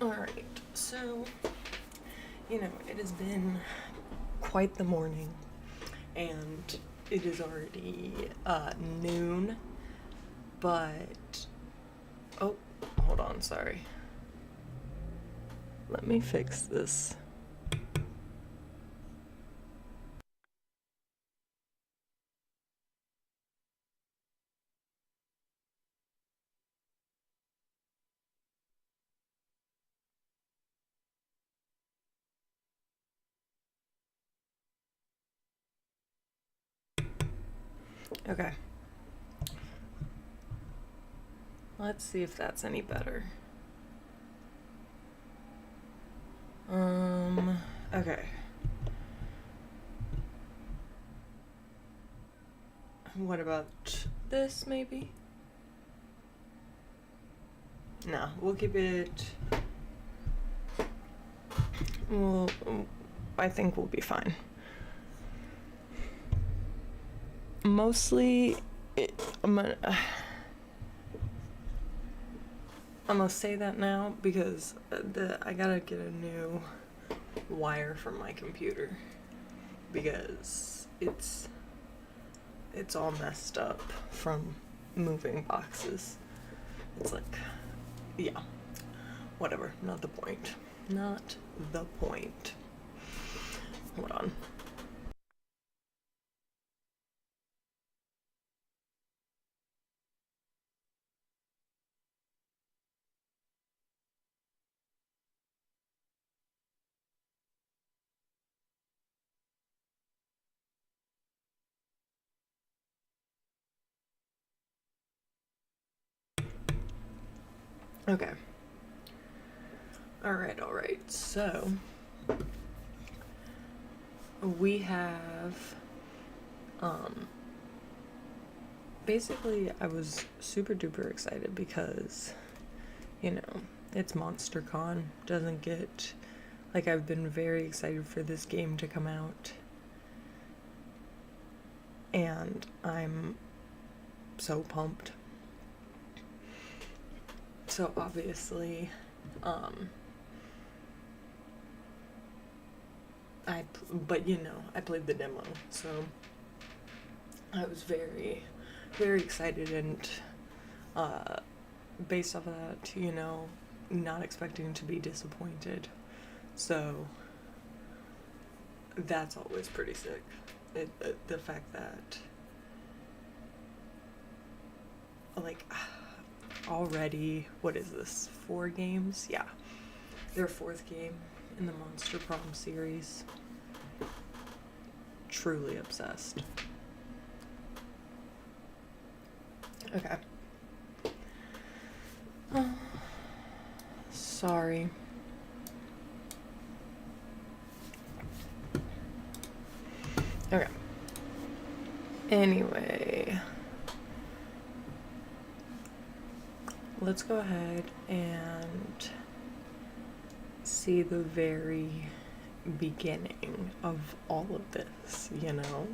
Alright, so, you know, it has been quite the morning, and it is already noon, but, oh, hold on, sorry. Let me fix this. Okay. Let's see if that's any better. Okay. What about this, maybe? No, we'll keep it... Well, I think we'll be fine. Mostly, I'm gonna say that now because I gotta get a new wire for my computer because it's all messed up from moving boxes. It's like, yeah, whatever, not the point. Not the point. Hold on. Okay. Alright, so we have basically I was super duper excited because, you know, it's MonsterCon. Doesn't get, like, I've been very excited for this game to come out, and I'm so pumped. So obviously, but you know, I played the demo, so I was very, very excited, and based off of that, you know, not expecting to be disappointed. So that's always pretty sick. The fact that, like, already, what is this, 4 games? Yeah, their 4th game in the Monster Prom series. Truly obsessed. Okay. gallery. Okay. Anyway, let's go ahead and see the very beginning of all of this, you know?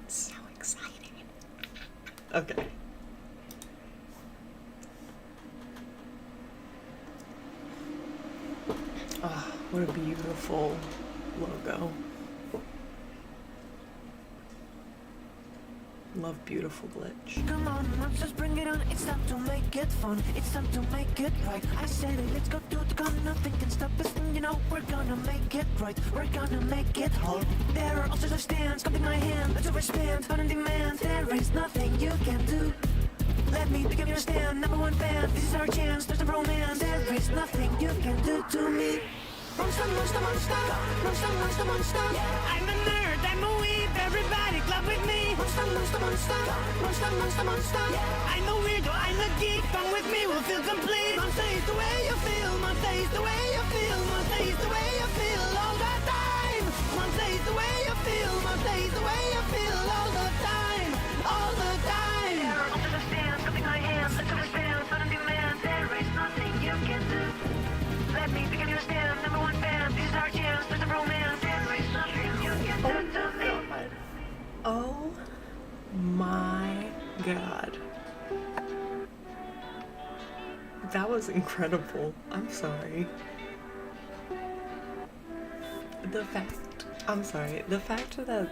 So exciting. Okay. Oh, what a beautiful logo. Love beautiful glitch. Come on, let's just bring it on. It's time to make it fun. It's time to make it right. I said it, let's go to the gun. Nothing can stop us. And you know, we're gonna make it right. We're gonna make it whole. There are also stands, holding my hand. Let's overspend, fun and demand. There is nothing you can do. Let me become your stand, #1 fan. This is our chance, there's no romance. There is nothing you can do to me. Monster, monster, monster. Monster, monster, monster. I'm a nerd, I'm a weeb. Everybody club with me. Monster, monster, monster. Monster, monster, monster. I'm a weirdo, I'm a geek. Come with me, we'll feel complete. Monster is the way you feel. Monster is the way you feel. Monster is the way you feel all the time. Monster is the way you feel. Monster is the way you feel all the time. All the time. There are options of stands, something I am. Let's understand, fun and demand. There is nothing you can do. Let me become your stand, #1 fan. This is our chance, there's a romance. There is nothing you can do to me. Oh my god. That was incredible. I'm sorry. The fact that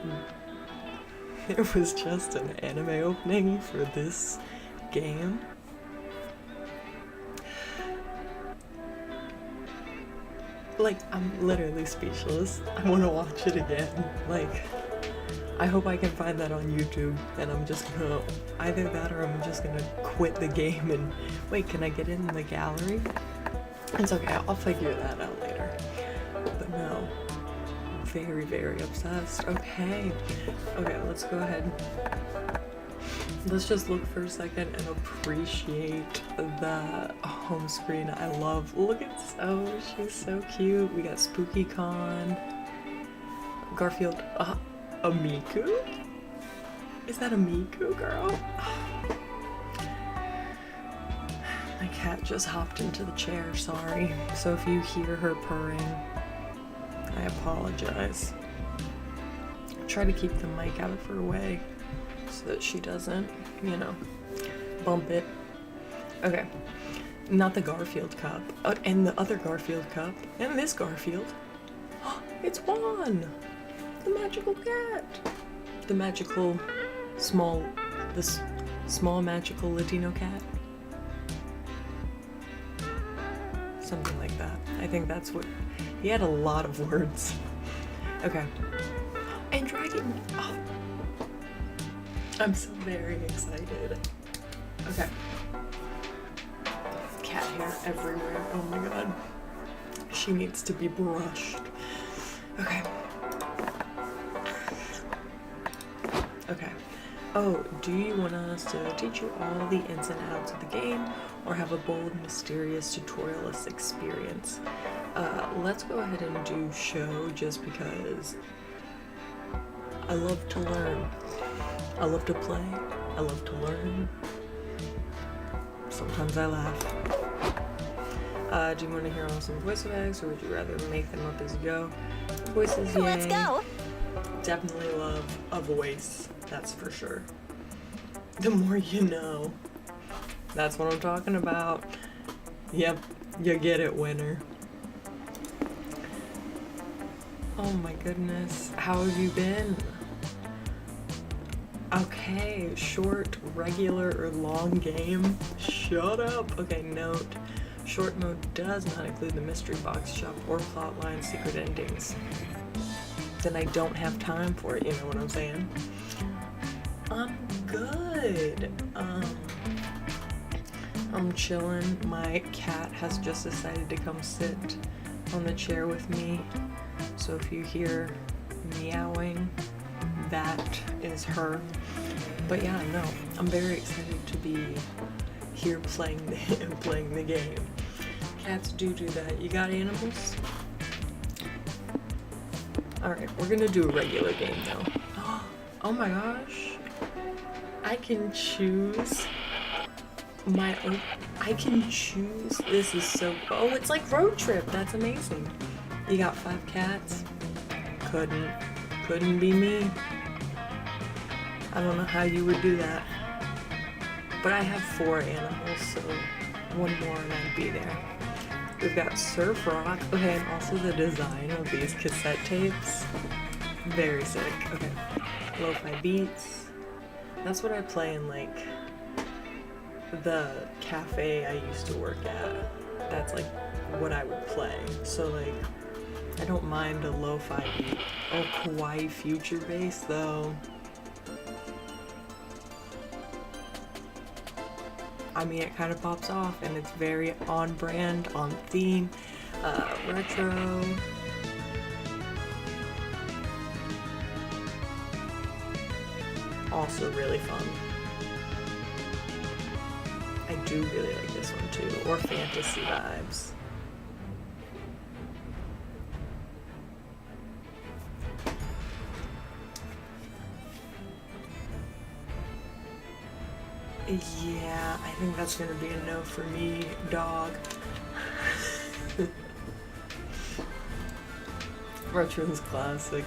it was just an anime opening for this game. Like, I'm literally speechless. I want to watch it again. Like, I hope I can find that on YouTube, and I'm just gonna, either that or I'm just gonna quit the game and, wait, can I get in the gallery? It's okay, I'll figure that out later. But no, very, very obsessed. Okay, let's go ahead. Let's just look for a second and appreciate the home screen. I love, look at So, she's so cute. We got Spooky Con, Garfield, a Miku? Is that a Miku, girl? My cat just hopped into the chair, sorry. So if you hear her purring, I apologize. Try to keep the mic out of her way so that she doesn't, you know, bump it. Okay, not the Garfield cup, and the other Garfield cup, and this Garfield. It's Juan, the magical cat. The magical, small magical Latino cat. Something like that. I think that's what, he had a lot of words. Okay. And dragon, oh. I'm so very excited. Okay. Cat hair everywhere, oh my god. She needs to be brushed. Okay. Okay. Oh, do you want us to teach you all the ins and outs of the game, or have a bold, mysterious, tutorialist experience? Let's go ahead and do show, just because I love to learn. I love to play. I love to learn. Sometimes I laugh. Do you want to hear awesome voice effects, or would you rather make them up as you go? Voices, yay. Let's go! Definitely love a voice, that's for sure. The more you know. That's what I'm talking about. Yep, you get it, winner. Oh my goodness, how have you been? Okay, short, regular, or long game? Shut up! Okay, note. Short mode does not include the mystery box shop or plotline secret endings. Then I don't have time for it, you know what I'm saying? I'm good. I'm chilling. My cat has just decided to come sit on the chair with me. So if you hear meowing, that is her. But yeah, no, I'm very excited to be here playing the game. Cats do that. You got animals? Alright, we're gonna do a regular game though. Oh my gosh. I can choose I can choose. This is so. Oh, it's like road trip. That's amazing. You got 5 cats. Couldn't be me. I don't know how you would do that. But I have 4 animals, so one more and I'd be there. We've got surf rock. Okay, and also the design of these cassette tapes. Very sick. Okay. Lo-fi beats. That's what I play in like the cafe I used to work at. That's like what I would play. So like I don't mind a lo-fi beat. Oh, kawaii future bass though. I mean, it kind of pops off and it's very on brand, on theme. Retro. Also really fun. I do really like this one too, or fantasy vibes. Yeah, I think that's gonna be a no for me, dog. Retro's classic.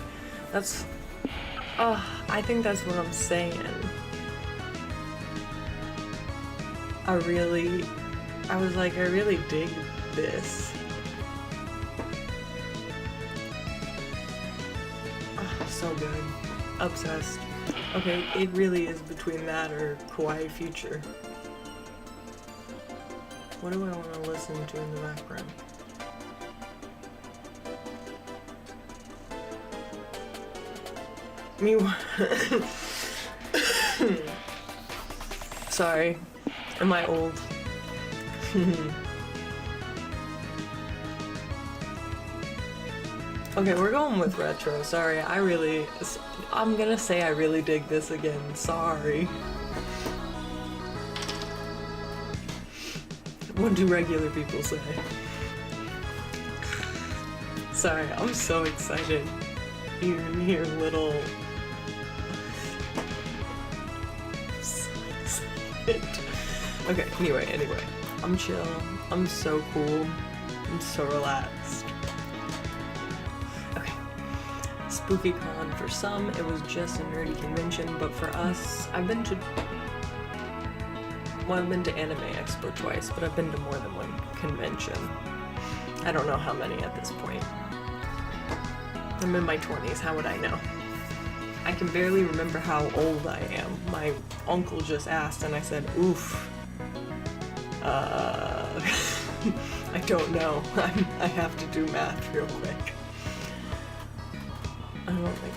That's, I think that's what I'm saying. I was like, I really dig this. Oh, so good. Obsessed. Okay, it really is between that or Kawaii Future. What do I want to listen to in the background? Me. Sorry. Am I old? Okay, we're going with retro. Sorry, I'm gonna say I really dig this again. Sorry. What do regular people say? Sorry, I'm so excited. You can hear little... I'm so excited. Okay, anyway. I'm chill. I'm so cool. I'm so relaxed. Okay. SpookyCon for some, it was just a nerdy convention, but for us, I've been to Anime Expo twice, but I've been to more than one convention. I don't know how many at this point. I'm in my 20s, how would I know? I can barely remember how old I am. My uncle just asked and I said, oof. I don't know. I have to do math real quick. I don't think...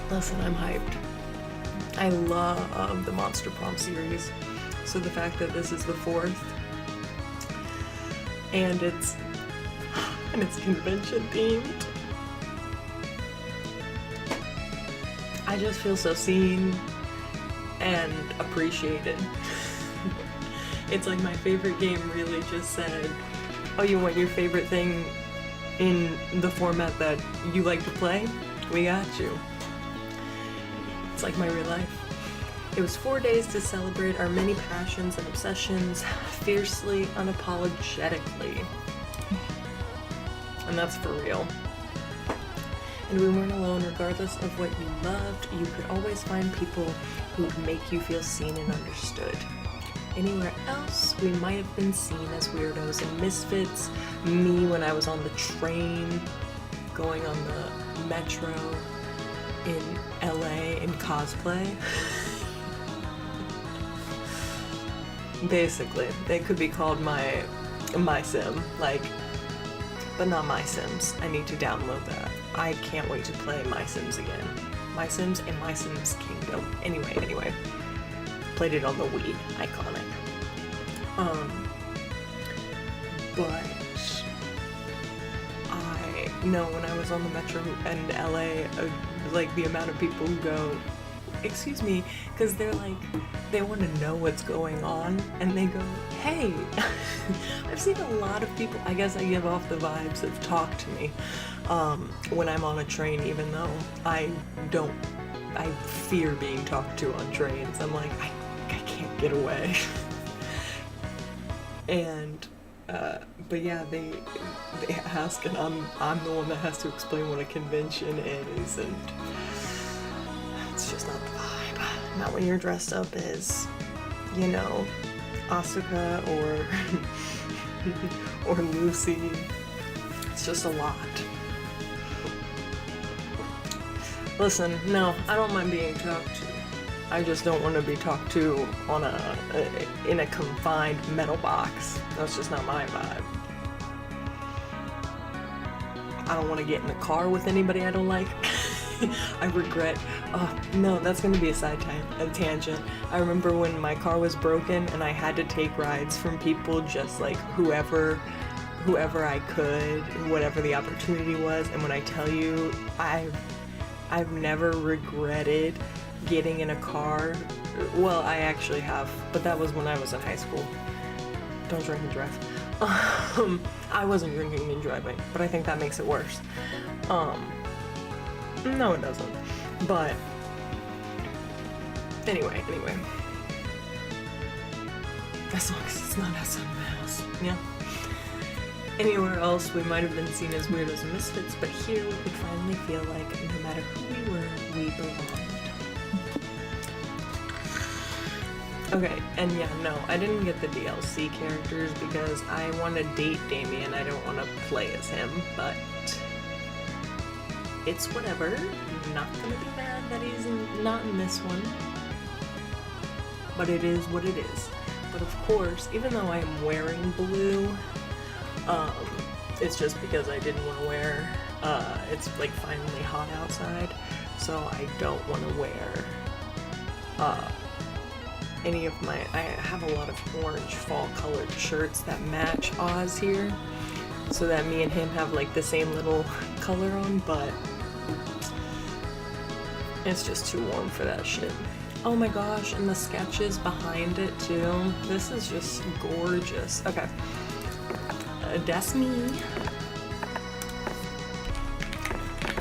Listen, I'm hyped. I love the Monster Prom series. So the fact that this is the 4th and it's convention themed. I just feel so seen and appreciated. It's like my favorite game really just said, oh, you want your favorite thing in the format that you like to play? We got you. It's like my real life. It was 4 days to celebrate our many passions and obsessions, fiercely, unapologetically. And that's for real. And we weren't alone. Regardless of what you loved, you could always find people who would make you feel seen and understood. Anywhere else, we might have been seen as weirdos and misfits. Me when I was on the train, going on the metro in LA in cosplay. Basically, they could be called my sim, like, but not My Sims. I need to download that. I can't wait to play My Sims again. My Sims and My Sims Kingdom. Anyway. Played it on the Wii. Iconic. But I know when I was on the metro in LA, like the amount of people who go, excuse me, because they're like, they want to know what's going on, and they go, hey. I've seen a lot of people, I guess I give off the vibes of talk to me when I'm on a train, even though I fear being talked to on trains. I'm like, I can't get away. And but yeah, they ask, and I'm the one that has to explain what a convention is, and it's just not the vibe. Not when you're dressed up as, you know, Asuka or Lucy. It's just a lot. Listen, no, I don't mind being talked to. I just don't want to be talked to on in a confined metal box. That's just not my vibe. I don't want to get in the car with anybody I don't like. I regret. Oh no, that's gonna be a tangent. I remember when my car was broken and I had to take rides from people, just like whoever I could, whatever the opportunity was. And when I tell you, I've never regretted getting in a car. Well, I actually have, but that was when I was in high school. Don't drink and drive. I wasn't drinking and driving, but I think that makes it worse. No, it doesn't. But anyway. As long as it's not outside my house. Yeah. Anywhere else, we might have been seen as weirdos and misfits, but here we could finally feel like no matter who we were, we belonged. Okay, and yeah, no, I didn't get the DLC characters because I want to date Damien. I don't want to play as him, but it's whatever. I'm not gonna be mad that he's not in this one. But it is what it is. But of course, even though I'm wearing blue, it's just because I didn't want to wear, it's like finally hot outside, so I don't want to wear, any of my, I have a lot of orange fall colored shirts that match Oz here, so that me and him have like the same little color on, but it's just too warm for that shit. Oh my gosh, and the sketches behind it too. This is just gorgeous. Okay. That's me.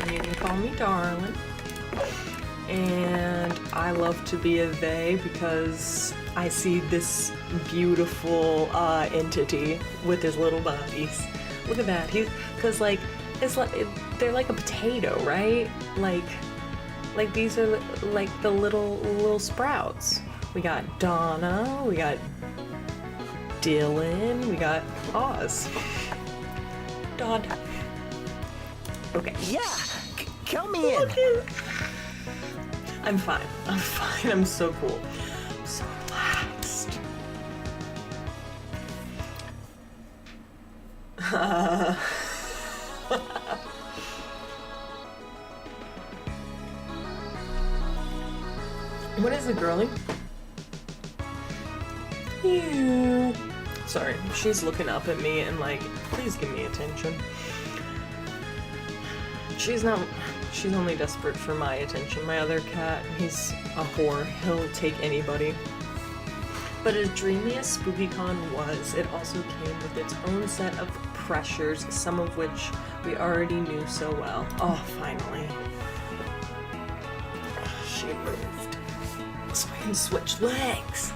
You can call me darling. And I love to be a they because I see this beautiful entity with his little bodies. Look at that. Because like, it's like, they're like a potato, right? Like these are like the little sprouts. We got Donna, we got Dylan, we got Oz. Dodd. Okay. Yeah, count me in. I'm fine. I'm so cool. I'm so relaxed. What is it, girlie? Ew. Sorry, she's looking up at me and like, please give me attention. She's only desperate for my attention. My other cat, he's a whore. He'll take anybody. But as dreamy as SpookyCon was, it also came with its own set of pressures, some of which we already knew so well. Oh, finally. She moved. So we can switch legs.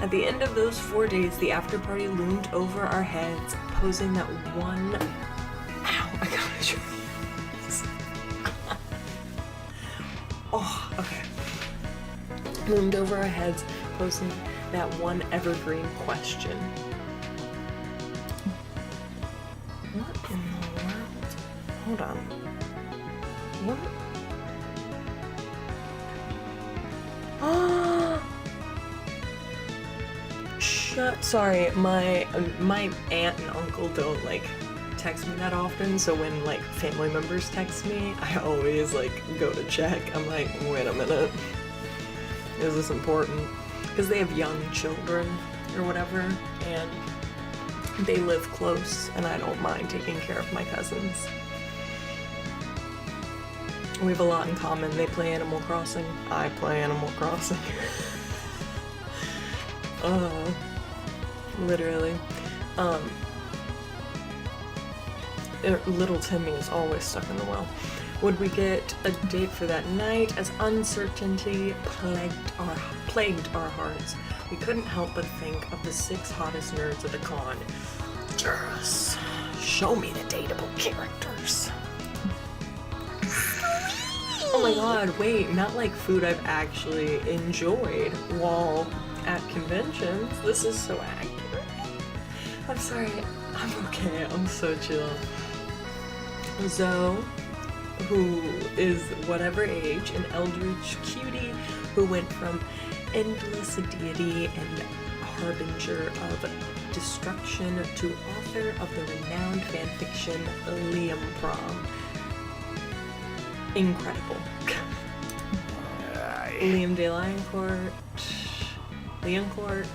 At the end of those 4 days, the after party loomed over our heads, posing that one... Ow, I got a tree. Oh, okay. Loomed over our heads, posing that one evergreen question. What in the world? Hold on. What? Oh! Sorry, my aunt and uncle don't like text me that often, so when like family members text me, I always like go to check. I'm like, wait a minute, is this important? Because they have young children or whatever, and they live close, and I don't mind taking care of my cousins. We have a lot in common. They play Animal Crossing. I play Animal Crossing. Literally. Little Timmy is always stuck in the well. Would we get a date for that night as uncertainty plagued our hearts? We couldn't help but think of the 6 hottest nerds at the con. Yes, show me the dateable characters. Oh my god, wait, not like food I've actually enjoyed while at conventions. This is so accurate. I'm sorry, I'm okay, I'm so chill. Zoe, who is whatever age, an eldritch cutie who went from endless deity and harbinger of destruction to author of the renowned fanfiction Liam Prom. Incredible. Liam de Liancourt,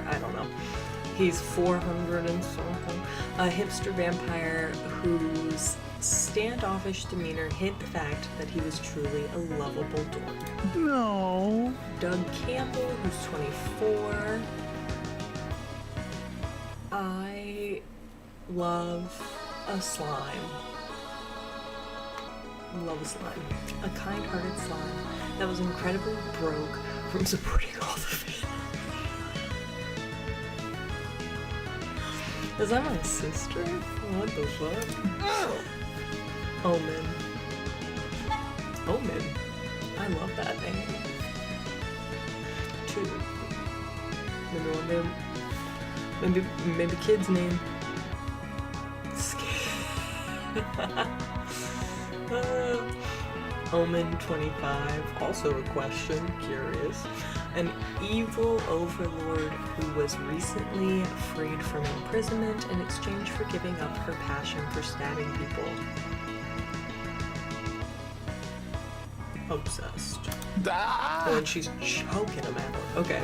I don't know. He's 400 and something. A hipster vampire whose standoffish demeanor hid the fact that he was truly a lovable dork. No. Doug Campbell, who's 24. I love a slime. Love a slime. A kind-hearted slime that was incredibly broke from supporting all the fans. Is that my sister? What the fuck? Omen. Omen. I love that name. 2. Maybe one day. Maybe kid's name. Omen 25, also a question, curious. An evil overlord who was recently freed from imprisonment in exchange for giving up her passion for stabbing people. Obsessed. And she's choking him out. Okay.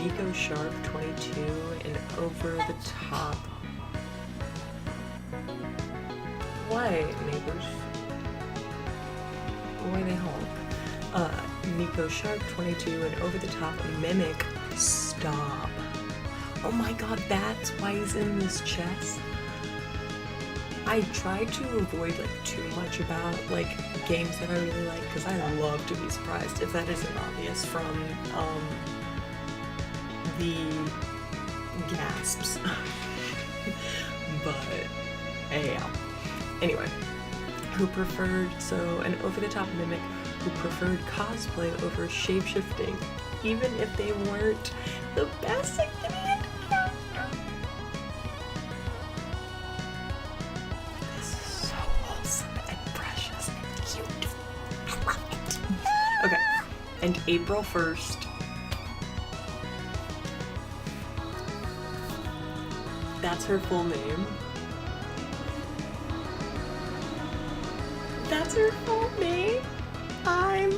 Nico Sharp 22, and over the top. Why, neighbors? Why they honk? Nico Sharp 22, and over the top mimic. Stop. Oh my god, that's why he's in this chest. I try to avoid like too much about like games that I really like because I love to be surprised if that isn't obvious from the gasps. But yeah. Anyway, who preferred an over-the-top mimic who preferred cosplay over shape-shifting, even if they weren't the best significant character. This is so wholesome and precious and cute. I love it. Okay, and April 1st. That's her full name. That's her full name. I'm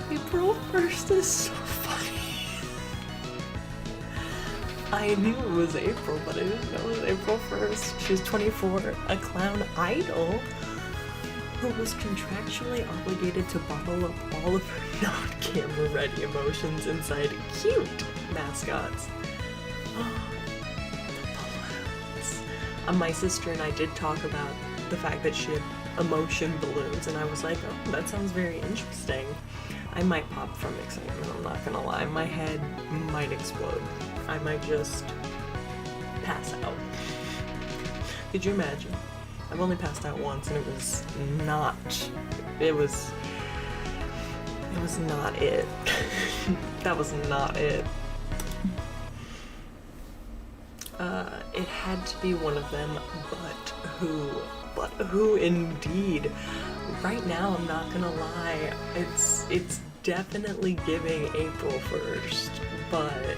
April 1st is so funny. I knew it was April, but I didn't know it was April 1st. She's 24, a clown idol who was contractually obligated to bottle up all of her non-camera ready emotions inside cute mascots. The balloons. My sister and I did talk about the fact that she had emotion balloons, and I was like, oh, that sounds very interesting. I might pop from excitement, I'm not gonna lie. My head might explode. I might just pass out. Could you imagine? I've only passed out once, and it was not it. That was not it. It had to be one of them, but who? But who indeed? Right now, I'm not gonna lie, it's definitely giving April 1st, but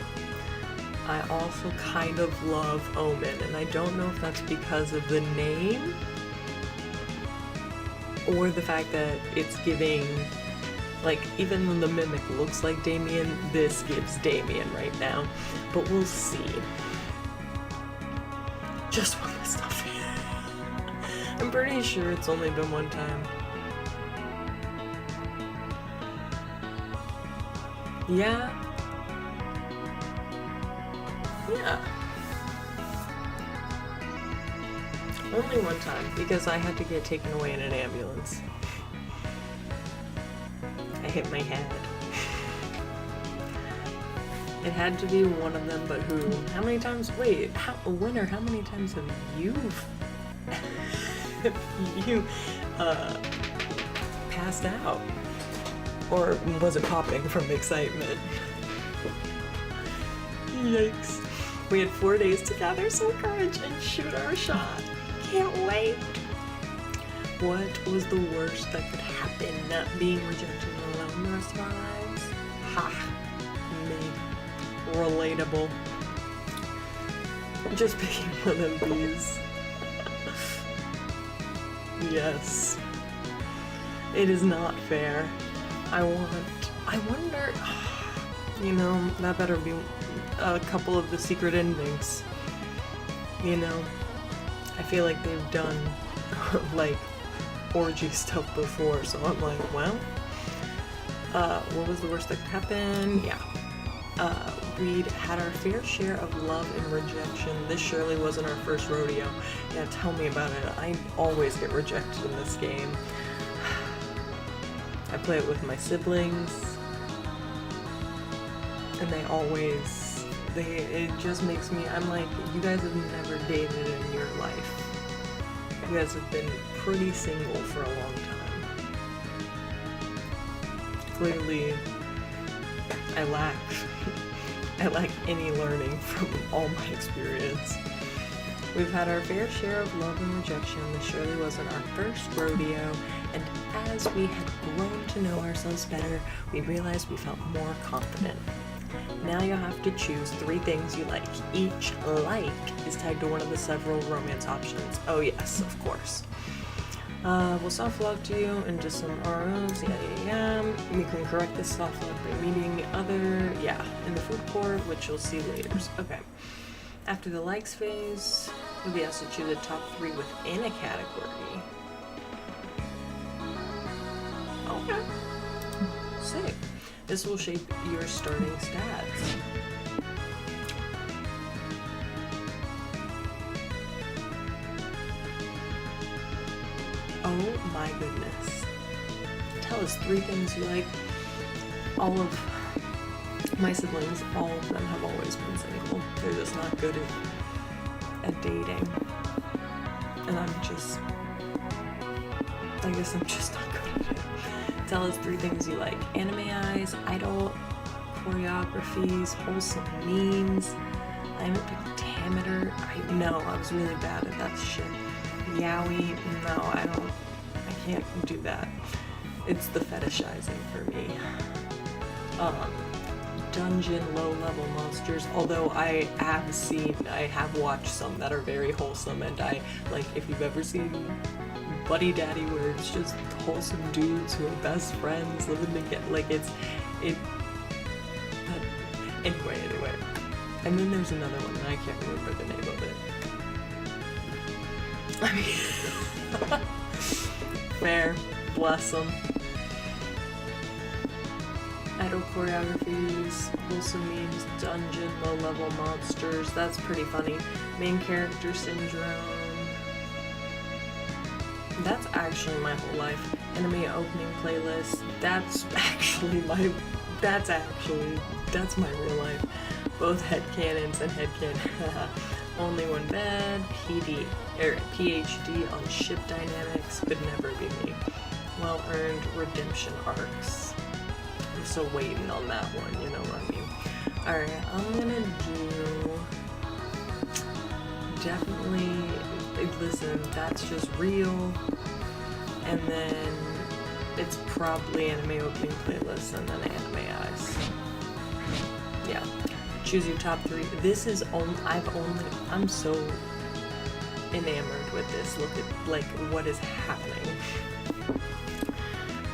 I also kind of love Omen, and I don't know if that's because of the name or the fact that it's giving, like, even though the mimic looks like Damien, this gives Damien right now, but we'll see. Just want this stuff. I'm pretty sure it's only been one time. Yeah. Yeah. Only one time, because I had to get taken away in an ambulance. I hit my head. It had to be one of them, but who? How many times? Wait, Winner, how many times have you passed out? Or was it popping from excitement? Yikes. We had 4 days to gather some courage and shoot our shot. Can't wait. What was the worst that could happen? Not being rejected and alone the rest of our lives? Ha. Me. Relatable. Just picking one of these. Yes. It is not fair. I wonder, you know, that better be a couple of the secret endings. You know, I feel like they've done like orgy stuff before, so I'm like, well, what was the worst that could happen? Yeah. We'd had our fair share of love and rejection. This surely wasn't our first rodeo. Yeah, tell me about it. I always get rejected in this game. I play it with my siblings, and it just makes me, I'm like, you guys have never dated in your life. You guys have been pretty single for a long time. Clearly, I lack any learning from all my experience. We've had our fair share of love and rejection. This surely wasn't our first rodeo, and as we had grown to know ourselves better, we realized we felt more confident. Now you'll have to choose 3 things you like. Each like is tied to one of the several romance options. Oh yes, of course. We'll self-love to you into some ROs, yeah. You can correct this self-love by meeting the other, in the food court, which you'll see later. Okay. After the likes phase, you'll be asked to choose the top 3 within a category. Okay. Sick. This will shape your starting stats. Oh my goodness. Tell us 3 things you like. All of my siblings, all of them have always been single. They're just not good at dating. And I guess I'm just not good at it. Tell us 3 things you like. Anime eyes, idol choreographies, wholesome memes. I haven't picked Tameter. I was really bad at that shit. Yaoi, no, I can't do that. It's the fetishizing for me. Dungeon low-level monsters, although I have watched some that are very wholesome, and if you've ever seen Buddy Daddy, where it's just wholesome dudes who are best friends living together, anyway. And then there's another one, and I can't remember the name of it. Fair, bless them. Idol choreographies, wholesome memes, dungeon, low-level monsters. That's pretty funny. Main character syndrome. That's actually my whole life. Anime opening playlist. That's my real life. Both headcanons and headcanon. Only one bad. PhD on ship dynamics could never be me. Well-earned redemption arcs. I'm still waiting on that one, you know what I mean? Alright, I'm gonna do... Definitely... Listen, that's just real. And then... It's probably anime opening playlist and then anime eyes. Yeah. Choose your top 3. This is I'm so enamored with this. Look at, what is happening.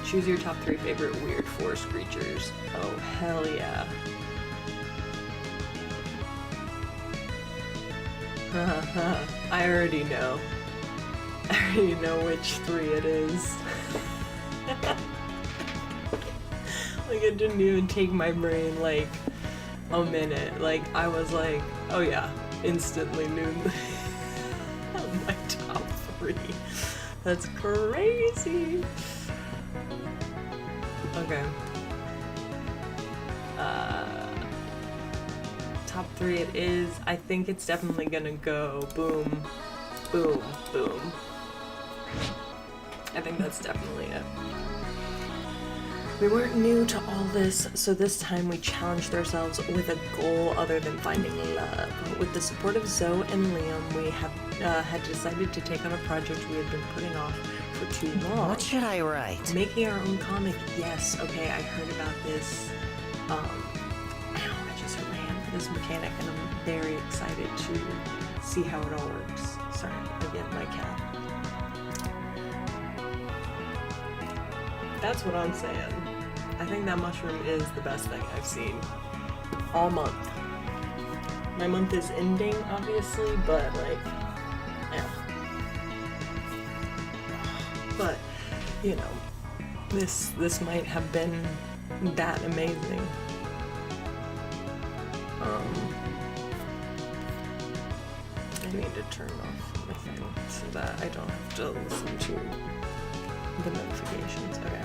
Choose your top 3 favorite weird forest creatures. Oh, hell yeah. I already know. I already know which 3 it is. Like, it didn't even take my brain, like, a minute. Like, I was like, oh yeah, instantly knew my top 3. That's crazy. Okay. Top 3 it is. I think it's definitely gonna go boom, boom, boom. I think that's definitely it. We weren't new to all this, so this time we challenged ourselves with a goal other than finding love. With the support of Zoe and Liam, we had decided to take on a project we had been putting off for too long. What should I write? Making our own comic, yes. Okay, I heard about this. I just ran for this mechanic, and I'm very excited to see how it all works. Sorry, again, my cat. That's what I'm saying. I think that mushroom is the best thing I've seen all month. My month is ending, obviously, but like, yeah. But, you know, this might have been that amazing. I need to turn off my thing so that I don't have to listen to the notifications. Okay.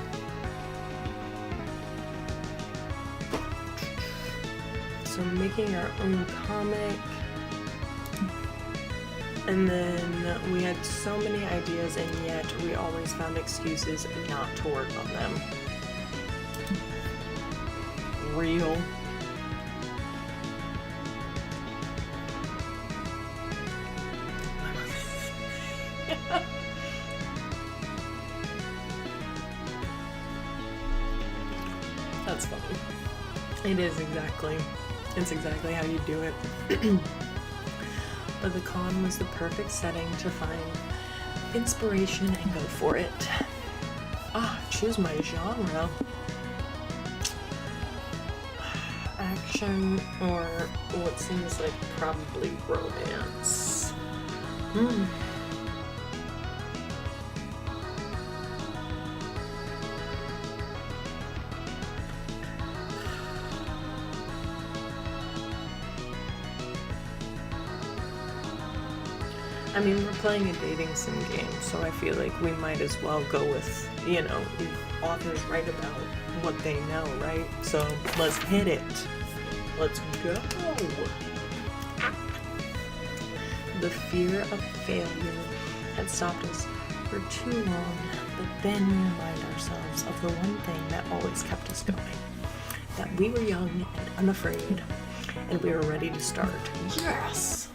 So making our own comic, and then we had so many ideas, and yet we always found excuses not to work on them. Real. That's funny. It is exactly. It's exactly how you do it. But the con was the perfect setting to find inspiration and go for it. Choose my genre. Action, or what seems like probably romance. I mean, we're playing a dating sim game, so I feel like we might as well go with, you know, authors write about what they know, right? So let's hit it. Let's go. The fear of failure had stopped us for too long, but then we remind ourselves of the one thing that always kept us going. That we were young and unafraid, and we were ready to start. Yes!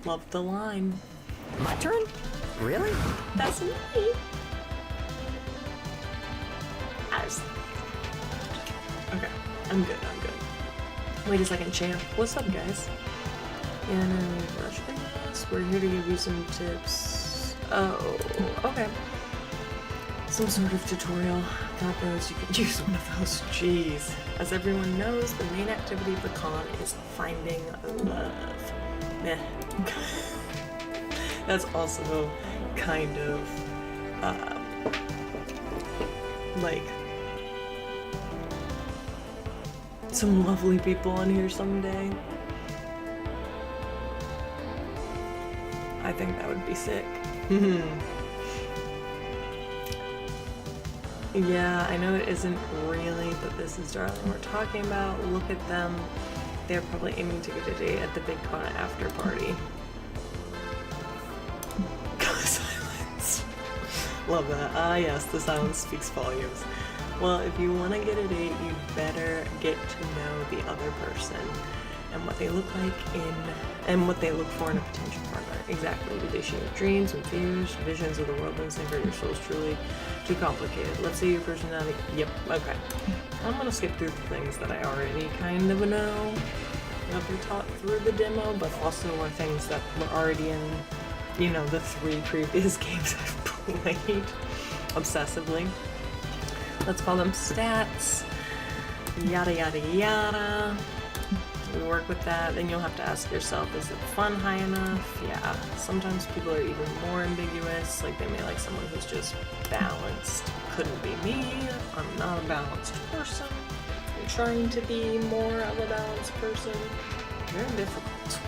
Love the line. My turn? Really? That's me. Okay, I'm good. Wait a second, champ. What's up, guys? And rushing us. We're here to give you some tips. Oh, okay. Some sort of tutorial. God knows you could use one of those. Jeez. As everyone knows, the main activity of the con is finding love. Meh. That's also kind of like some lovely people in here someday. I think that would be sick. Yeah, I know it isn't really, but this is Darling we're talking about. Look at them. They're probably aiming to get a date at the big con after party. Silence. Love that. Yes, the silence speaks volumes. Well, if you want to get a date, you'd better get to know the other person and what they look like and what they look for in a potential partner. Exactly. Do they share dreams and fears, visions of the world and think your soul is truly too complicated? Let's see your personality. Yep. Okay. I'm gonna skip through the things that I already kind of know that we taught through the demo, but also are things that were already in, you know, the 3 previous games I've played obsessively. Let's call them stats. Yada yada yada. we work with that. Then you'll have to ask yourself, is it fun high enough? Yeah, sometimes people are even more ambiguous. Like they may like someone who's just balanced. Couldn't be me. I'm not a balanced person. I'm trying to be more of a balanced person. Very difficult.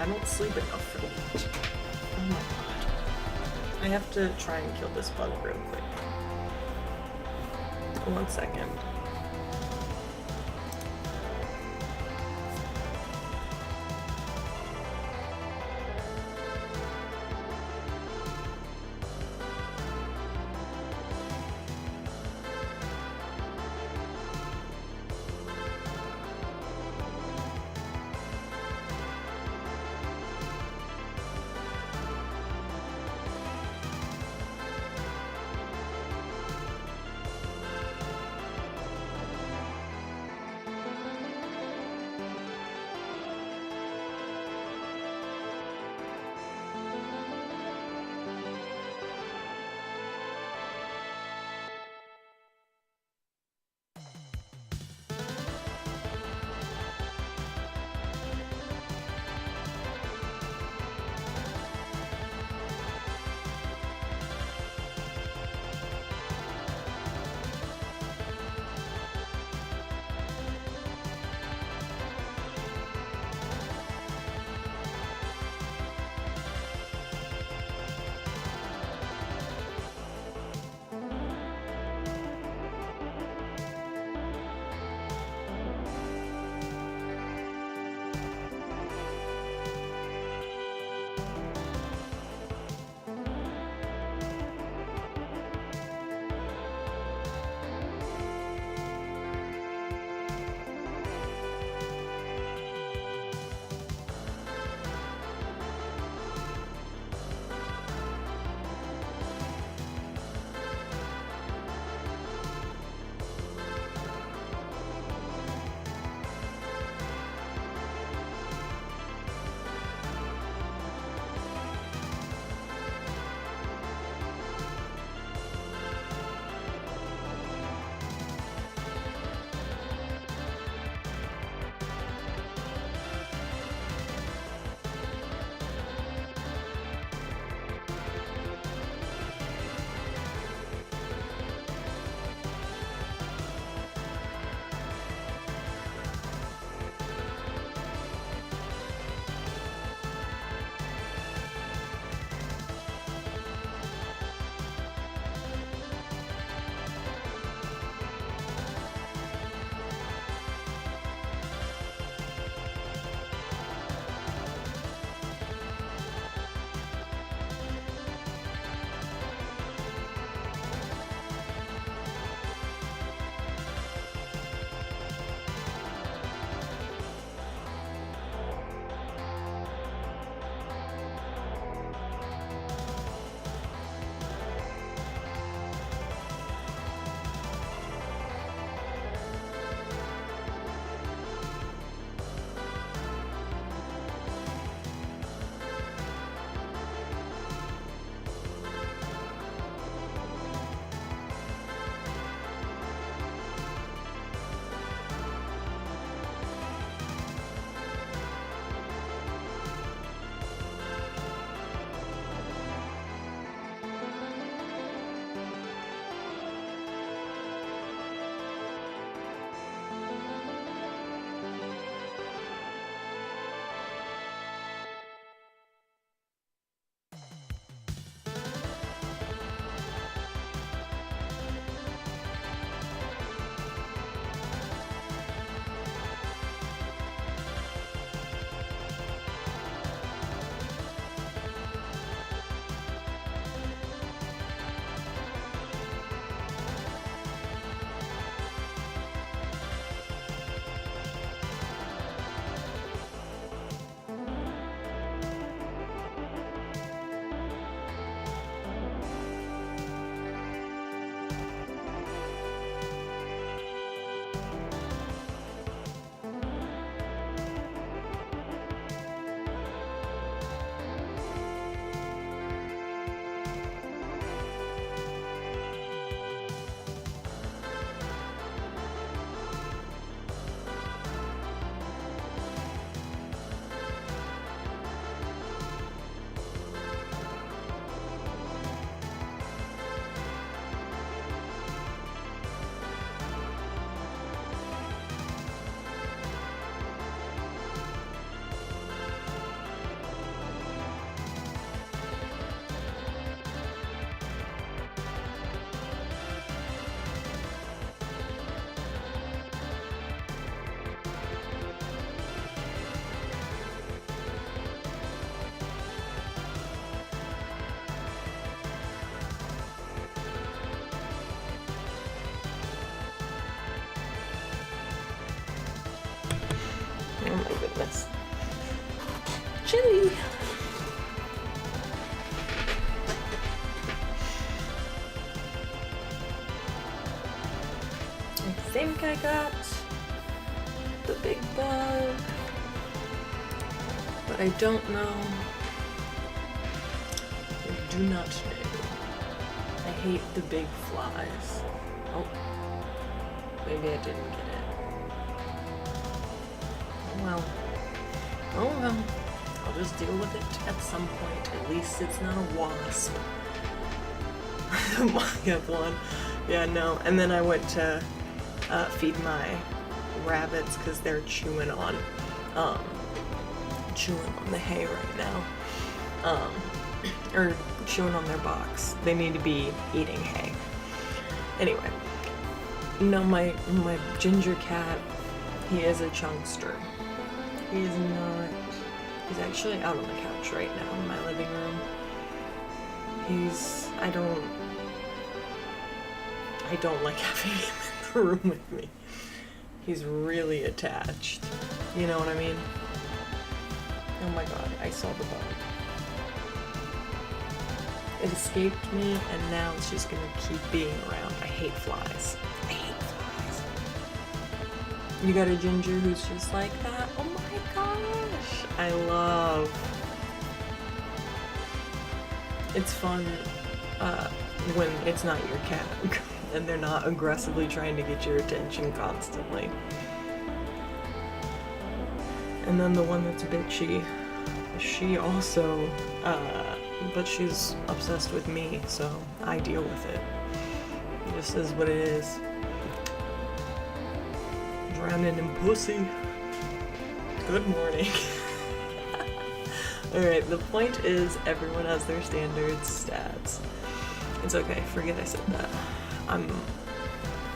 I don't sleep enough for that. Oh my god. I have to try and kill this bug real quick. 1 second. goodness. Chili! I think I got the big bug, but I don't know. I do not know. I hate the big flies. Oh, maybe I didn't get it. Oh well. Oh well. I'll just deal with it at some point. At least it's not a wasp. I have one. Yeah, no. And then I went to feed my rabbits because they're chewing on the hay right now. Or chewing on their box. They need to be eating hay. Anyway. No, my ginger cat, he is a chunkster. He is not. He's actually out on the couch right now in my living room. I don't like having him in the room with me. He's really attached. You know what I mean? Oh my god, I saw the bug. It escaped me, and now it's just gonna keep being around. I hate flies. I hate flies. You got a ginger who's just like that? Oh my gosh! I love. It's fun when it's not your cat and they're not aggressively trying to get your attention constantly. And then the one that's bitchy, she also, but she's obsessed with me, so I deal with it. It just is what it is. Drowning in pussy. Good morning. Alright, the point is everyone has their standard stats. It's okay, forget I said that. I'm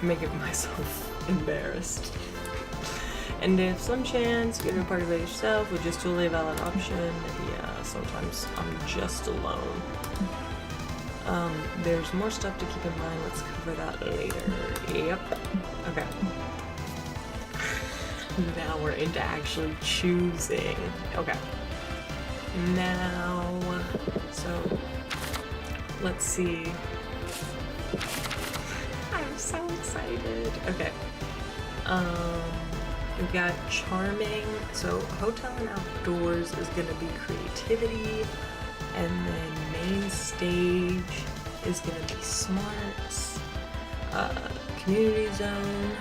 making myself embarrassed. And if some chance you get a party by yourself, which is totally a valid option, yeah, sometimes I'm just alone. There's more stuff to keep in mind, let's cover that later. Yep. Okay. Now we're into actually choosing. Okay. Now, so let's see. I'm so excited. Okay. We've got charming. So hotel and outdoors is gonna be creativity, and then main stage is gonna be smarts. Community zone.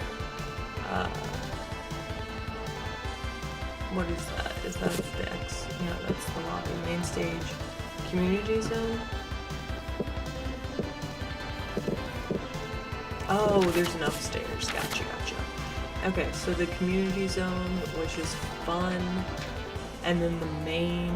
What is that? Is that the X? No, that's the lobby. Main stage. Community zone? Oh, there's an upstairs. Gotcha. Okay, so the community zone, which is fun, and then the main,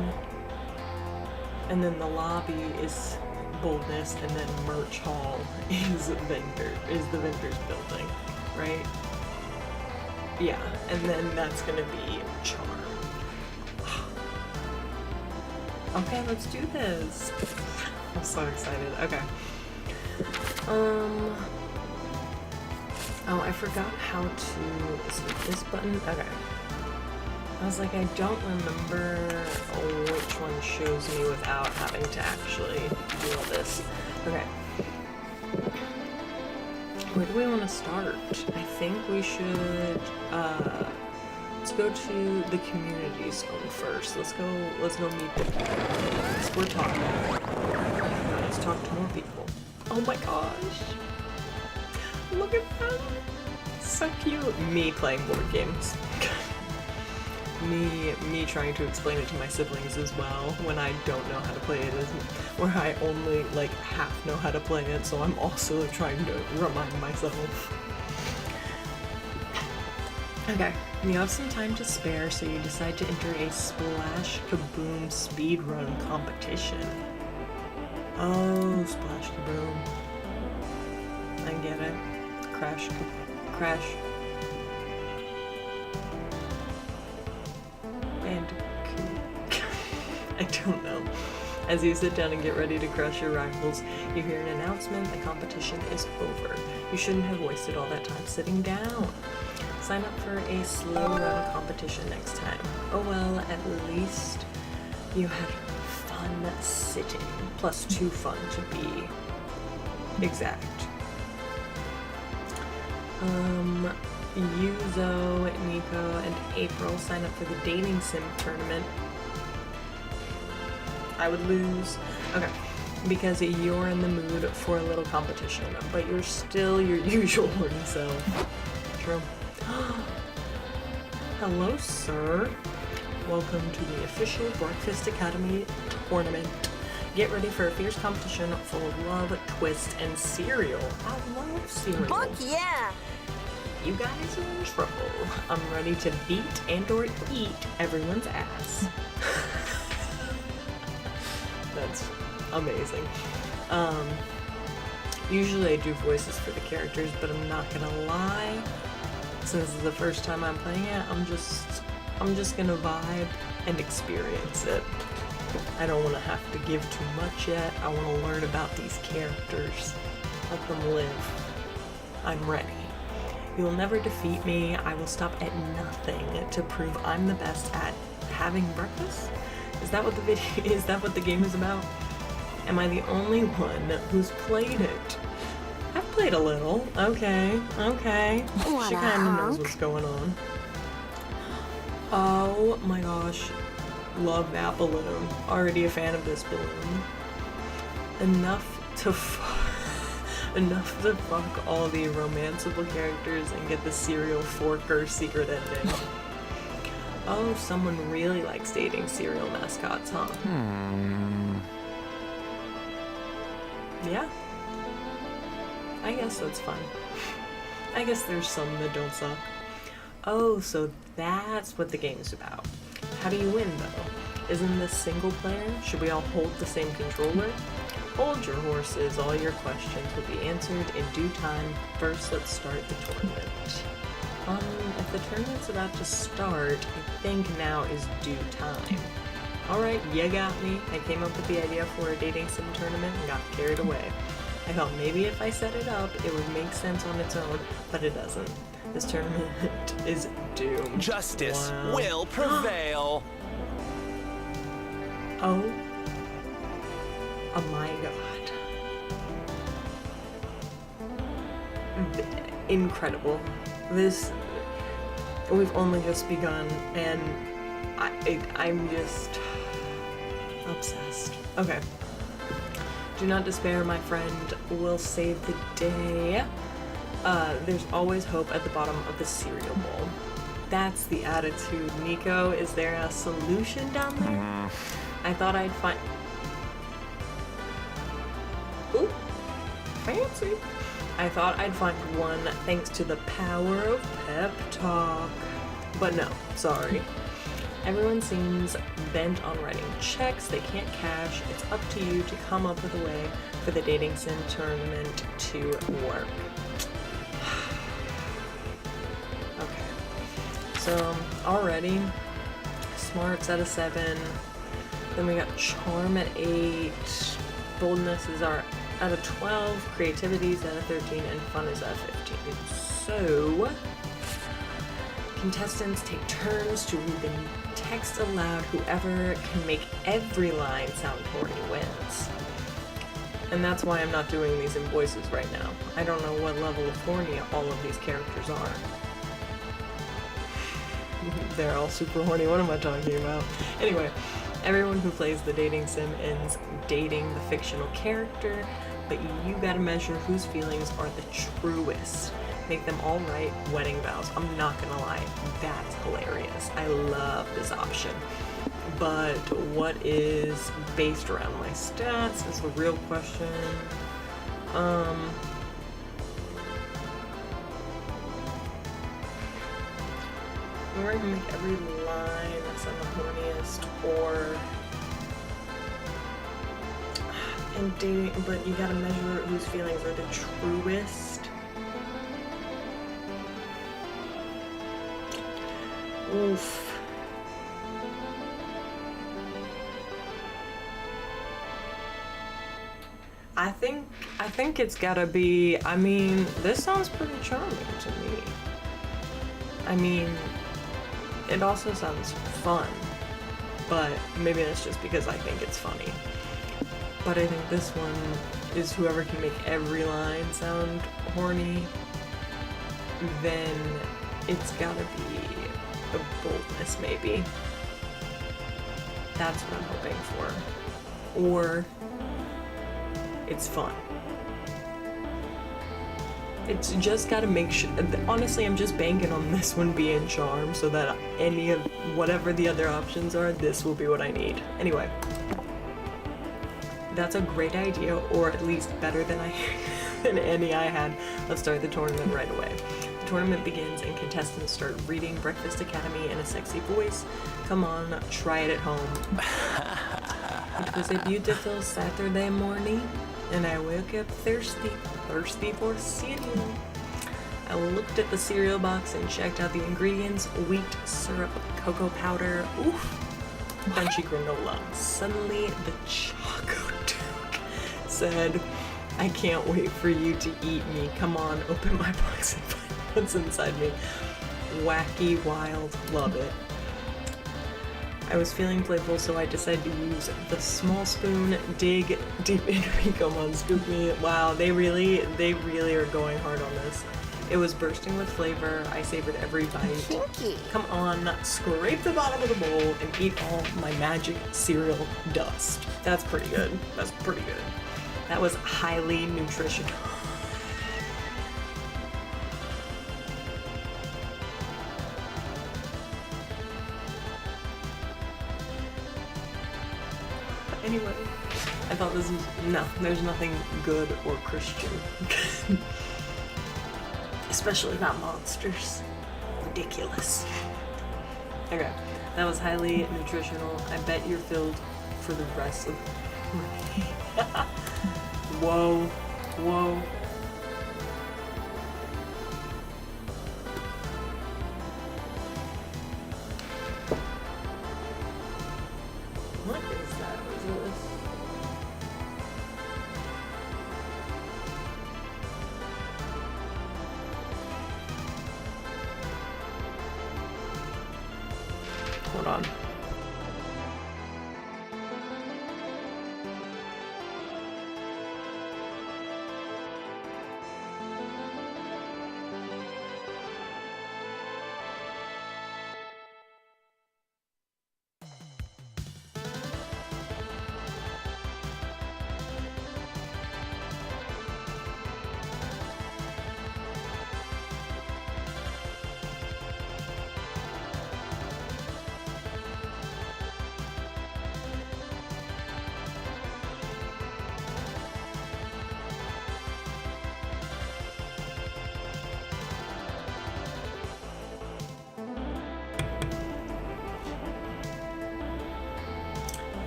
and then the lobby is boldness, and then merch hall is the vendor's building, right? Yeah, and then that's gonna be charm. Okay, let's do this. I'm so excited. Okay. Oh, I forgot how to. Is it this button? Okay. I was like, I don't remember which one shows me without having to actually do all this. Okay. Where do we want to start? I think we should, let's go to the community zone first. Let's go meet the people. We're talking. Let's talk to more people. Oh my gosh. Look at them. So cute. Me playing board games. me trying to explain it to my siblings as well when I don't know how to play it, or I only like half know how to play it, so I'm also trying to remind myself. Okay, you have some time to spare, so you decide to enter a Splash Kaboom speedrun competition. Oh, Splash Kaboom. I get it. Crash. I don't know. As you sit down and get ready to crush your rivals, you hear an announcement: the competition is over. You shouldn't have wasted all that time sitting down. Sign up for a slow run competition next time. Oh well, at least you had fun sitting. +2 fun to be exact. Yuzo, Nico, and April sign up for the dating sim tournament. I would lose. Okay. Because you're in the mood for a little competition, but you're still your usual horny self. True. Hello, sir. Welcome to the official Breakfast Academy tournament. Get ready for a fierce competition full of love, twist, and cereal. I love cereal. Fuck yeah! You guys are in trouble. I'm ready to beat and or eat everyone's ass. That's amazing. Usually I do voices for the characters, but I'm not gonna lie. Since this is the first time I'm playing it, I'm just gonna vibe and experience it. I don't want to have to give too much yet. I want to learn about these characters. Let them live. I'm ready. You'll never defeat me. I will stop at nothing to prove I'm the best at having breakfast. Is that what the video is? That what the game is about? Am I the only one who's played it? I've played a little. Okay. What She a kind of knows hunk. what's going on. Oh my gosh. Love that balloon. Already a fan of this balloon. Enough to fuck all the romanceable characters and get the cereal forker secret ending. Oh, someone really likes dating cereal mascots, huh? Yeah. I guess that's fun. I guess there's some that don't suck. Oh, so that's what the game's about. How do you win, though? Isn't this single player? Should we all hold the same controller? Hold your horses. All your questions will be answered in due time. First, let's start the tournament. If the tournament's about to start, I think now is due time. Alright, you got me. I came up with the idea for a dating sim tournament and got carried away. I thought maybe if I set it up, it would make sense on its own, but it doesn't. This tournament is doomed. Justice Wow. will prevail. Oh my god. Incredible. We've only just begun, and I'm just obsessed. Okay. Do not despair, my friend. We'll save the day. There's always hope at the bottom of the cereal bowl. That's the attitude. Nico, is there a solution down there? I thought I'd find... Ooh, fancy. I thought I'd find one thanks to the power of pep talk. But no, sorry. Everyone seems bent on writing checks they can't cash. It's up to you to come up with a way for the dating sim tournament to work. Okay. So, already, smarts at a 7. Then we got charm at 8. Boldness is at a 12. Creativity is at a 13. And fun is at 15. So, contestants take turns to read the text aloud. Whoever can make every line sound horny wins. And that's why I'm not doing these in voices right now. I don't know what level of horny all of these characters are. They're all super horny. What am I talking about? Anyway, everyone who plays the dating sim ends dating the fictional character, but you gotta measure whose feelings are the truest. Make them all write wedding vows. I'm not gonna lie, that's hilarious. I love this option. But what is based around my stats is the real question. We're gonna make every line that's on the horniest, or and dating, but you gotta measure whose feelings are the truest. Oof. I think it's gotta be, I mean, this sounds pretty charming to me. I mean, it also sounds fun, but maybe that's just because I think it's funny. But I think this one is whoever can make every line sound horny, then it's gotta be a boldness, maybe. That's what I'm hoping for. Or it's fun. It's just gotta make sure. Honestly, I'm just banking on this one being charm so that any of whatever the other options are, this will be what I need. Anyway, that's a great idea, or at least better than than any I had. Let's start the tournament right away. The tournament begins and contestants start reading Breakfast Academy in a sexy voice. Come on, try it at home. It was a beautiful Saturday morning, and I woke up thirsty for cereal. I looked at the cereal box and checked out the ingredients: wheat, syrup, cocoa powder, crunchy granola. Suddenly, the Choco Duke said, I can't wait for you to eat me. Come on, open my box and find what's inside me. Wacky, wild, love it. I was feeling playful, so I decided to use the small spoon, dig deep into me. Come on, scoop me. Wow, they really are going hard on this. It was bursting with flavor. I savored every bite. Kinky. Come on, scrape the bottom of the bowl and eat all my magic cereal dust. That's pretty good. That's pretty good. That was highly nutritional. Anyway, I thought this was, no, there's nothing good or Christian. Especially not monsters. Ridiculous. Okay, that was highly nutritional. I bet you're filled for the rest of... Whoa, whoa. What is that? Is this? Hold on.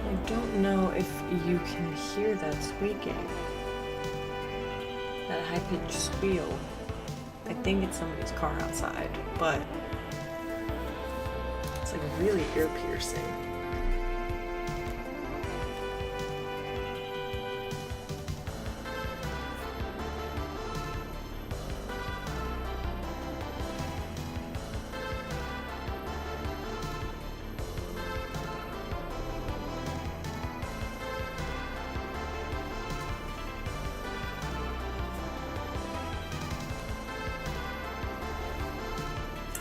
I don't know if you can hear that squeaking. That high-pitched squeal. I think it's somebody's car outside, but it's like really ear-piercing.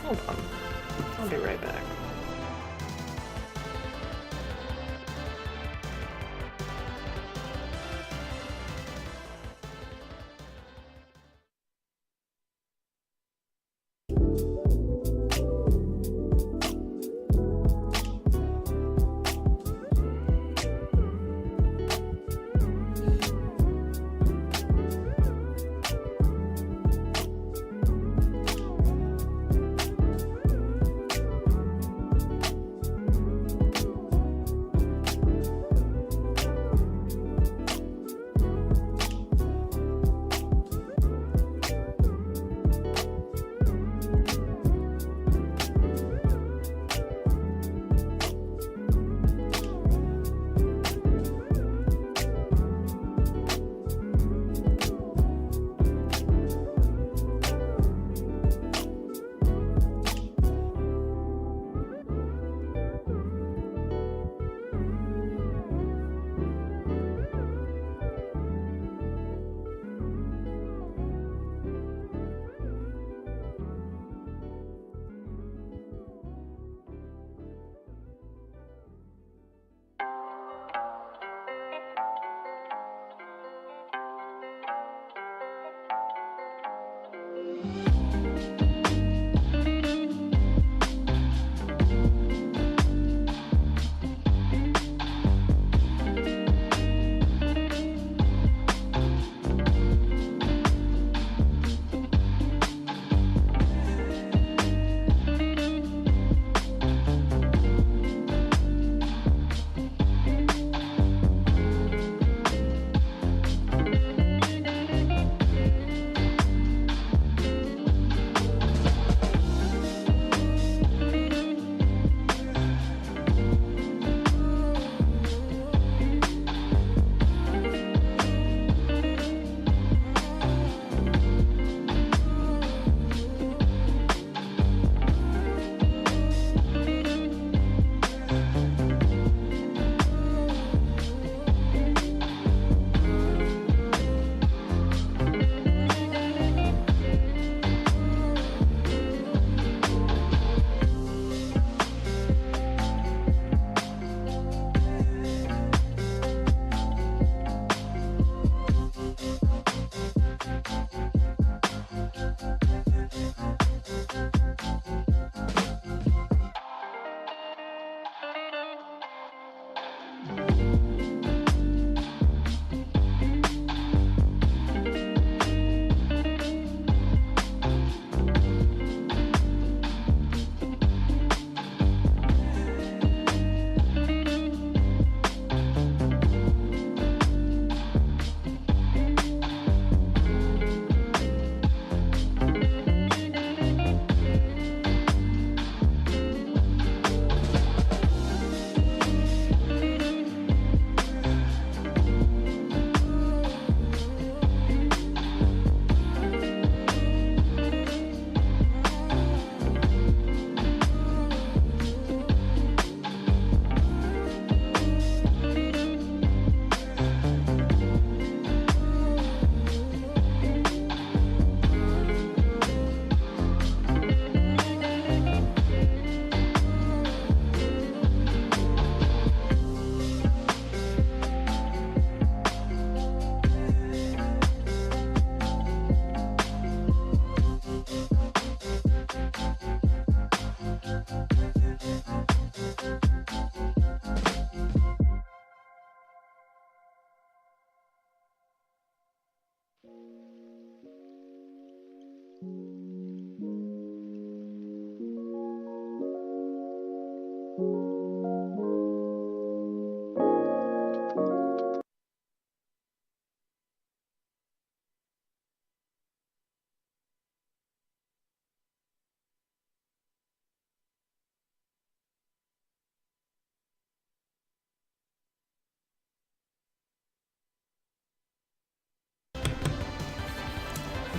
Hold on. I'll be right back.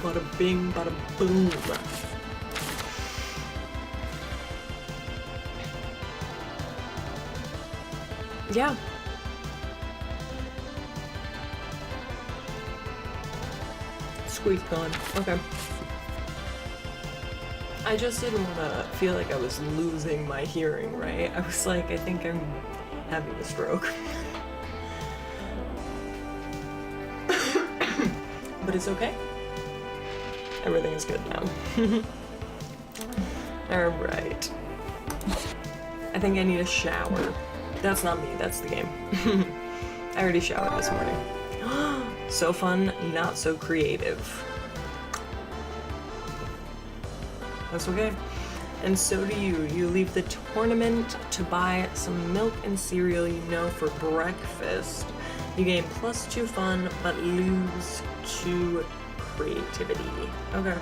Bada bing, bada boom. Yeah. Squeak gone. Okay. I just didn't want to feel like I was losing my hearing, right? I was like, I think I'm having a stroke. But it's okay. Everything is good now. Alright. I think I need a shower. That's not me, that's the game. I already showered this morning. So fun, not so creative. That's okay. And so do you. You leave the tournament to buy some milk and cereal you know for breakfast. You gain +2 fun, but lose 2 creativity. Okay.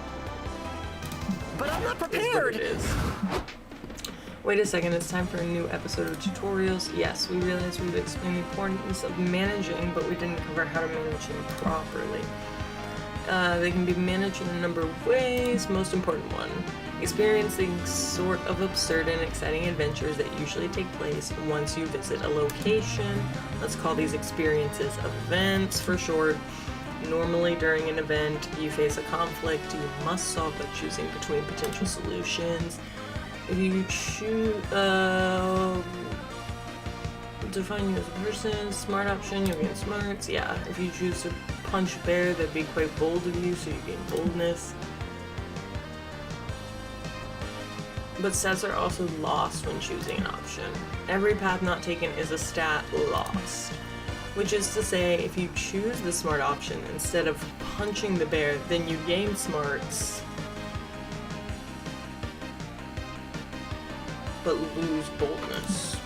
But I'm not Is what prepared! it is. Wait a second, it's time for a new episode of tutorials. Yes, we realized we've explained the importance of managing, but we didn't cover how to manage them properly. They can be managed in a number of ways. Most important one, experiencing sort of absurd and exciting adventures that usually take place once you visit a location. Let's call these experiences events for short. Normally during an event, you face a conflict you must solve by choosing between potential solutions. If you choose, define you as a person, smart option, you'll gain smarts. Yeah, if you choose to punch bear, that'd be quite bold of you, so you gain boldness. but stats are also lost when choosing an option. Every path not taken is a stat lost. Which is to say, if you choose the smart option instead of punching the bear, then you gain smarts, but lose boldness.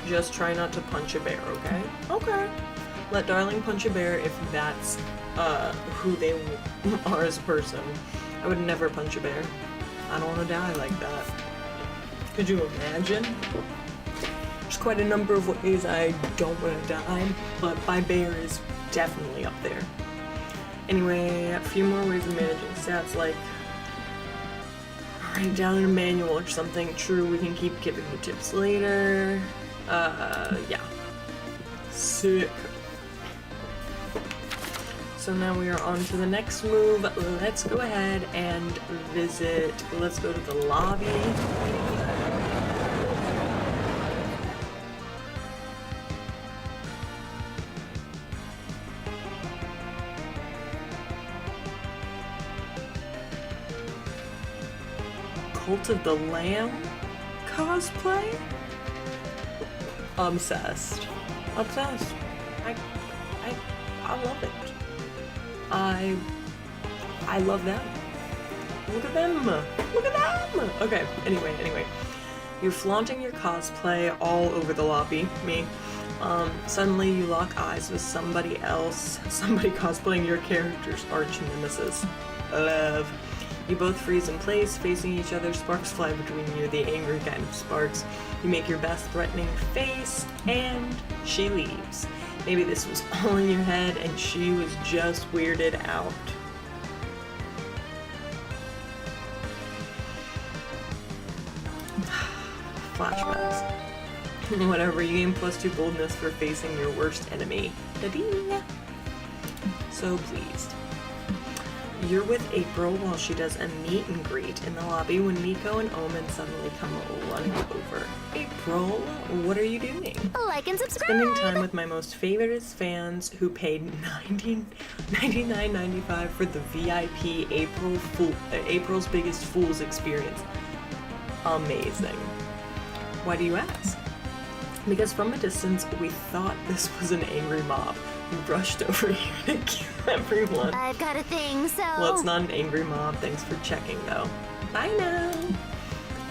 Just try not to punch a bear, okay? Okay. Let Darling punch a bear if that's who they are as a person. I would never punch a bear. I don't want to die like that. Could you imagine? There's quite a number of ways I don't want to die, but by bear is definitely up there. Anyway, a few more ways of managing stats, like write down in a manual or something. True, we can keep giving you tips later. Yeah. Sick. So now we are on to the next move. Let's go ahead and visit. Let's go to the lobby. Cult of the Lamb cosplay? Obsessed. Obsessed. I love it. I love them. Look at them. Look at them. Okay, anyway. You're flaunting your cosplay all over the lobby. Me. Suddenly you lock eyes with somebody else. Somebody cosplaying your character's arch nemesis. Love. You both freeze in place, facing each other. Sparks fly between you, the angry kind of sparks. You make your best threatening face, and she leaves. Maybe this was all in your head and she was just weirded out. Flashbacks. Whatever, you gain +2 boldness for facing your worst enemy. Da-ding! So pleased. You're with April while she does a meet and greet in the lobby when Nico and Omen suddenly come running over. April, what are you doing? Like and subscribe! Spending time with my most favorite fans who paid $99.95 for the VIP April's Biggest Fools experience. Amazing. Why do you ask? Because from a distance, we thought this was an angry mob. We rushed over here to kill everyone. I've got a thing, so... Well, it's not an angry mob. Thanks for checking, though. Bye now.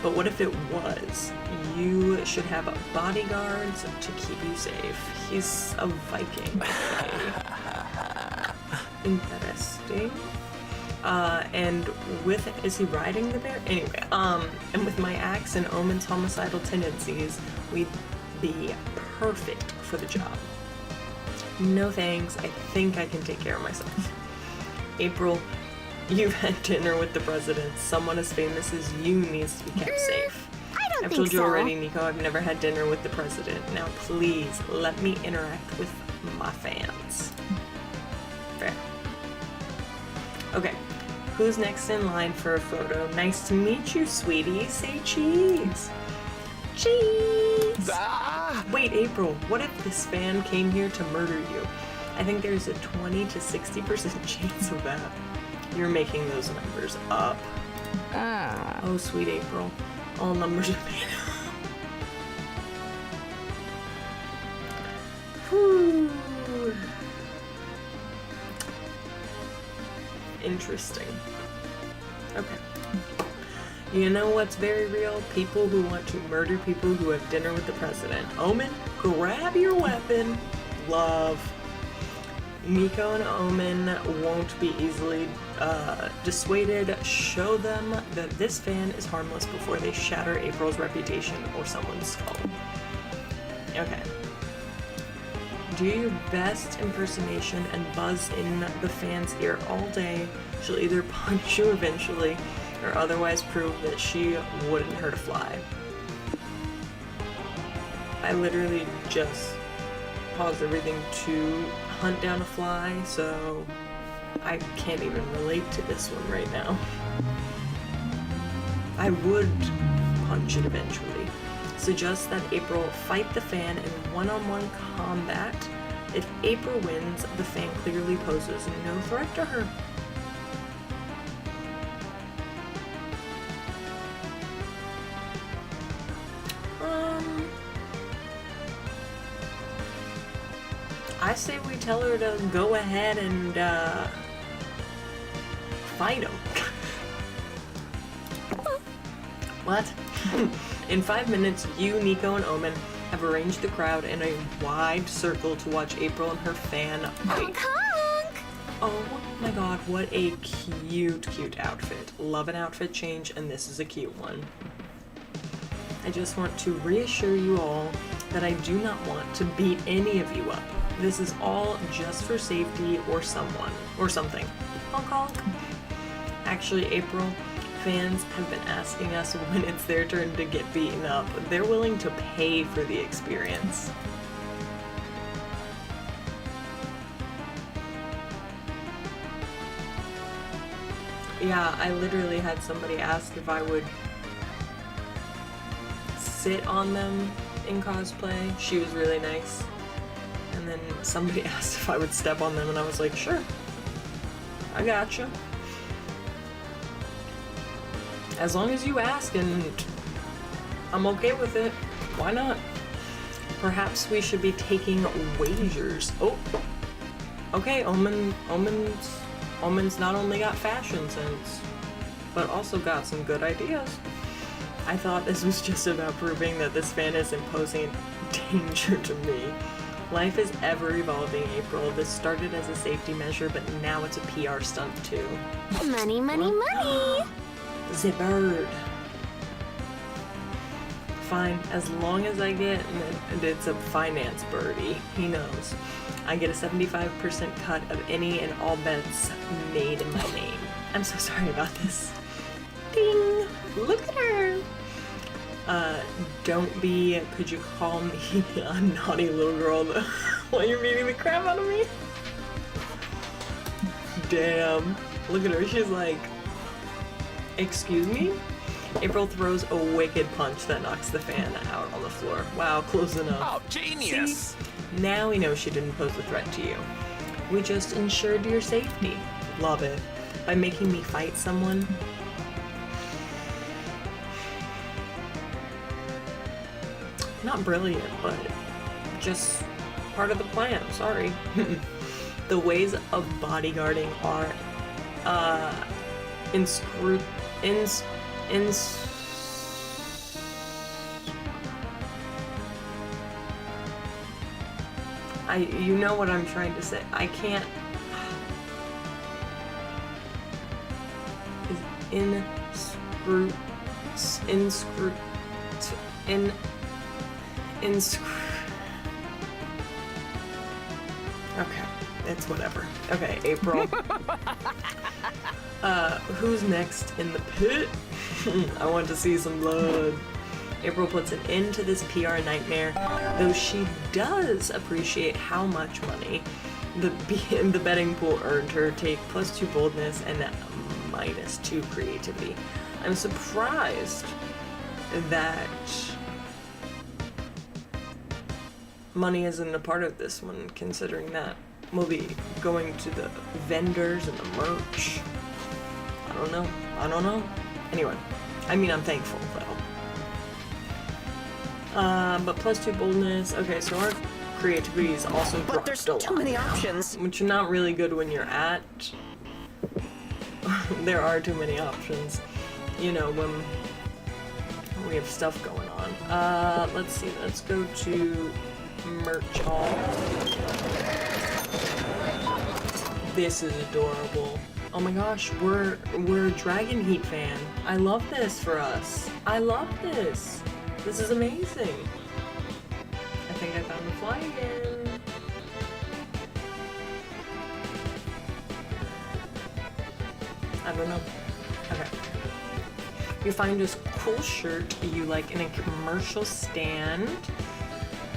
But what if it was? You should have bodyguards to keep you safe. He's a Viking. Okay. Interesting. And is he riding the bear? Anyway, and with my axe and Omen's homicidal tendencies, we'd be perfect for the job. No thanks, I think I can take care of myself. April, you've had dinner with the president. Someone as famous as you needs to be kept safe. I've told you already, Nico, I've never had dinner with the president. Now please, let me interact with my fans. Fair. Okay, who's next in line for a photo? Nice to meet you, sweetie. Say cheese. Cheese! Wait, April, what if this fan came here to murder you? I think there's a 20 to 60% chance of that. You're making those numbers up. Oh, sweet April. All numbers are made up. Whew. Interesting. Okay. You know what's very real? People who want to murder people who have dinner with the president. Omen, grab your weapon. Love. Nico and Omen won't be easily dissuaded. Show them that this fan is harmless before they shatter April's reputation or someone's skull. Okay. Do your best impersonation and buzz in the fan's ear all day. She'll either punch you eventually or otherwise prove that she wouldn't hurt a fly. I literally just paused everything to hunt down a fly, so I can't even relate to this one right now. I would punch it eventually. Suggest that April fight the fan in one-on-one combat. If April wins, the fan clearly poses no threat to her. say we tell her to go ahead and fight him. What? In 5 minutes, you, Nico, and Omen have arranged the crowd in a wide circle to watch April and her fan fight. Honk honk! Oh my god, what a cute outfit. Love an outfit change, and this is a cute one. I just want to reassure you all that I do not want to beat any of you up. This is all just for safety or someone, or something. Honk honk. Actually, April, fans have been asking us when it's their turn to get beaten up. They're willing to pay for the experience. Yeah, I literally had somebody ask if I would sit on them in cosplay. She was really nice. And then somebody asked if I would step on them, and I was like, sure. I gotcha. As long as you ask, and I'm okay with it. Why not? Perhaps we should be taking wagers. Oh, okay. Omen's not only got fashion sense, but also got some good ideas. I thought this was just about proving that this fan is imposing danger to me. Life is ever evolving, April. This started as a safety measure, but now it's a PR stunt too. Money, money, money! The bird. Fine, as long as I get, and it's a finance birdie, he knows. I get a 75% cut of any and all bets made in my name. I'm so sorry about this. Ding! Look at her! Don't be, could you call me a naughty little girl while you're beating the crap out of me? Damn. Look at her, she's like, excuse me? April throws a wicked punch that knocks the fan out on the floor. Wow, close enough. Oh, genius! See? Now we know she didn't pose a threat to you. We just ensured your safety. Love it. By making me fight someone. Not brilliant, but just part of the plan, sorry. The ways of bodyguarding are, you know what I'm trying to say. I can't. Okay, it's whatever. Okay, April. Who's next in the pit? I want to see some blood. April puts an end to this PR nightmare, though she does appreciate how much money the betting pool earned her. Take +2 boldness and -2 creativity. I'm surprised that money isn't a part of this one, considering that we'll be going to the vendors and the merch. I don't know. Anyway, I mean, I'm thankful though. But +2 boldness. Okay, so our creativity is also dropped. But there's too many options. Which are not really good when you're at. There are too many options. You know, when we have stuff going on. Let's see. Let's go to merch hall. This is adorable. Oh my gosh, we're a Dragon Heat fan. I love this for us. I love this. This is amazing. I think I found the fly again. I don't know. Okay. You find this cool shirt you like in a commercial stand.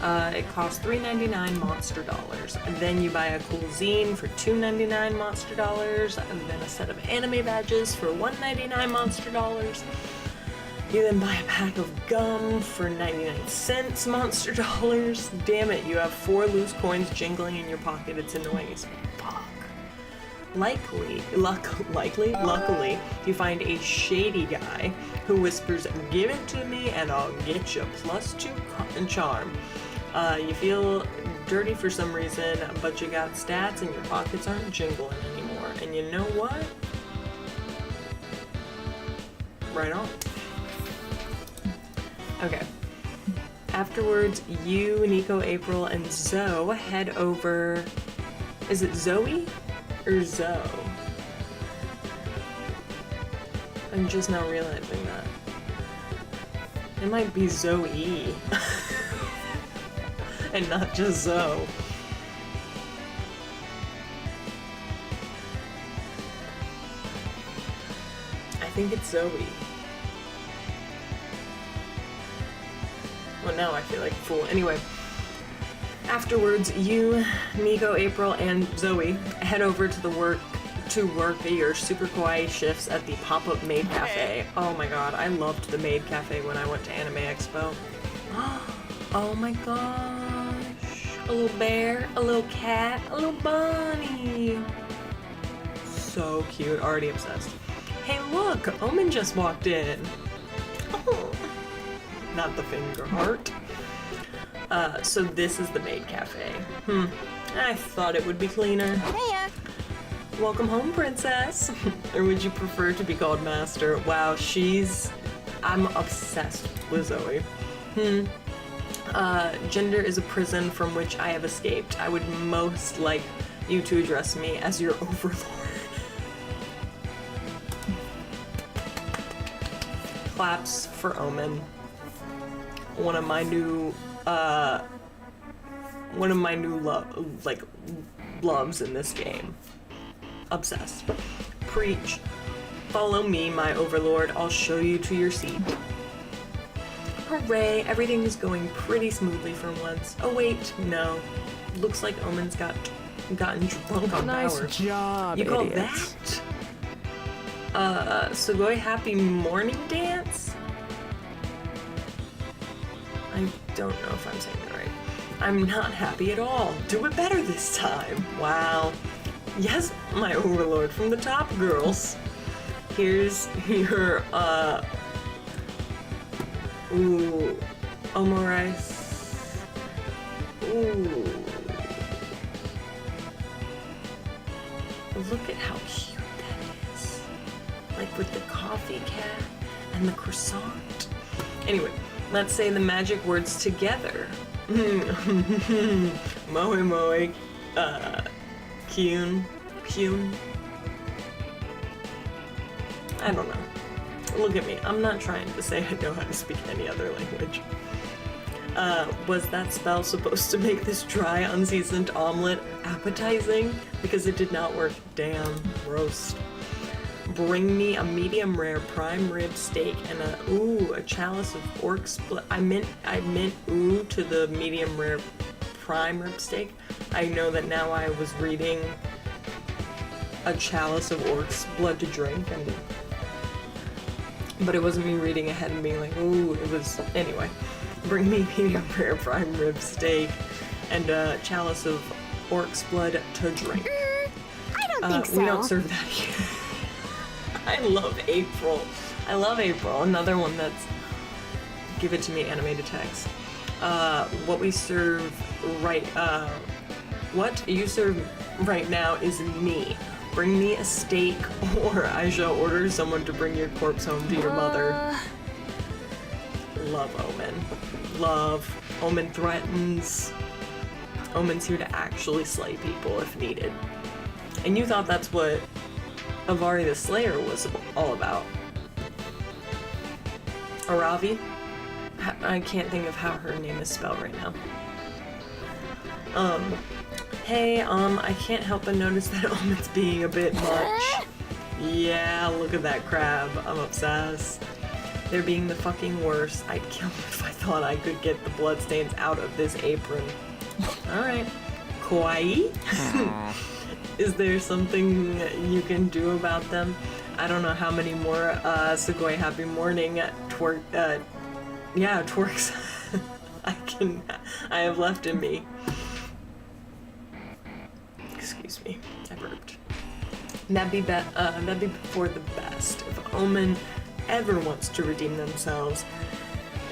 It costs $3.99 monster dollars. And then you buy a cool zine for $2.99 monster dollars, and then a set of anime badges for $1.99 monster dollars. You then buy a pack of gum for 99 cents monster dollars. Damn it, you have 4 loose coins jingling in your pocket. It's annoying as fuck. Luckily, you find a shady guy who whispers, "Give it to me and I'll get you +2 charm." You feel dirty for some reason, but you got stats and your pockets aren't jingling anymore. And you know what? Right on. Okay. Afterwards, you, Nico, April, and Zoe head over. Is it Zoe or Zoe? I'm just now realizing that. It might be Zoe. And not just Zoe. I think it's Zoe. Well, now I feel like a fool. Anyway, afterwards, you, Nico, April, and Zoe head over to work your super kawaii shifts at the pop-up maid cafe. Oh my god, I loved the maid cafe when I went to Anime Expo. Oh my gosh, a little bear, a little cat, a little bunny. So cute, already obsessed. Hey look, Omen just walked in. Oh. Not the finger heart. So this is the maid cafe. I thought it would be cleaner. Hiya. Welcome home, princess. Or would you prefer to be called master? Wow, I'm obsessed with Zoe. Gender is a prison from which I have escaped. I would most like you to address me as your overlord. Claps for Omen. One of my new loves in this game. Obsessed. Preach. Follow me, my overlord. I'll show you to your seat. Hooray, everything is going pretty smoothly for once. Oh wait, no. Looks like Omen's gotten drunk on Nice power. job, You call idiots. that? Sugoi happy morning dance? I don't know if I'm saying that right. I'm not happy at all. Do it better this time. Wow. Yes, my overlord from the top, girls. Here's your, ooh, omurice. Ooh. Look at how cute that is. Like with the coffee cat and the croissant. Anyway, let's say the magic words together. Moe moe, Kyun. I don't know. Look at me. I'm not trying to say I know how to speak any other language. Was that spell supposed to make this dry, unseasoned omelet appetizing? Because it did not work. Damn. Roast. Bring me a medium rare prime rib steak and a chalice of orc split. I meant ooh to the medium rare prime rib steak. I know that now I was reading a chalice of orc's blood to drink, but it wasn't me reading ahead and being like, ooh, it was, anyway. Bring me medium rare prime rib steak and a chalice of orc's blood to drink. I don't think so. We don't serve that here. I love April. Another one that's give it to me animated text. What we serve what you serve right now is me. Bring me a steak or I shall order someone to bring your corpse home to your mother. Love Omen. Love. Omen threatens. Omen's here to actually slay people if needed. And you thought that's what Avari the Slayer was all about. Aravi? I can't think of how her name is spelled right now. Hey, I can't help but notice that Omen's being a bit much. Yeah, look at that crab. I'm obsessed. They're being the fucking worst. I'd kill them if I thought I could get the bloodstains out of this apron. Alright. Kawaii? Is there something you can do about them? I don't know how many more Sugoi Happy Morning twerks I have left in me. Excuse me, I burped. That'd be for the best if Omen ever wants to redeem themselves.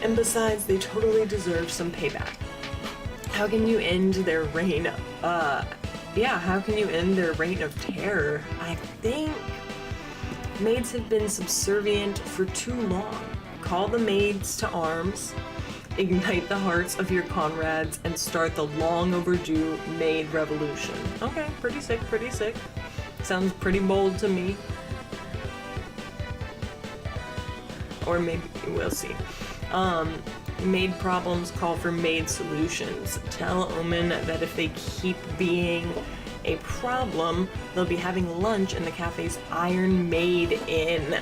And besides, they totally deserve some payback. How can you end their reign? Yeah, how can you end their reign of terror? I think maids have been subservient for too long. Call the maids to arms, ignite the hearts of your comrades, and start the long overdue maid revolution. Okay, pretty sick, pretty sick. Sounds pretty bold to me. Or maybe, we'll see. Maid problems call for maid solutions. Tell Omen that if they keep being a problem, they'll be having lunch in the cafe's Iron Maid Inn.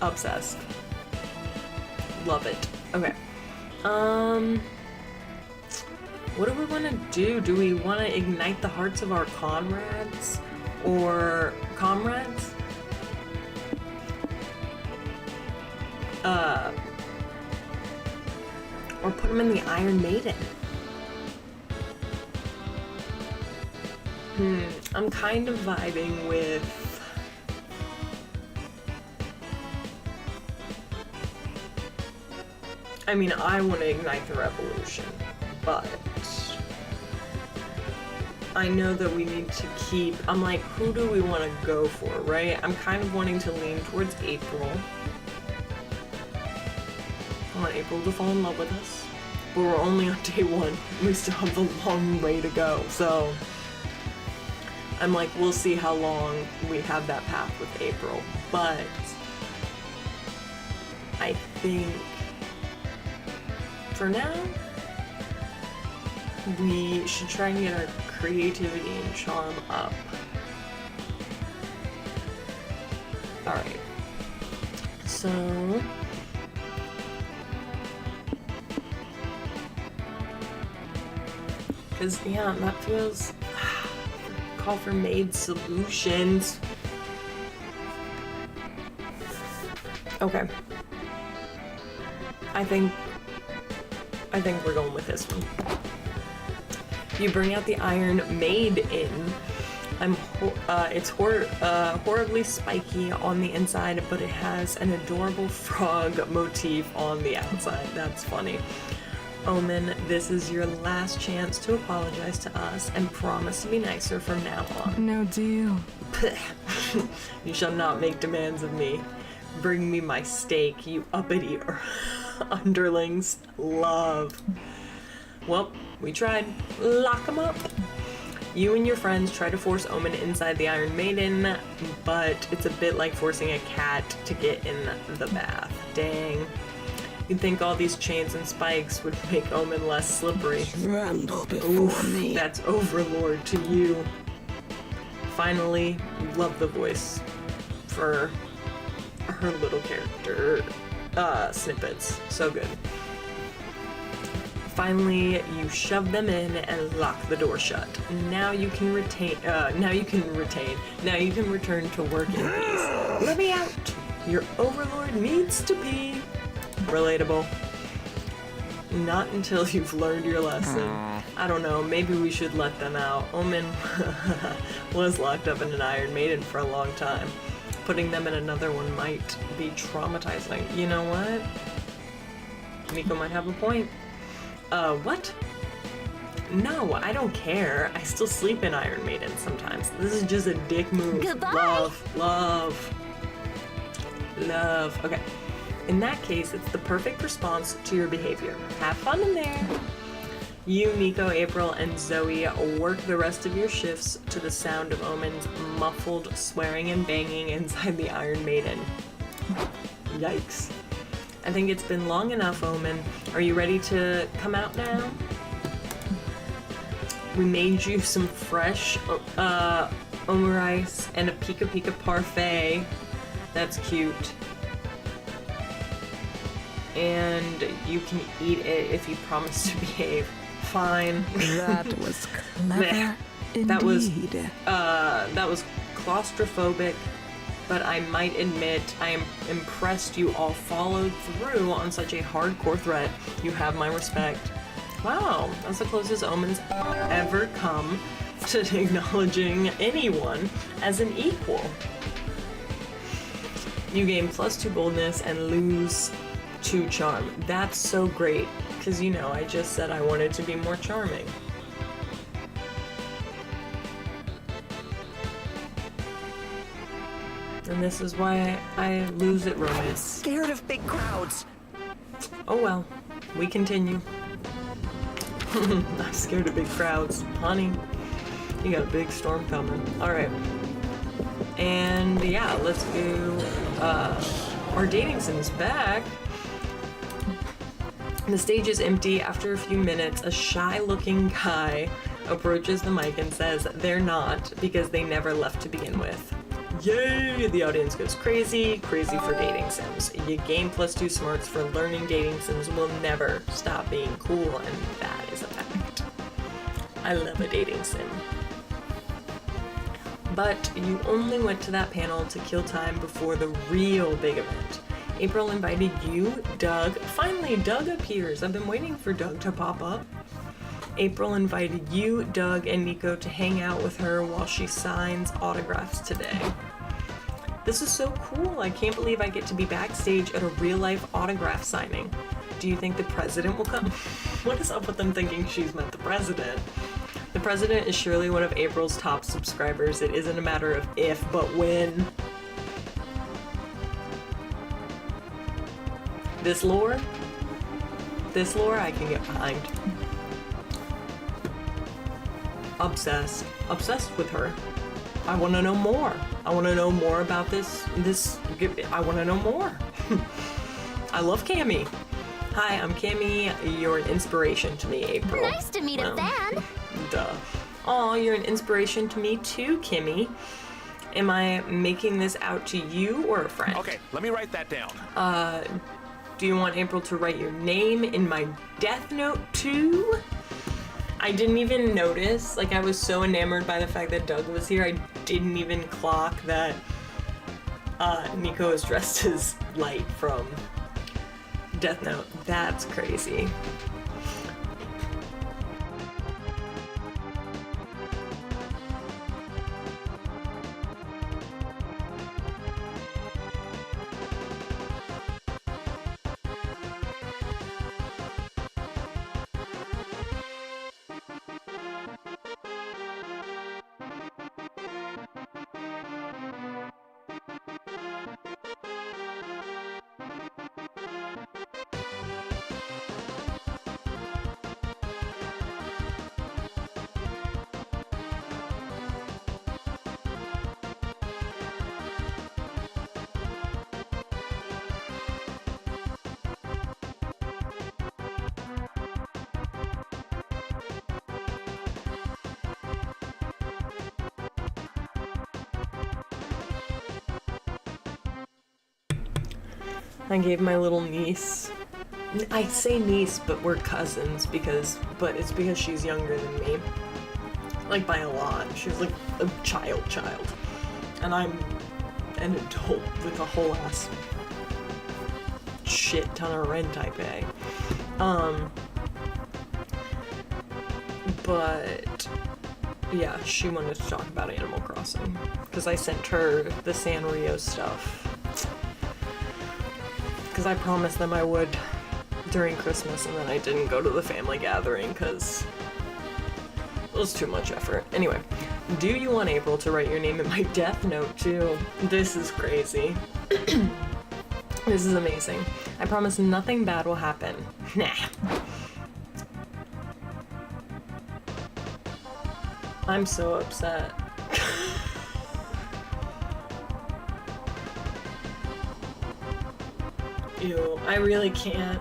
Obsessed. Love it. Okay. What do we want to do? Do we want to ignite the hearts of our comrades? Or comrades? Or put them in the Iron Maiden. I'm kind of vibing with... I mean, I want to ignite the revolution, but... I know that we need to keep... I'm like, who do we want to go for, right? I'm kind of wanting to lean towards April. I want April to fall in love with us. But we're only on day 1. We still have a long way to go, so... I'm like, we'll see how long we have that path with April. But... I think... for now... we should try and get our creativity and charm up. Alright. So... because, yeah, that feels... call for maid solutions. Okay. I think we're going with this one. You bring out the Iron Maid Inn. It's horribly spiky on the inside, but it has an adorable frog motif on the outside. That's funny. Omen, this is your last chance to apologize to us and promise to be nicer from now on. No deal. You shall not make demands of me. Bring me my steak, you uppity underlings. Love. Well, we tried. Lock 'em up. You and your friends try to force Omen inside the Iron Maiden, but it's a bit like forcing a cat to get in the bath. Dang. You'd think all these chains and spikes would make Omen less slippery. Tremble before me. That's Overlord to you. Finally, love the voice for her little character snippets. So good. Finally, you shove them in and lock the door shut. Now you can return to work in peace. Let me out. Your Overlord needs to be relatable. Not until you've learned your lesson. I don't know, maybe we should let them out. Omen was locked up in an Iron Maiden for a long time. Putting them in another one might be traumatizing. You know what? Miko might have a point. What? No, I don't care. I still sleep in Iron Maiden sometimes. This is just a dick move. Goodbye. Love. Okay. In that case, it's the perfect response to your behavior. Have fun in there. You, Miko, April, and Zoe work the rest of your shifts to the sound of Omen's muffled swearing and banging inside the Iron Maiden. Yikes. I think it's been long enough, Omen. Are you ready to come out now? We made you some fresh omurice and a Pika Pika parfait. That's cute. And you can eat it if you promise to behave. Fine. That was clever indeed. That was claustrophobic, but I might admit I am impressed you all followed through on such a hardcore threat. You have my respect. Wow, that's the closest Omen's ever come to acknowledging anyone as an equal. You gain +2 boldness and lose to charm. That's so great, because you know, I just said I wanted to be more charming. And this is why I lose at romance. Scared of big crowds. Oh well, we continue. I'm scared of big crowds. Honey, you got a big storm coming. Alright. And yeah, let's go. Our dating sim is back. The stage is empty. After a few minutes, a shy-looking guy approaches the mic and says they're not because they never left to begin with. Yay! The audience goes crazy. Crazy for dating sims. You gain +2 smarts for learning dating sims will never stop being cool, and that is a fact. I love a dating sim. But you only went to that panel to kill time before the real big event. April invited you, Doug. Finally, Doug appears. I've been waiting for Doug to pop up. April invited you, Doug, and Nico to hang out with her while she signs autographs today. This is so cool. I can't believe I get to be backstage at a real-life autograph signing. Do you think the president will come? What is up with them thinking she's met the president? The president is surely one of April's top subscribers. It isn't a matter of if, but when. This lore I can get behind. Obsessed with her. I want to know more. I want to know more about this. I want to know more. I love Cammy. Hi, I'm Cammy. You're an inspiration to me, April. Nice to meet a fan. Duh. Aw, you're an inspiration to me too, Kimmy. Am I making this out to you or a friend? Okay, let me write that down. Do you want April to write your name in my death note too? I didn't even notice. Like, I was so enamored by the fact that Doug was here, I didn't even clock that Nico is dressed as Light from Death Note. That's crazy. I gave my little niece, I say niece, but we're cousins but it's because she's younger than me. Like by a lot. She's like a child. And I'm an adult with a whole ass shit ton of rent I pay. But yeah, she wanted to talk about Animal Crossing because I sent her the Sanrio stuff. Because I promised them I would during Christmas, and then I didn't go to the family gathering because it was too much effort. Anyway, do you want April to write your name in my death note too? This is crazy. This is amazing. I promise nothing bad will happen. Nah. I'm so upset. Ew, I really can't.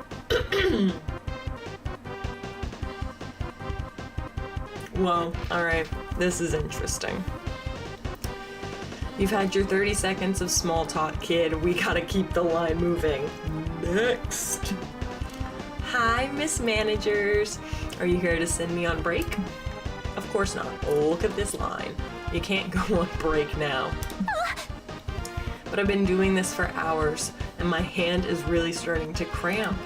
Well, alright, this is interesting. You've had your 30 seconds of small talk, kid. We gotta keep the line moving. Next. Hi, Miss Managers. Are you here to send me on break? Of course not. Look at this line. You can't go on break now. But I've been doing this for hours, and my hand is really starting to cramp.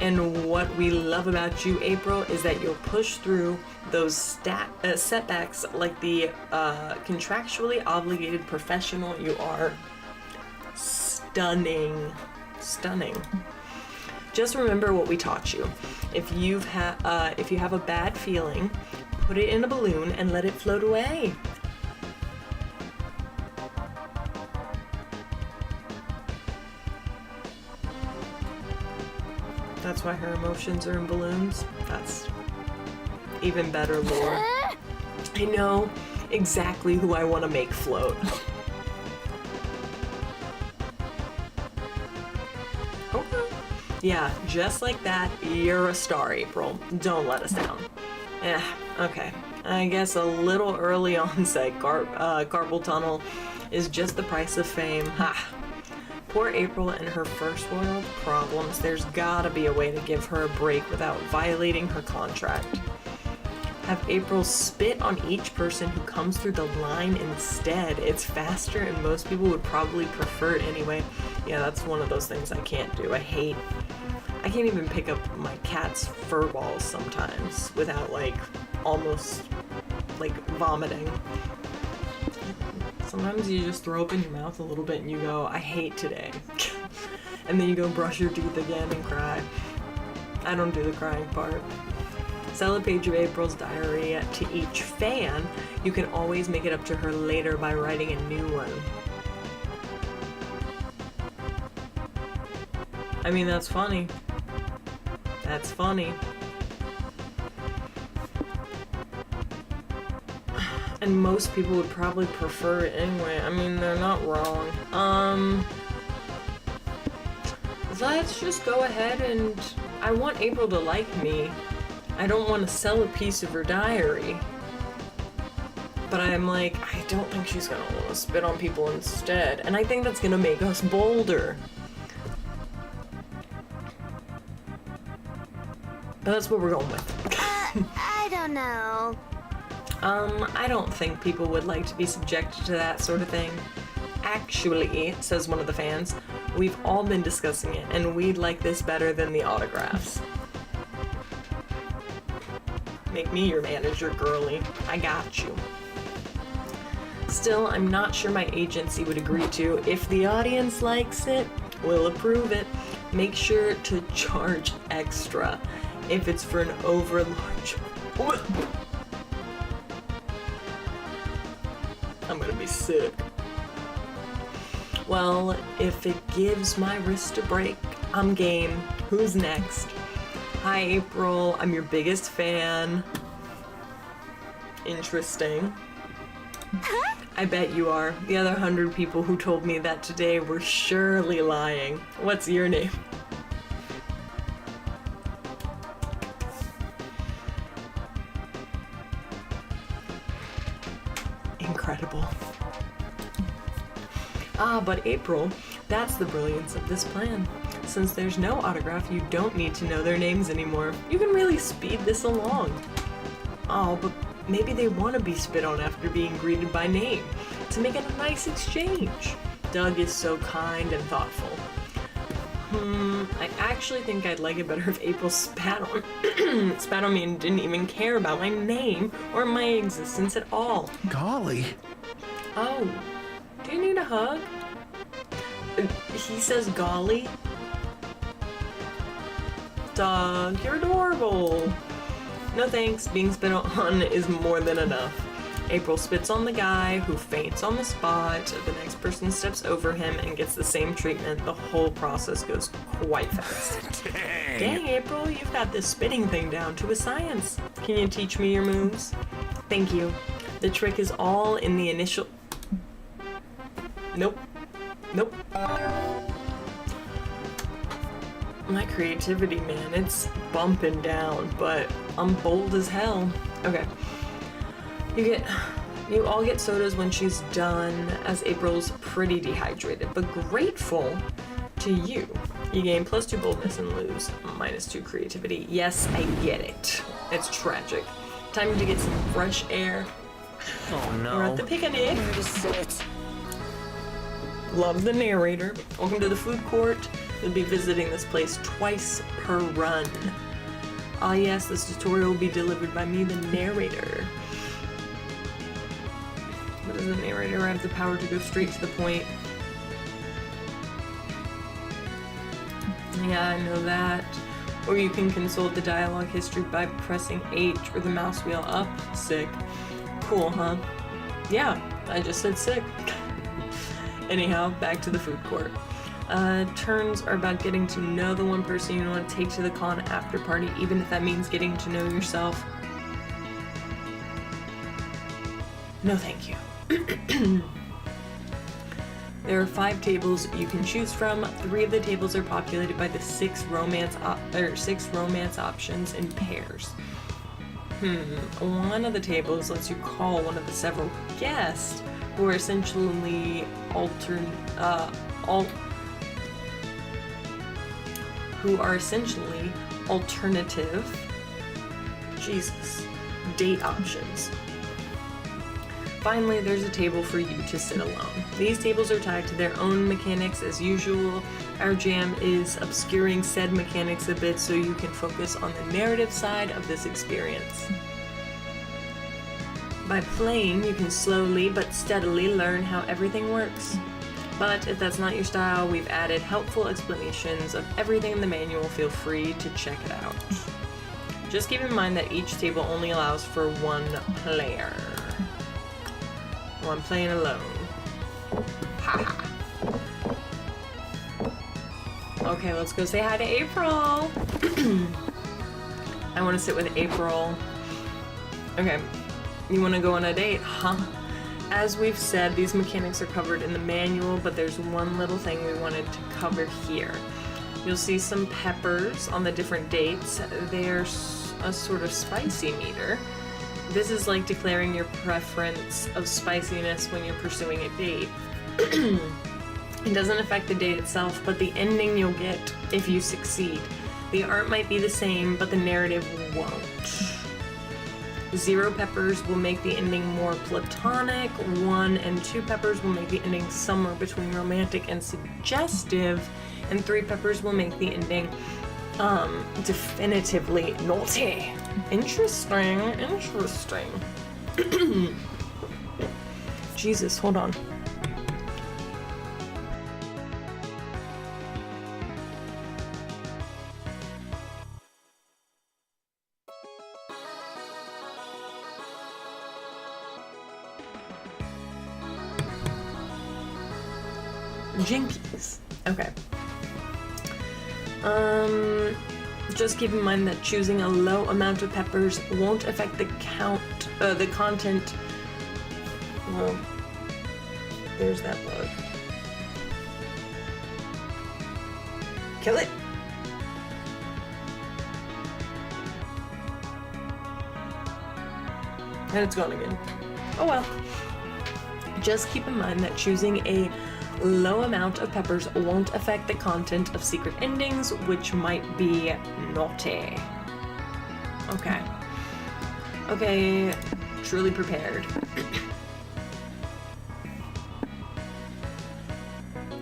And what we love about you, April, is that you'll push through those setbacks like the contractually obligated professional you are. Stunning. Stunning. Just remember what we taught you. If you have a bad feeling, put it in a balloon and let it float away. That's why her emotions are in balloons. That's even better lore. I know exactly who I want to make float. Okay. Yeah, just like that, you're a star, April. Don't let us down. Okay. I guess a little early onset carpal tunnel is just the price of fame. Ha! Poor April and her first world problems. There's gotta be a way to give her a break without violating her contract. Have April spit on each person who comes through the line instead. It's faster and most people would probably prefer it anyway. Yeah, that's one of those things I can't do. I can't even pick up my cat's fur balls sometimes without almost vomiting. Sometimes you just throw open your mouth a little bit and you go, I hate today. And then you go brush your teeth again and cry. I don't do the crying part. Sell a page of April's diary to each fan. You can always make it up to her later by writing a new one. I mean, that's funny. That's funny. And most people would probably prefer it anyway. I mean, they're not wrong. Let's just go ahead and... I want April to like me. I don't want to sell a piece of her diary. But I'm like, I don't think she's gonna want to spit on people instead. And I think that's gonna make us bolder. But that's what we're going with. I don't know. I don't think people would like to be subjected to that sort of thing. Actually, says one of the fans, we've all been discussing it, and we'd like this better than the autographs. Make me your manager, girly. I got you. Still, I'm not sure my agency would agree to. If the audience likes it, we'll approve it. Make sure to charge extra if it's for an overlarge... I'm gonna be sick. Well, if it gives my wrist a break, I'm game. Who's next? Hi, April. I'm your biggest fan. Interesting. I bet you are. The other 100 people who told me that today were surely lying. What's your name? Incredible. Ah, but April, that's the brilliance of this plan. Since there's no autograph, you don't need to know their names anymore. You can really speed this along. Oh, but maybe they want to be spit on after being greeted by name, to make it a nice exchange. Doug is so kind and thoughtful. I actually think I'd like it better if April spat on me and didn't even care about my name or my existence at all. Golly. Oh, do you need a hug? He says golly. Doug, you're adorable. No thanks, being spit on is more than enough. April spits on the guy, who faints on the spot. The next person steps over him and gets the same treatment. The whole process goes quite fast. Dang, April, you've got this spitting thing down to a science. Can you teach me your moves? Thank you. The trick is all in the initial... Nope. Nope. My creativity, man, it's bumping down, but I'm bold as hell. Okay. You all get sodas when she's done, as April's pretty dehydrated, but grateful to you. You gain +2 boldness and lose -2 creativity. Yes, I get it. It's tragic. Time to get some fresh air. Oh no. We're at the picnic. Where to sit? Love the narrator. Welcome to the food court. You'll be visiting this place twice per run. Ah yes, this tutorial will be delivered by me, the narrator. What does the narrator have the power to go straight to the point? Yeah, I know that. Or you can consult the dialogue history by pressing H or the mouse wheel up. Sick. Cool, huh? Yeah, I just said sick. Anyhow, back to the food court. Turns are about getting to know the one person you want to take to the con after party, even if that means getting to know yourself. No, thank you. There are 5 tables you can choose from. 3 of the tables are populated by the 6 romance options in pairs. One of the tables lets you call one of the several guests who are essentially alternative date options. Finally, there's a table for you to sit alone. These tables are tied to their own mechanics as usual. Our jam is obscuring said mechanics a bit so you can focus on the narrative side of this experience. By playing, you can slowly but steadily learn how everything works. But if that's not your style, we've added helpful explanations of everything in the manual. Feel free to check it out. Just keep in mind that each table only allows for 1 player. Well, I'm playing alone. Haha. Okay, let's go say hi to April. I want to sit with April. Okay, you want to go on a date, huh? As we've said, these mechanics are covered in the manual, but there's one little thing we wanted to cover here. You'll see some peppers on the different dates. There's a sort of spicy meter. This is like declaring your preference of spiciness when you're pursuing a date. It doesn't affect the date itself, but the ending you'll get if you succeed. The art might be the same, but the narrative won't. 0 peppers will make the ending more platonic. 1 and 2 peppers will make the ending somewhere between romantic and suggestive. And 3 peppers will make the ending definitively naughty. Interesting. Jesus, hold on. Jinkies. Okay. Just keep in mind that choosing a low amount of peppers won't affect the content. Well, there's that bug. Kill it. And it's gone again. Oh well. Just keep in mind that choosing a low amount of peppers won't affect the content of secret endings, which might be naughty. Okay, truly prepared.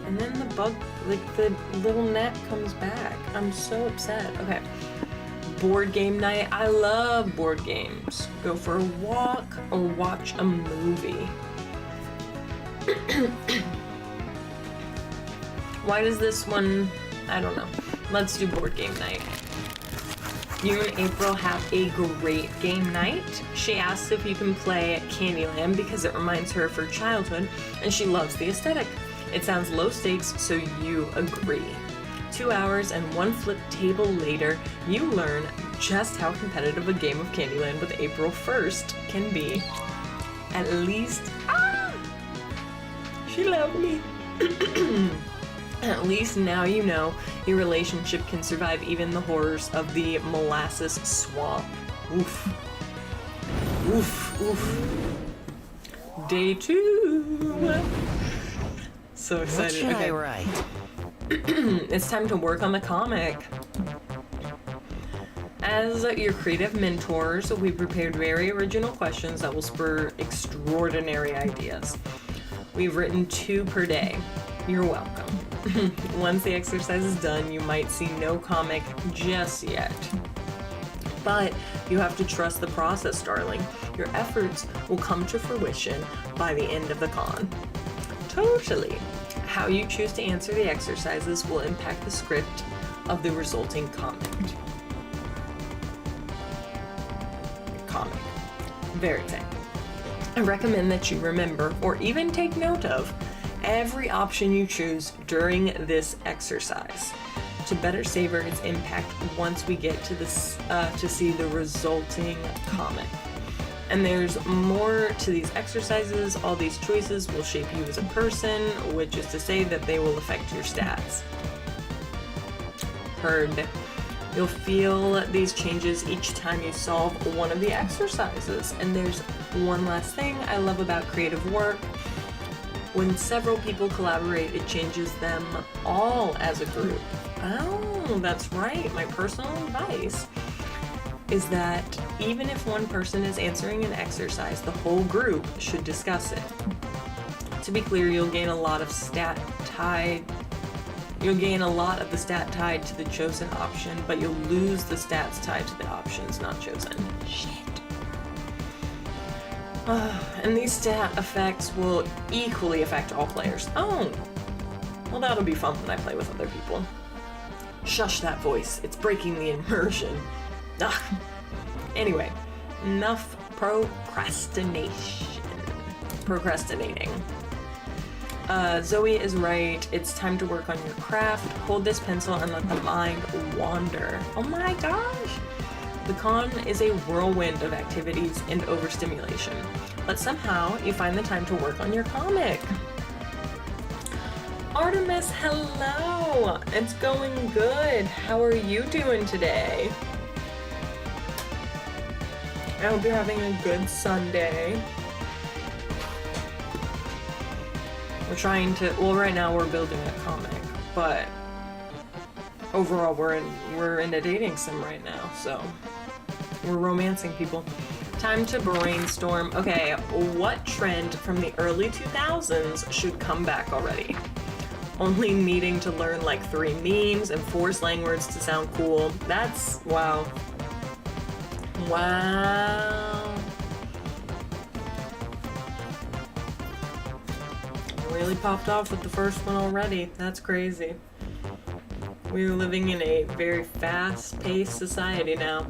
And then the bug, like the little net comes back. I'm so upset. Okay. Board game night. I love board games. Go for a walk or watch a movie. Why does this one, I don't know. Let's do board game night. You and April have a great game night. She asks if you can play Candyland because it reminds her of her childhood and she loves the aesthetic. It sounds low stakes, so you agree. 2 hours and 1 flip table later, you learn just how competitive a game of Candyland with April 1st can be. At least, she loved me. At least now you know your relationship can survive even the horrors of the molasses swamp. Oof. Oof, oof. Day 2. So excited. What should I write? It's time to work on the comic. As your creative mentors, we prepared very original questions that will spur extraordinary ideas. We've written 2 per day. You're welcome. Once the exercise is done, you might see no comic just yet. But you have to trust the process, darling. Your efforts will come to fruition by the end of the con. Totally. How you choose to answer the exercises will impact the script of the resulting comic. Very tight. I recommend that you remember or even take note of every option you choose during this exercise to better savor its impact once we get to this to see the resulting comic. And there's more to these exercises. All these choices will shape you as a person, which is to say that they will affect your stats. Heard. You'll feel these changes each time you solve one of the exercises. And there's one last thing I love about creative work. When several people collaborate, it changes them all as a group. Oh, that's right. My personal advice is that even if one person is answering an exercise, the whole group should discuss it. To be clear, you'll gain a lot of the stat tied to the chosen option, but you'll lose the stats tied to the options not chosen. Shit. And these stat effects will equally affect all players. Oh, well, that'll be fun when I play with other people. Shush that voice. It's breaking the immersion. Ugh. Anyway, enough procrastinating. Zoe is right. It's time to work on your craft. Hold this pencil and let the mind wander. Oh my gosh! The con is a whirlwind of activities and overstimulation, but somehow you find the time to work on your comic. Artemis, hello! It's going good. How are you doing today? I hope you're having a good Sunday. We're trying to, well, right now we're building a comic, but overall we're in a dating sim right now, so we're romancing people. Time to brainstorm. Okay, what trend from the early 2000s should come back already? Only needing to learn like 3 memes and 4 slang words to sound cool. That's, wow. Wow. Really popped off with the first one already. That's crazy. We're living in a very fast-paced society now.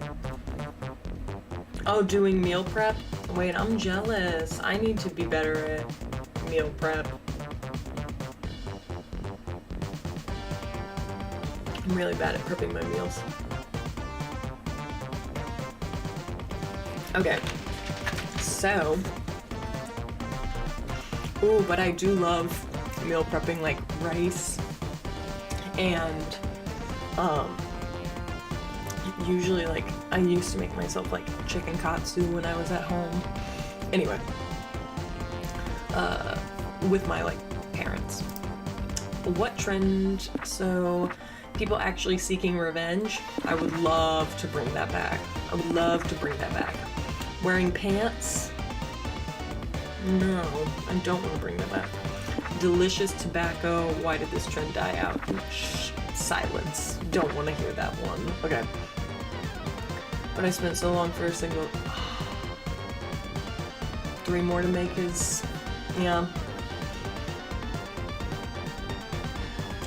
Oh, doing meal prep? Wait, I'm jealous. I need to be better at meal prep. I'm really bad at prepping my meals. Okay, so, ooh, but I do love meal prepping, like rice and usually like I used to make myself like chicken katsu when I was at home. Anyway, with my like parents. What trend? So people actually seeking revenge. I would love to bring that back. I would love to bring that back. Wearing pants? No, I don't want to bring that back. Delicious tobacco. Why did this trend die out? Shh, silence. Don't want to hear that one. Okay. But I spent so long for a single. 3 more to make is, yeah.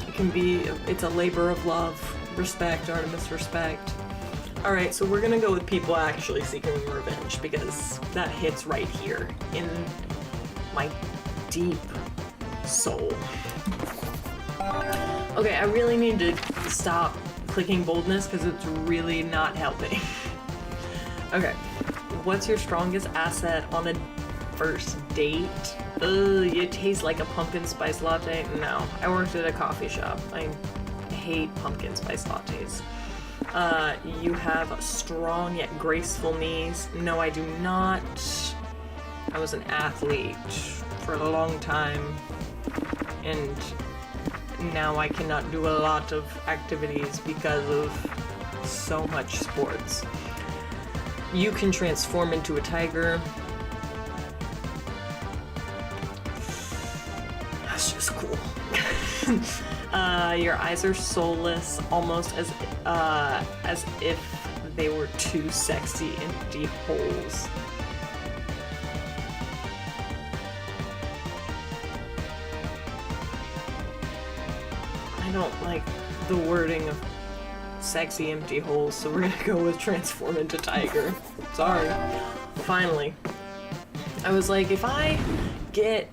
It can be. It's a labor of love. Respect, Artemis. Respect. All right, so we're gonna go with people actually seeking revenge because that hits right here in my deep soul. Okay, I really need to stop clicking boldness because it's really not helping. Okay, what's your strongest asset on a first date? Ugh, you taste like a pumpkin spice latte? No, I worked at a coffee shop. I hate pumpkin spice lattes. You have strong yet graceful knees. No, I do not. I was an athlete for a long time, and now I cannot do a lot of activities because of so much sports. You can transform into a tiger. That's just cool. Your eyes are soulless, almost as if they were 2 sexy empty holes. I don't like the wording of sexy empty holes, so we're gonna go with transform into tiger. Sorry. Finally. I was like, if I get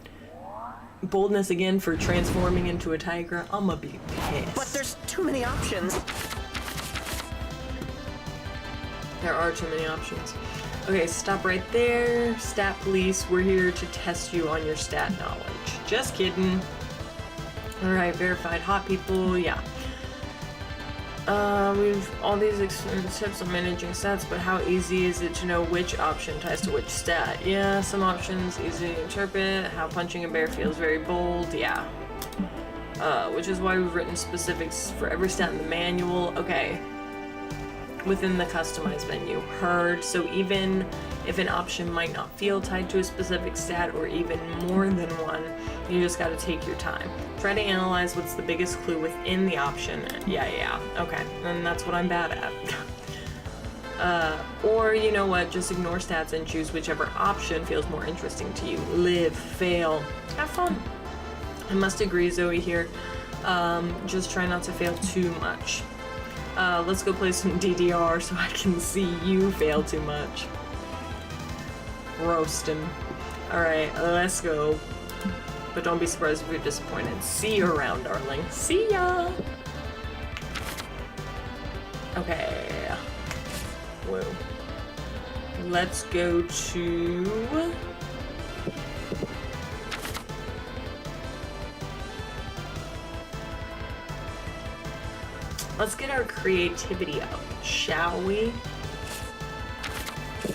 boldness again for transforming into a tiger, I'ma be pissed. But there's too many options. There are too many options. Okay, stop right there. Stat police, we're here to test you on your stat knowledge. Just kidding. Alright, verified hot people, yeah. We've all these tips on managing stats, but how easy is it to know which option ties to which stat? Yeah, some options easy to interpret. How punching a bear feels very bold, yeah. Which is why we've written specifics for every stat in the manual. Okay. Within the customized menu. Heard. So even if an option might not feel tied to a specific stat or even more than one, you just gotta take your time. Try to analyze what's the biggest clue within the option. Yeah. Okay. And that's what I'm bad at. Or you know what, just ignore stats and choose whichever option feels more interesting to you. Live, fail, have fun. I must agree, Zoe here. Just try not to fail too much. Let's go play some DDR so I can see you fail too much. Roastin'. Alright, let's go. But don't be surprised if you're disappointed. See you around, darling. See ya! Okay. Whoa. Let's go to... Let's get our creativity up, shall we?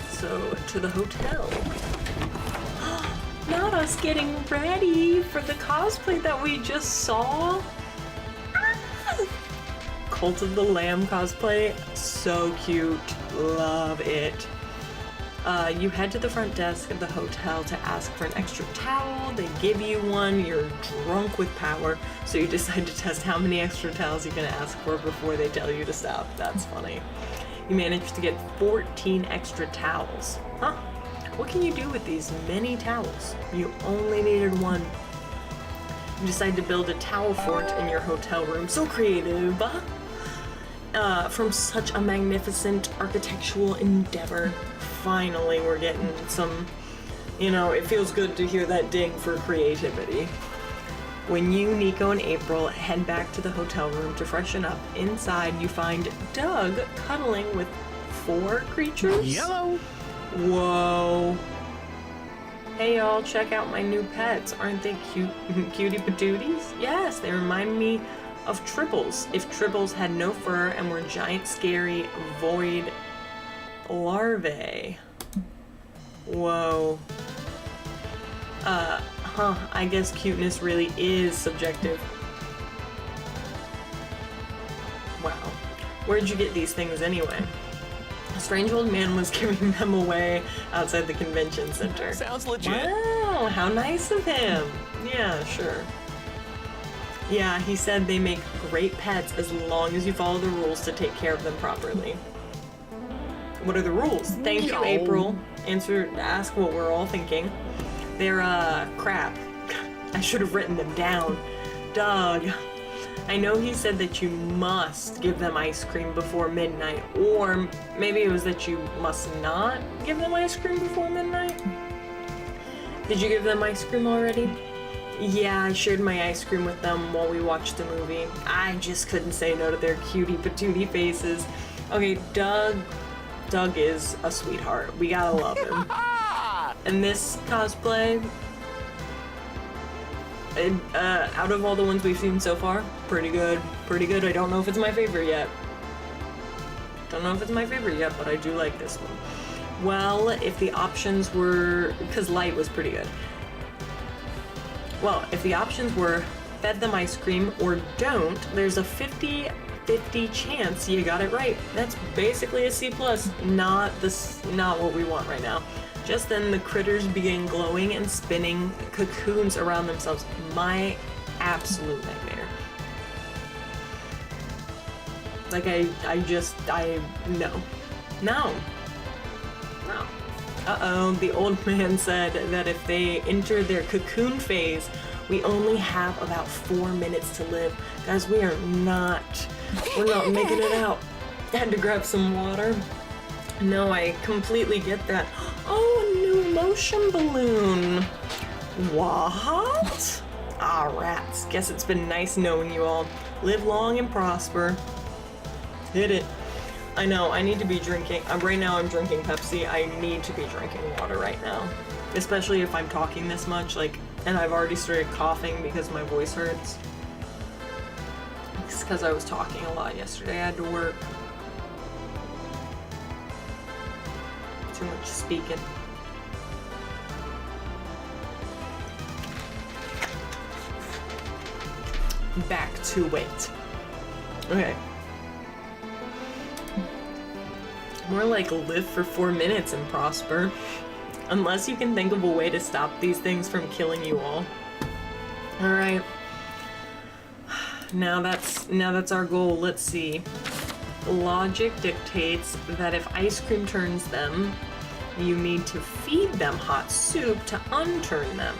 So, to the hotel. Not us getting ready for the cosplay that we just saw. Cult of the Lamb cosplay, so cute, love it. You head to the front desk of the hotel to ask for an extra towel. They give you one. You're drunk with power, so you decide to test how many extra towels you can ask for before they tell you to stop. That's funny. You managed to get 14 extra towels. Huh? What can you do with these many towels? You only needed one. You decide to build a towel fort in your hotel room. So creative. From such a magnificent architectural endeavor. Finally, we're getting some, it feels good to hear that ding for creativity. When you, Nico, and April head back to the hotel room to freshen up, inside you find Doug cuddling with 4 creatures? Yellow! Whoa. Hey y'all, check out my new pets. Aren't they cute, cutie patooties? Yes, they remind me of Tribbles. If Tribbles had no fur and were giant, scary, void larvae. Whoa. I guess cuteness really is subjective. Wow. Where'd you get these things anyway? A strange old man was giving them away outside the convention center. Sounds legit. Wow, how nice of him. Yeah, sure. Yeah, he said they make great pets as long as you follow the rules to take care of them properly. What are the rules? Thank you, April. Ask what we're all thinking. They're, crap. I should have written them down. Doug, I know he said that you must give them ice cream before midnight, or maybe it was that you must not give them ice cream before midnight? Did you give them ice cream already? Yeah, I shared my ice cream with them while we watched the movie. I just couldn't say no to their cutie patootie faces. Okay, Doug is a sweetheart. We gotta love him. And this cosplay, out of all the ones we've seen so far, pretty good. Pretty good. I don't know if it's my favorite yet. But I do like this one. Well, if the options were, because Light was pretty good. Well, if the options were fed them ice cream or don't, there's a 50-50 chance you got it right. That's basically a C+. Not what we want right now. Just then, the critters began glowing and spinning cocoons around themselves. My absolute nightmare. Like, no. Uh-oh, the old man said that if they enter their cocoon phase, we only have about 4 minutes to live. Guys, we're not making it out. I had to grab some water. No, I completely get that. Oh, a new motion balloon. What? Ah, rats. Guess it's been nice knowing you all. Live long and prosper. Hit it. I know, I need to be drinking. Right now I'm drinking Pepsi. I need to be drinking water right now. Especially if I'm talking this much, like, and I've already started coughing because my voice hurts. It's because I was talking a lot yesterday. I had to work. Too much speaking. Back to it. Okay. More like live for 4 minutes and prosper. Unless you can think of a way to stop these things from killing you all. Alright. Now that's our goal. Let's see. Logic dictates that if ice cream turns them, you need to feed them hot soup to unturn them.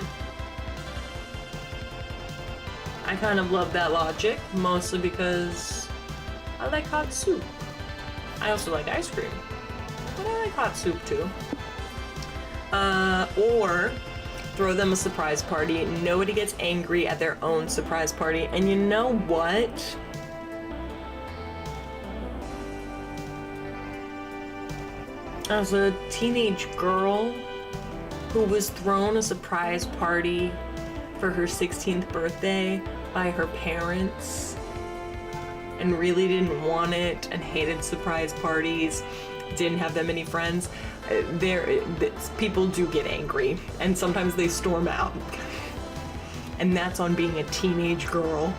I kind of love that logic, mostly because I like hot soup. I also like ice cream, but I like hot soup too. Or throw them a surprise party. Nobody gets angry at their own surprise party. And you know what? As a teenage girl who was thrown a surprise party for her 16th birthday by her parents and really didn't want it and hated surprise parties, didn't have that many friends, people do get angry and sometimes they storm out. And that's on being a teenage girl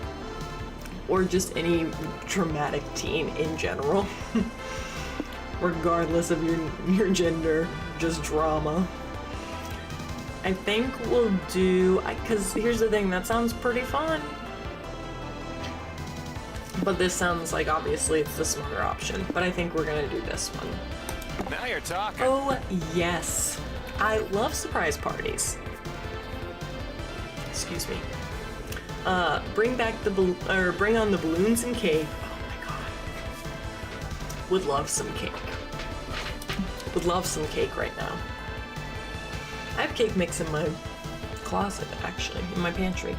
or just any traumatic teen in general. Regardless of your gender, just drama. I think we'll do, because here's the thing, that sounds pretty fun. But this sounds like, obviously, it's the smarter option. But I think we're gonna do this one. Now you're talking. Oh, yes. I love surprise parties. Excuse me. Bring on the balloons and cake. Oh my god. Would love some cake. Would love some cake right now. I have cake mix in my closet, actually, in my pantry.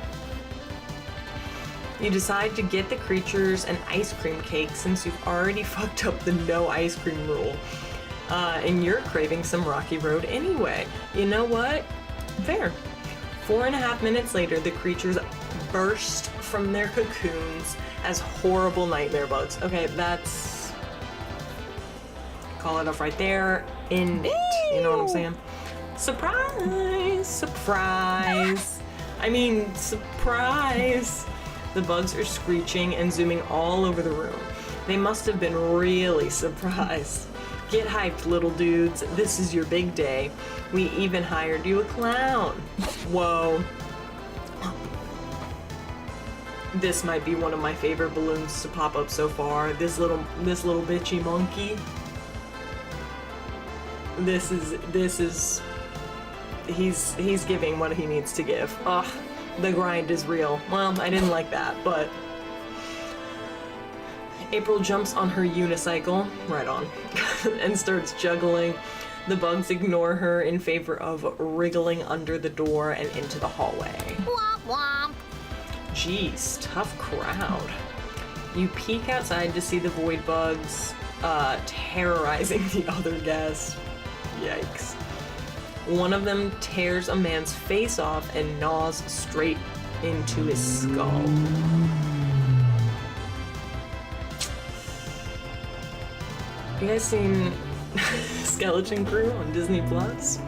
You decide to get the creatures an ice cream cake since you've already fucked up the no ice cream rule. And you're craving some Rocky Road anyway. You know what? Fair. 4.5 minutes later, the creatures burst from their cocoons as horrible nightmare bugs. Okay, that's... Call it off right there. End it. You know what I'm saying? Surprise! Surprise! I mean, surprise! The bugs are screeching and zooming all over the room. They must have been really surprised. Get hyped, little dudes. This is your big day. We even hired you a clown. Whoa. This might be one of my favorite balloons to pop up so far. This little bitchy monkey. This is he's giving what he needs to give. Ugh, the grind is real. Well, I didn't like that, but April jumps on her unicycle, right on, and starts juggling. The bugs ignore her in favor of wriggling under the door and into the hallway. Womp womp. Jeez, tough crowd. You peek outside to see the void bugs terrorizing the other guests. Yikes. One of them tears a man's face off and gnaws straight into his skull. You guys seen Skeleton Crew on Disney Plus?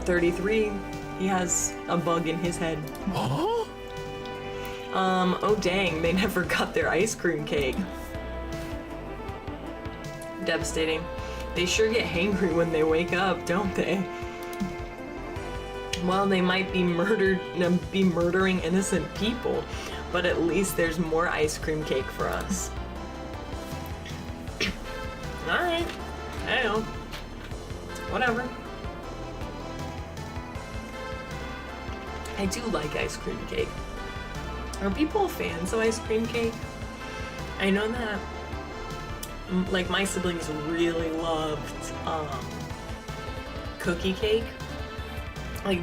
33, he has a bug in his head. Oh dang, they never got their ice cream cake. Devastating. They sure get hangry when they wake up, don't they? Well, they might be murdering innocent people, but at least there's more ice cream cake for us. Alright. I know. Whatever. I do like ice cream cake. Are people fans of ice cream cake? I know that, like, my siblings really loved cookie cake. Like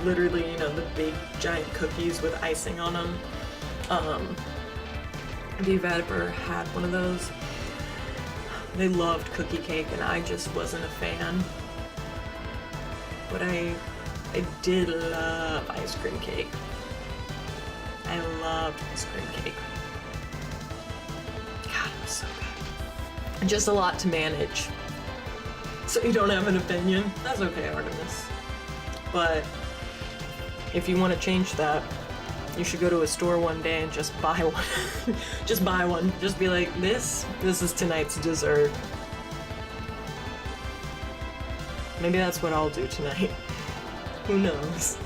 literally, you know, the big giant cookies with icing on them. If you've ever had one of those, they loved cookie cake and I just wasn't a fan. But I did love ice cream cake. I loved ice cream cake. God, it was so good. Just a lot to manage. So you don't have an opinion? That's okay, Artemis. But if you want to change that, you should go to a store one day and just buy one. Just buy one. Just be like, this is tonight's dessert. Maybe that's what I'll do tonight. Who knows?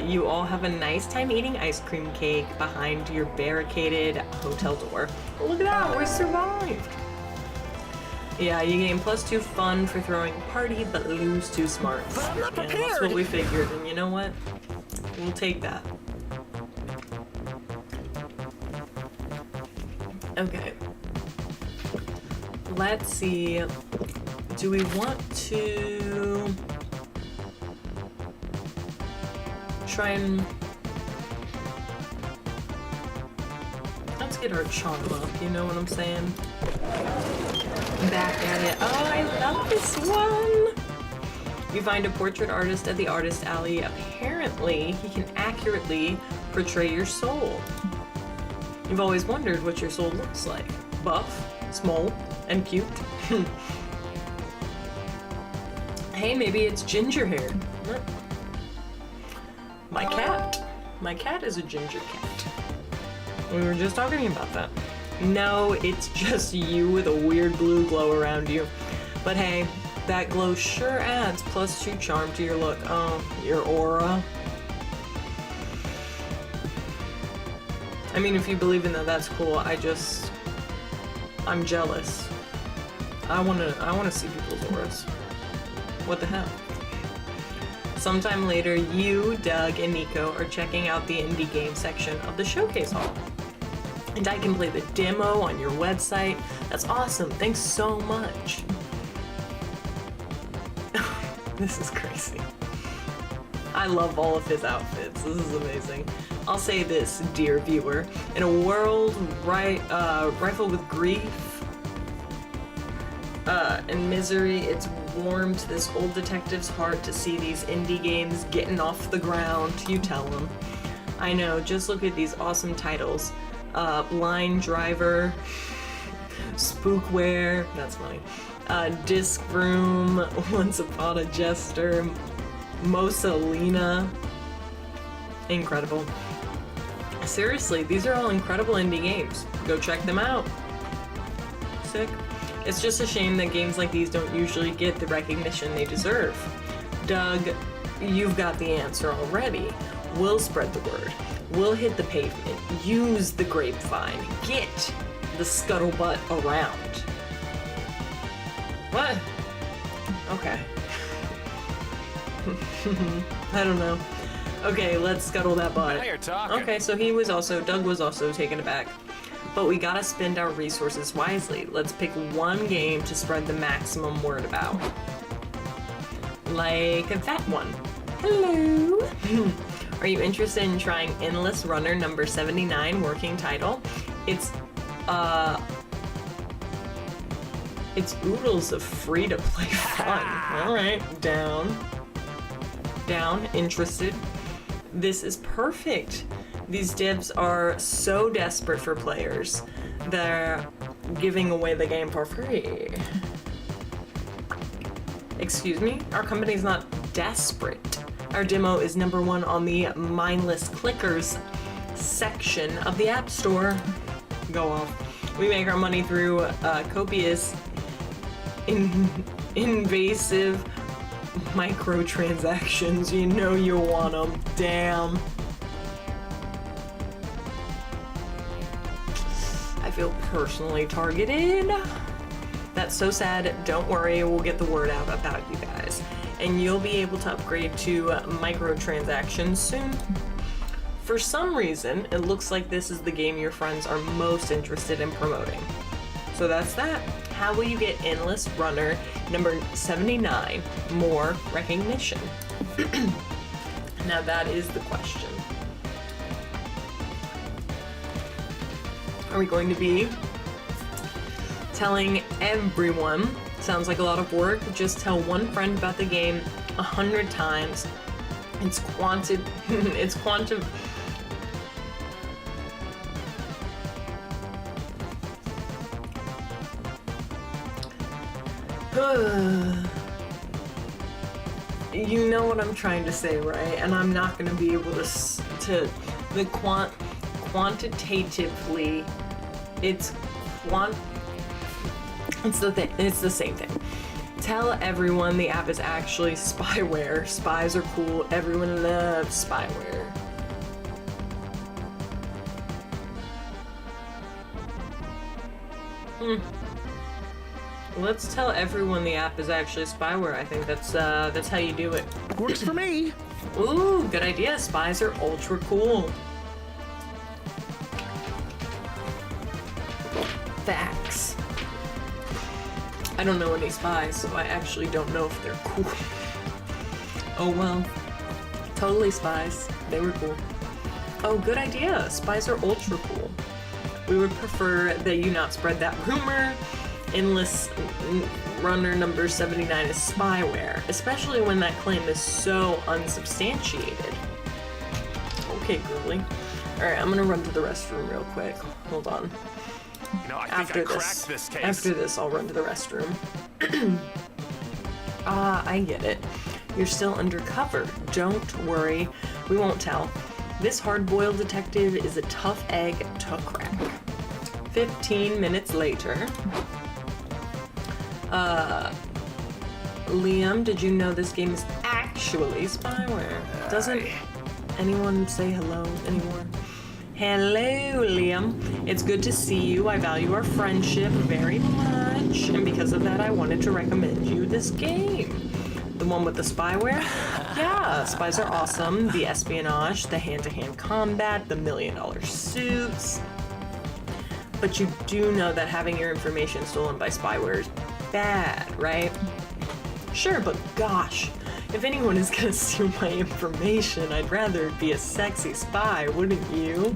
You all have a nice time eating ice cream cake behind your barricaded hotel door. Oh, look at that, we survived. Yeah, you gain +2 fun for throwing a party, but lose 2 smarts. But I'm not Yeah, that's prepared. what we figured, and you know what? We'll take that. Okay. Let's see. Do we want to try and... Let's get our charm up, you know what I'm saying? Back at it. Oh, I love this one! You find a portrait artist at the artist alley. Apparently, he can accurately portray your soul. You've always wondered what your soul looks like. Buff, small, and cute. Hey, maybe it's ginger hair. My cat. My cat is a ginger cat. We were just talking about that. No, it's just you with a weird blue glow around you. But hey, that glow sure adds +2 charm to your look. Oh, your aura. I mean, if you believe in that, that's cool. I'm jealous. I wanna see people's auras. What the hell? Sometime later, you, Doug, and Nico are checking out the indie game section of the showcase hall. And I can play the demo on your website. That's awesome. Thanks so much. This is crazy. I love all of his outfits. This is amazing. I'll say this, dear viewer. In a world rifled with grief and misery, it's warmed this old detective's heart to see these indie games getting off the ground. You tell him. I know, just look at these awesome titles. Blind Driver, Spookware, that's funny, Disc Room, Once Upon a Jester, Mosalina. Incredible. Seriously, these are all incredible indie games. Go check them out. Sick. It's just a shame that games like these don't usually get the recognition they deserve. Doug, you've got the answer already. We'll spread the word. We'll hit the pavement. Use the grapevine. Get the scuttlebutt around. What? Okay. I don't know. Okay, let's scuttle that butt. Now you're talking. Okay, so Doug was also taken aback. But we gotta spend our resources wisely. Let's pick one game to spread the maximum word about. Like that one. Hello! Are you interested in trying Endless Runner number 79 working title? It's oodles of free-to-play fun. Alright, down, interested. This is perfect. These devs are so desperate for players, they're giving away the game for free. Excuse me? Our company's not desperate. Our demo is #1 on the mindless clickers section of the App Store. Go off. We make our money through copious, invasive microtransactions. You know you want them. Damn. I feel personally targeted. That's so sad. Don't worry, we'll get the word out about you guys. And you'll be able to upgrade to microtransactions soon. For some reason, it looks like this is the game your friends are most interested in promoting. So that's that. How will you get Endless Runner number 79 more recognition? Now that is the question. Are we going to be telling everyone? Sounds like a lot of work. Just tell one friend about the game 100 times. It's quantum. You know what I'm trying to say, right? And I'm not going to be able to the quantitatively. It's the same thing. Tell everyone the app is actually spyware. Spies are cool. Everyone loves spyware. Let's tell everyone the app is actually spyware. I think that's how you do it. Works for me. Ooh, good idea. Spies are ultra cool. Facts. I don't know any spies, so I actually don't know if they're cool. Oh well. Totally spies. They were cool. Oh, good idea. Spies are ultra cool. We would prefer that you not spread that rumor. Endless Runner number 79 is spyware, especially when that claim is so unsubstantiated. Okay, girly. Alright, I'm gonna run to the restroom real quick. Hold on. You know, I think I cracked this case. After this, I'll run to the restroom. I get it. You're still undercover. Don't worry, we won't tell. This hard-boiled detective is a tough egg to crack. 15 minutes later. Liam, did you know this game is actually spyware? Doesn't anyone say hello anymore? Hello, Liam. It's good to see you. I value our friendship very much, and because of that, I wanted to recommend you this game. The one with the spyware? Yeah, spies are awesome. The espionage, the hand-to-hand combat, the $1 million suits. But you do know that having your information stolen by spyware is bad, right? Sure, but gosh, if anyone is gonna steal my information, I'd rather it be a sexy spy, wouldn't you?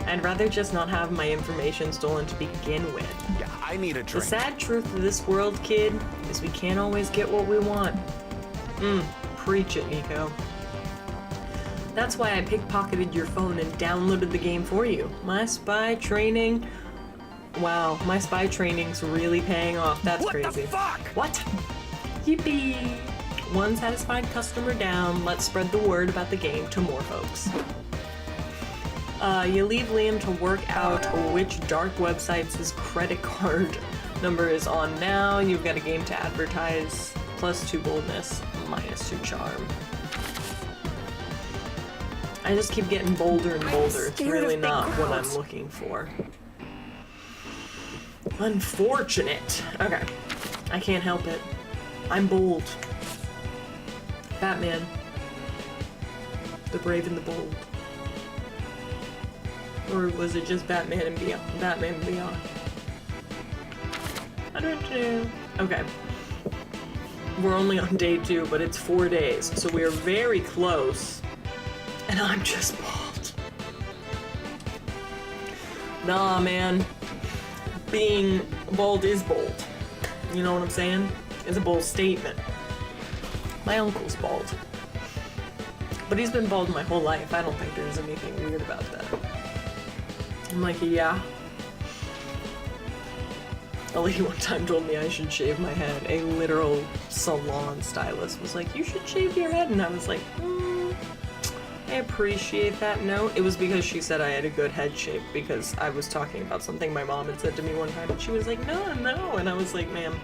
I'd rather just not have my information stolen to begin with. Yeah, I need a The drink. sad truth of this world, kid, is we can't always get what we want. Preach it, Nico. That's why I pickpocketed your phone and downloaded the game for you. My spy training... Wow, my spy training's really paying off. That's What crazy. the fuck? What? Yippee! One satisfied customer down. Let's spread the word about the game to more folks. You leave Liam to work out which dark websites his credit card number is on now. You've got a game to advertise. +2 boldness, -2 charm. I just keep getting bolder and bolder. It's really not what I'm looking for. Unfortunate. Okay. I can't help it. I'm bold. Batman. The brave and the bold. Or was it just Batman and Beyond? Batman and Beyond. I don't know. Okay. We're only on day 2, but it's 4 days, so we are very close. And I'm just bald. Nah, man. Being bald is bold. You know what I'm saying? It's a bold statement. My uncle's bald. But he's been bald my whole life. I don't think there's anything weird about that. I'm like, yeah. A lady one time told me I should shave my head. A literal salon stylist was like, you should shave your head. And I was like, I appreciate that note. It was because she said I had a good head shape because I was talking about something my mom had said to me one time and she was like, no. And I was like, ma'am,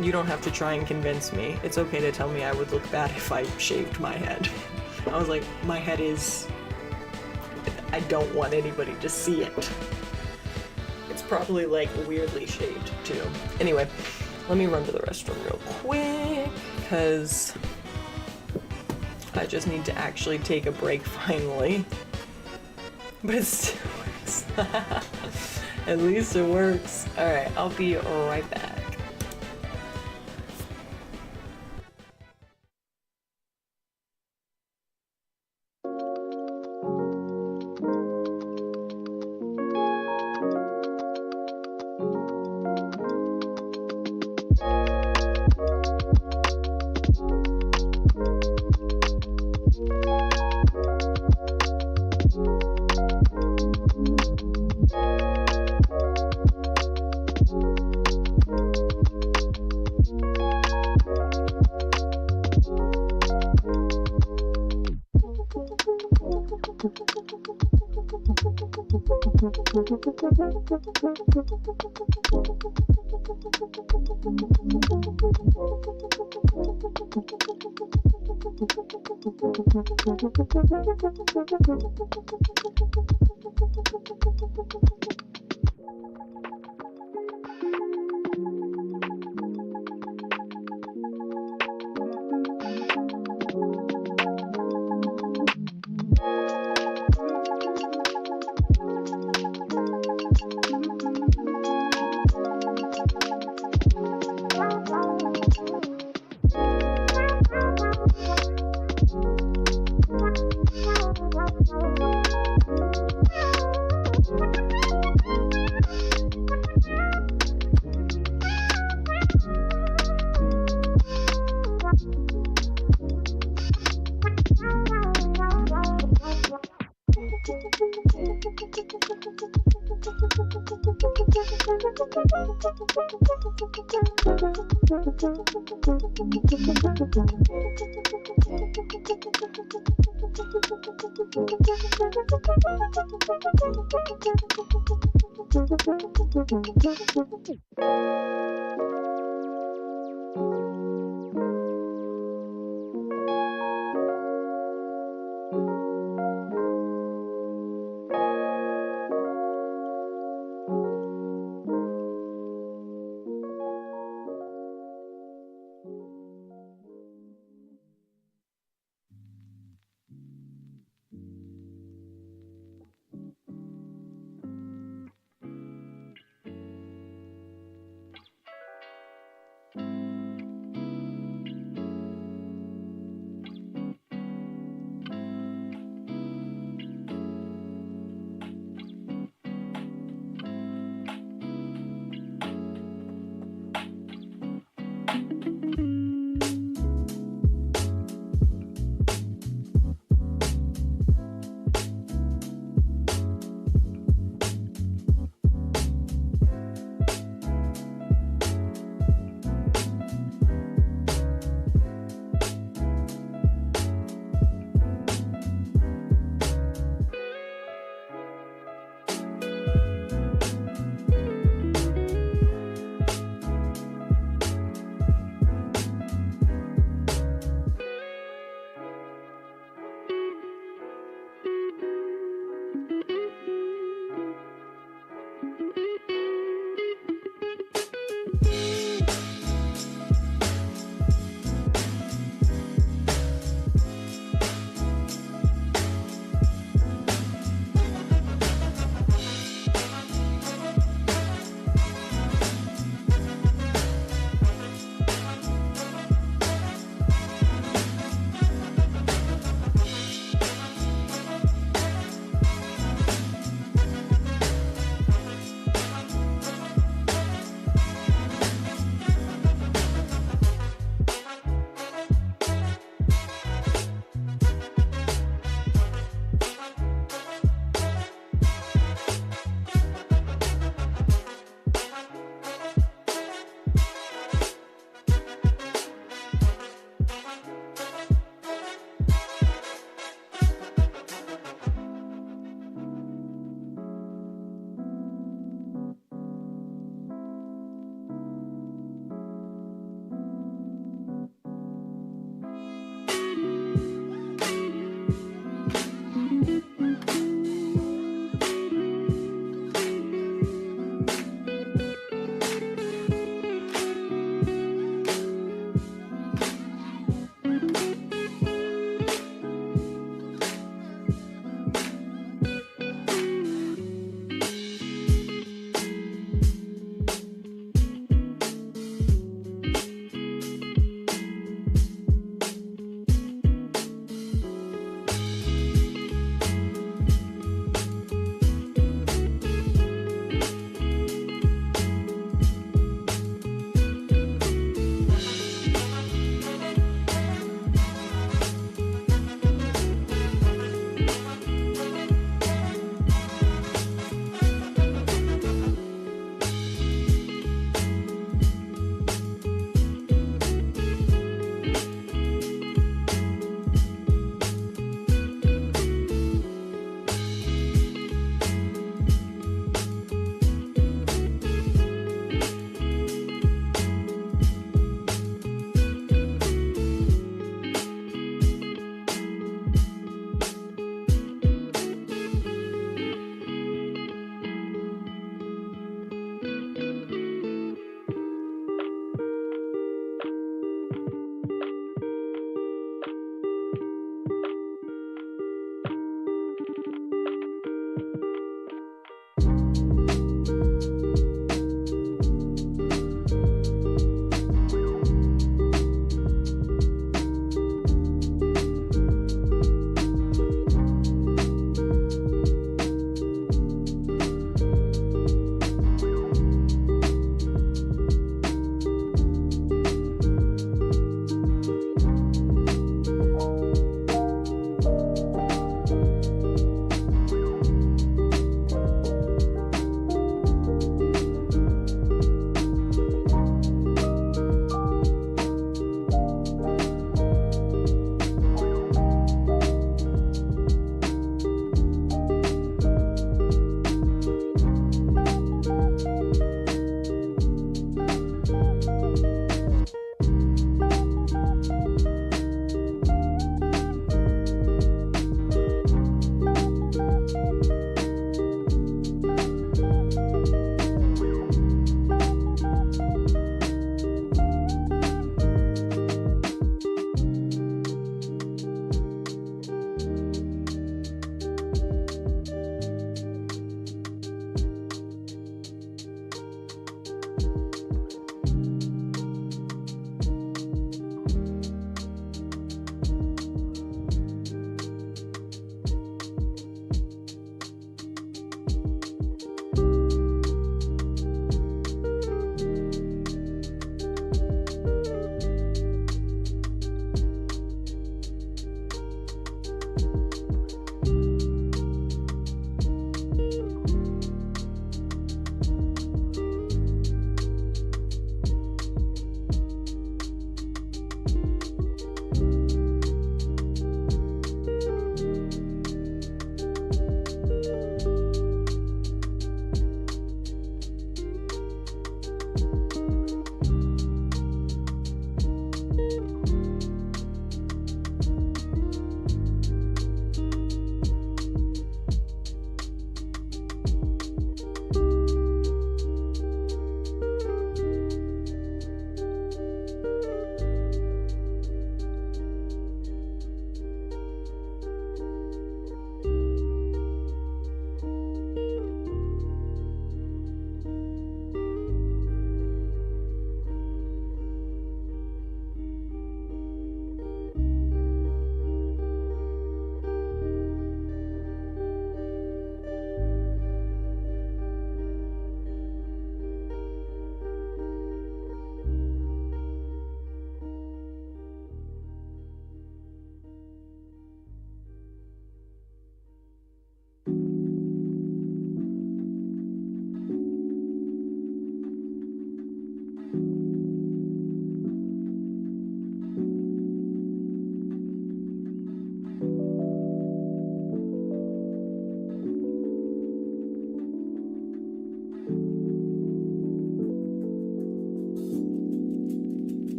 you don't have to try and convince me. It's okay to tell me I would look bad if I shaved my head. I was like, my head is... I don't want anybody to see it. It's probably like weirdly shaped too. Anyway, let me run to the restroom real quick because I just need to actually take a break finally. But it still works. At least it works. Alright, I'll be right back.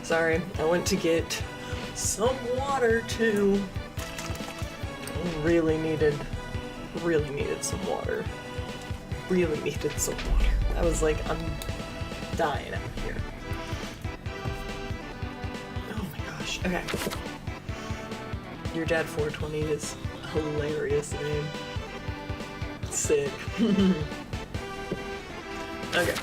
Sorry, I went to get some water too. Really needed some water. Really needed some water. I was like, I'm dying out here. Oh my gosh. Okay. Your Dad 420 is a hilarious name. Sick. Okay.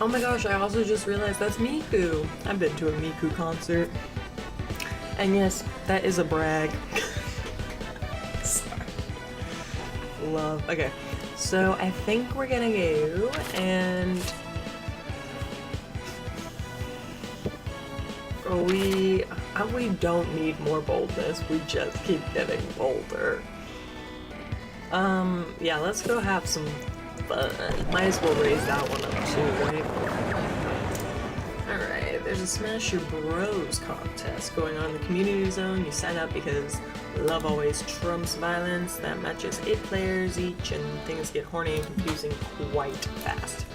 Oh my gosh, I also just realized that's Miku. I've been to a Miku concert. And yes, that is a brag. Sorry. Love. Okay. So I think we're gonna go and we don't need more boldness, we just keep getting bolder. Yeah, let's go have some fun. Might as well raise that one up too, right? Alright, there's a Smash Your Bros contest going on in the community zone. You sign up because love always trumps violence. That matches 8 players each, and things get horny and confusing quite fast.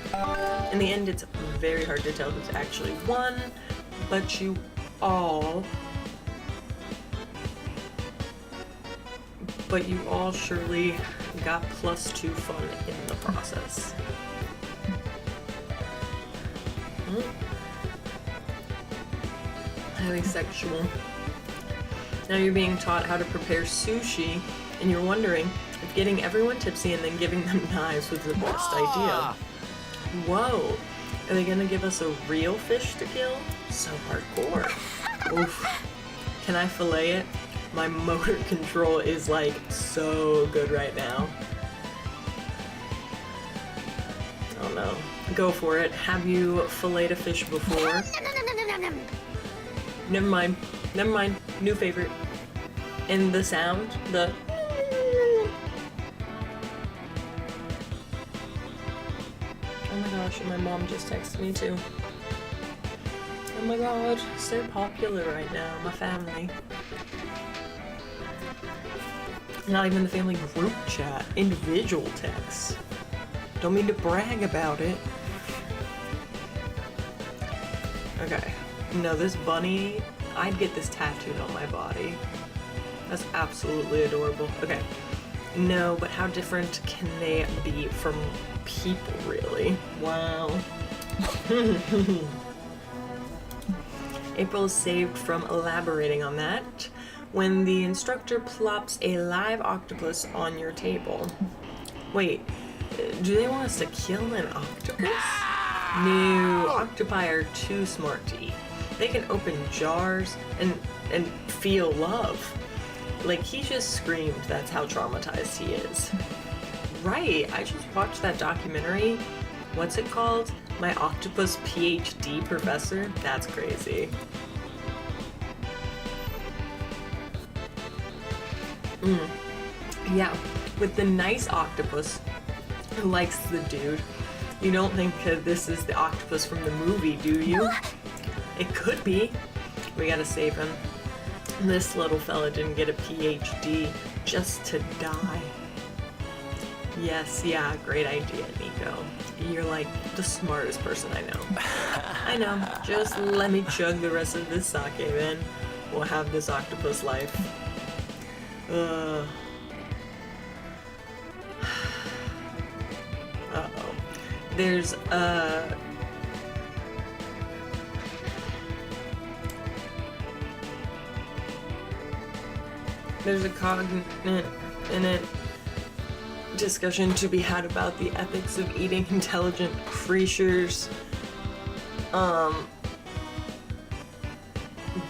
In the end, it's very hard to tell who's actually won, but you all surely got +2 fun in the process. Highly sexual. Now you're being taught how to prepare sushi, and you're wondering if getting everyone tipsy and then giving them knives was the best idea. Whoa, are they gonna give us a real fish to kill? So hardcore. Oof. Can I fillet it? My motor control is like so good right now. Oh no. Go for it. Have you filleted a fish before? Never mind. Never mind. New favorite. And the sound, the oh my gosh, and my mom just texted me too. Oh my god, so popular right now, my family. Not even the family group chat, individual texts. Don't mean to brag about it. Okay, no, this bunny, I'd get this tattooed on my body. That's absolutely adorable. Okay, no, but how different can they be from people, really? Wow. April is saved from elaborating on that when the instructor plops a live octopus on your table. Wait, do they want us to kill an octopus? No, octopi are too smart to eat. They can open jars and feel love. Like, he just screamed that's how traumatized he is. Right, I just watched that documentary. What's it called? My Octopus PhD Professor? That's crazy. Yeah, with the nice octopus who likes the dude, you don't think this is the octopus from the movie, do you? It could be. We gotta save him. This little fella didn't get a PhD just to die. Yes, yeah, great idea, Nico. You're like the smartest person I know. I know, just let me chug the rest of this sake then. We'll have this octopus life. Uh-oh. There's a cognate discussion to be had about the ethics of eating intelligent creatures.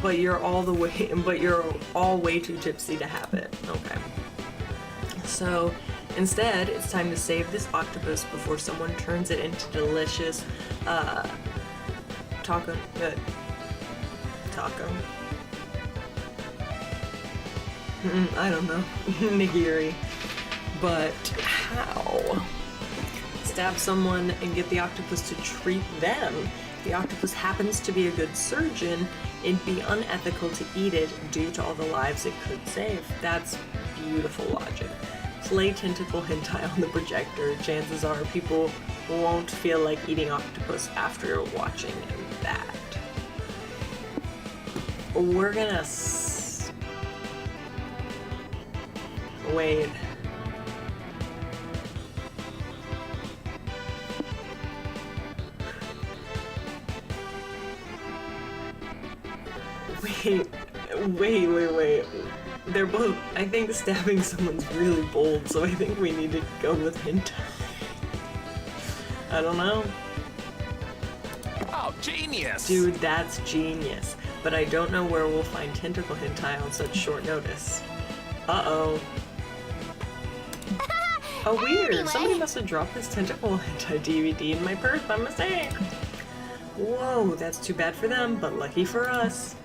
But you're all way too tipsy to have it. Okay. So instead, it's time to save this octopus before someone turns it into delicious taco. I don't know. Nigiri. But how? Stab someone and get the octopus to treat them. If the octopus happens to be a good surgeon, it'd be unethical to eat it due to all the lives it could save. That's beautiful logic. play tentacle hentai on the projector, chances are people won't feel like eating octopus after watching that. We're gonna wait. Wait. They're both, I think stabbing someone's really bold, so I think we need to go with hentai. I don't know. Oh, genius! Dude, that's genius. But I don't know where we'll find tentacle hentai on such short notice. Uh-oh. Oh, weird. Anyway. Somebody must have dropped this tentacle hentai DVD in my purse by mistake. Whoa, that's too bad for them, but lucky for us.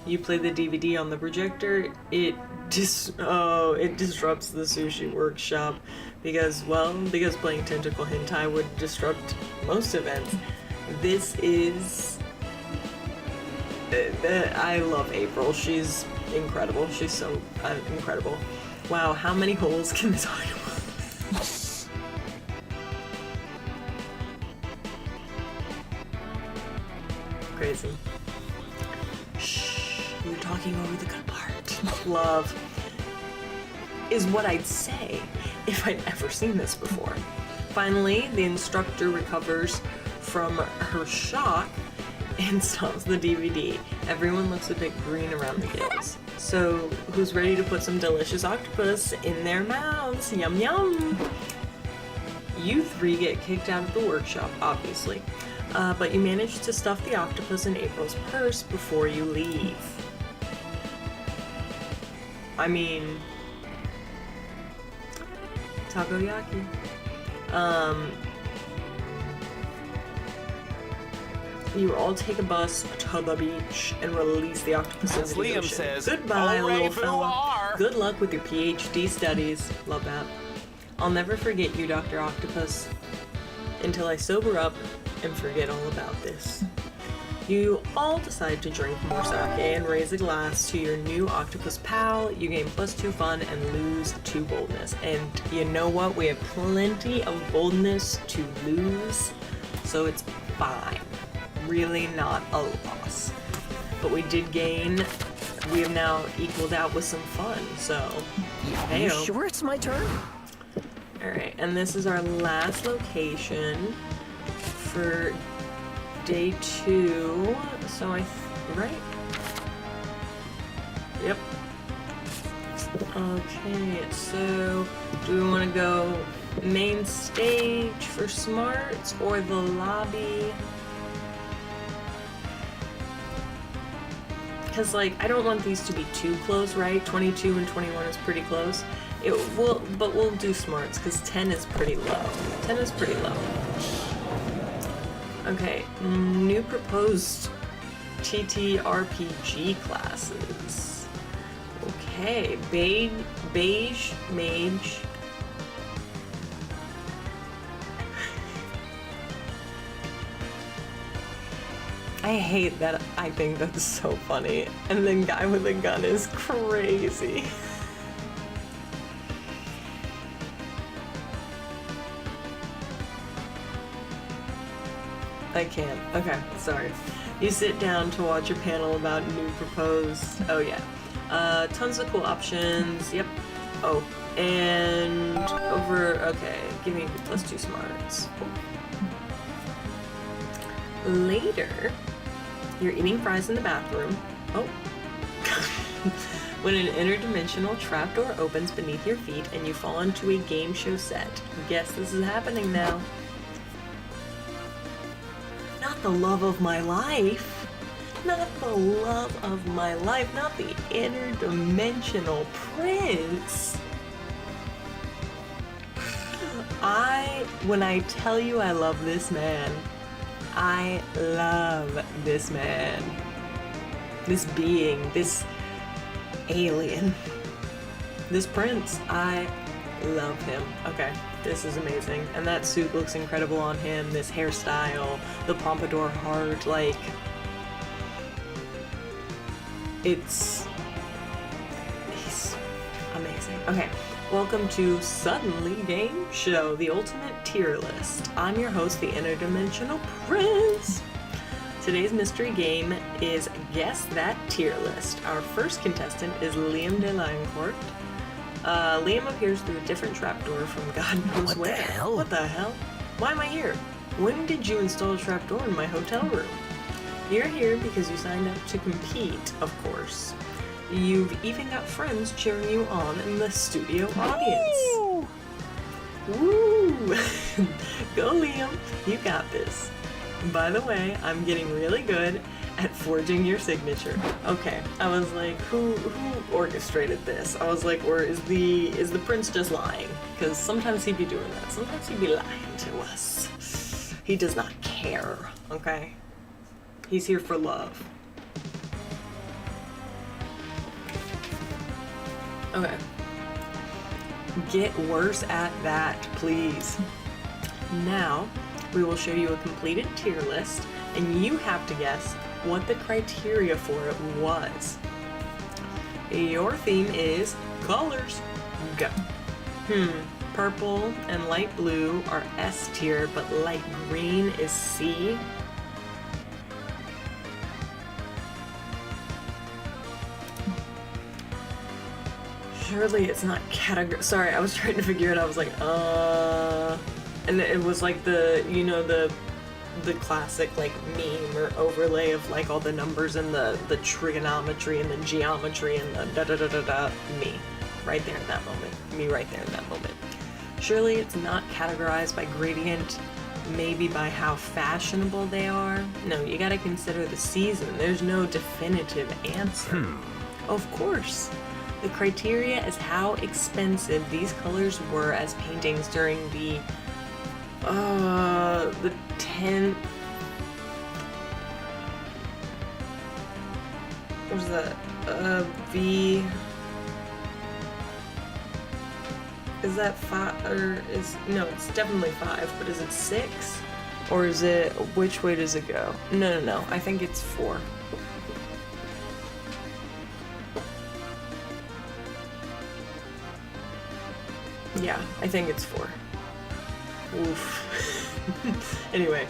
You play the DVD on the projector, it disrupts the sushi workshop because playing tentacle hentai would disrupt most events. This is... I love April. She's incredible. She's so incredible. Wow, how many holes can this octopus? Crazy. Shh, you're talking over the good part. Love is what I'd say if I'd ever seen this before. Finally, the instructor recovers from her shock and stops the DVD. Everyone looks a bit green around the gills. So, who's ready to put some delicious octopus in their mouths? Yum yum! You three get kicked out of the workshop, obviously. But you manage to stuff the octopus in April's purse before you leave. I mean... takoyaki. You all take a bus to the beach and release the octopus into the Liam ocean. says, Goodbye, "Hooray, little fella. boo-ar." Good luck with your PhD studies. Love that. I'll never forget you, Dr. Octopus, until I sober up and forget all about this. You all decide to drink more sake and raise a glass to your new octopus pal. You gain +2 fun and lose 2 boldness. And you know what? We have plenty of boldness to lose, so it's fine. Really not a loss. But we did gain, we have now equaled out with some fun, so You heyo. sure it's my turn? Alright, and this is our last location for day 2. So right? Yep. Okay, so do we want to go main stage for smarts or the lobby? Because, like, I don't want these to be too close, right? 22 and 21 is pretty close. But we'll do smarts, because 10 is pretty low. 10 is pretty low. Okay, new proposed TTRPG classes. Okay, beige mage. I hate that. I think that's so funny. And then guy with a gun is crazy. I can't. Okay, sorry. You sit down to watch a panel about new proposed. Oh yeah. Tons of cool options. Yep. Oh, and over. Okay, give me +2 smarts. Later, you're eating fries in the bathroom. Oh. When an interdimensional trapdoor opens beneath your feet and you fall into a game show set. Guess this is happening now. Not the love of my life. Not the love of my life. Not the interdimensional prince. When I tell you I love this man, I love this man. This being, this alien. This prince, I love him. Okay, this is amazing. And that suit looks incredible on him. This hairstyle, the pompadour heart, like... he's amazing. Okay, Welcome to Suddenly Game Show, the ultimate tier list. I'm your host, the Interdimensional Prince. Today's mystery game is Guess That Tier List. Our first contestant is Liam de Liancourt. Liam appears through a different trapdoor from God knows where. What the hell? What the hell? Why am I here? When did you install a trapdoor in my hotel room? You're here because you signed up to compete, of course. You've even got friends cheering you on in the studio audience. Woo! Go, Liam. You got this. By the way, I'm getting really good at forging your signature. Okay, I was like, who orchestrated this? I was like, or is the prince just lying? Because sometimes he'd be doing that. Sometimes he'd be lying to us. He does not care, okay? He's here for love. Okay. Get worse at that, please. Now, we will show you a completed tier list, and you have to guess what the criteria for it was. Your theme is colors. Go. Purple and light blue are S tier, but light green is C. Surely it's not category. Sorry, I was trying to figure it out. I was like, and it was like the, you know, the classic like meme or overlay of like all the numbers and the trigonometry and the geometry and the da da da da da. Me, right there in that moment. Me right there in that moment. Surely it's not categorized by gradient, maybe by how fashionable they are. No, you gotta consider the season. There's no definitive answer. Of course. The criteria is how expensive these colors were as paintings during the 10th. What was that? Is that 5 or is no? It's definitely 5, but is it 6 or is it? Which way does it go? No. I think it's 4. Yeah, I think it's 4. Oof. Anyway,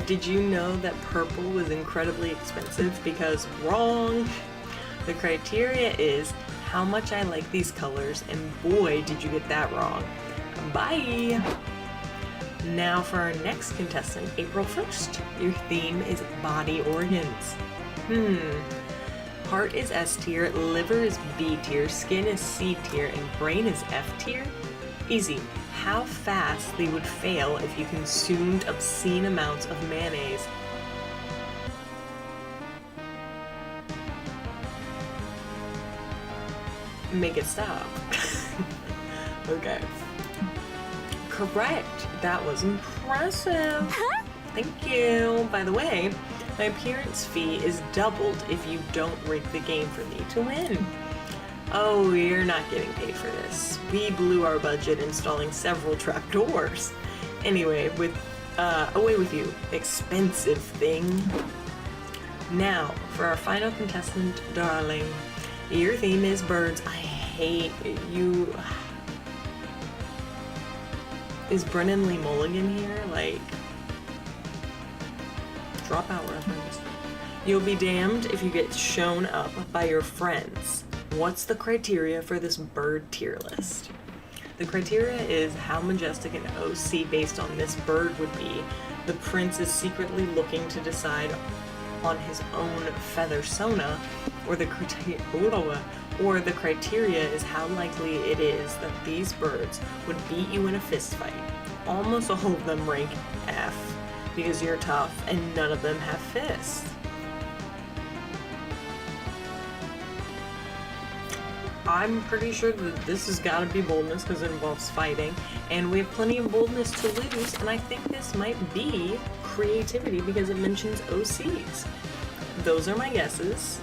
did you know that purple was incredibly expensive? Because wrong. The criteria is how much I like these colors, and boy, did you get that wrong. Bye! Now for our next contestant, April 1st. Your theme is body organs. Heart is S tier, liver is B tier, skin is C tier, and brain is F tier? Easy. How fast they would fail if you consumed obscene amounts of mayonnaise. Make it stop. Okay. Correct. That was impressive. Thank you. By the way, my appearance fee is doubled if you don't rig the game for me to win. Oh, you're not getting paid for this. We blew our budget installing several trapdoors. Anyway, away with you, expensive thing. Now, for our final contestant, darling. Your theme is birds. I hate you. Is Brennan Lee Mulligan here? Like, dropout reference. You'll be damned if you get shown up by your friends. What's the criteria for this bird tier list? The criteria is how majestic an OC based on this bird would be. The prince is secretly looking to decide on his own feather sona, or the criteria is how likely it is that these birds would beat you in a fist fight. Almost all of them rank F because you're tough and none of them have fists. I'm pretty sure that this has got to be boldness because it involves fighting, and we have plenty of boldness to lose, and I think this might be creativity because it mentions OCs. Those are my guesses.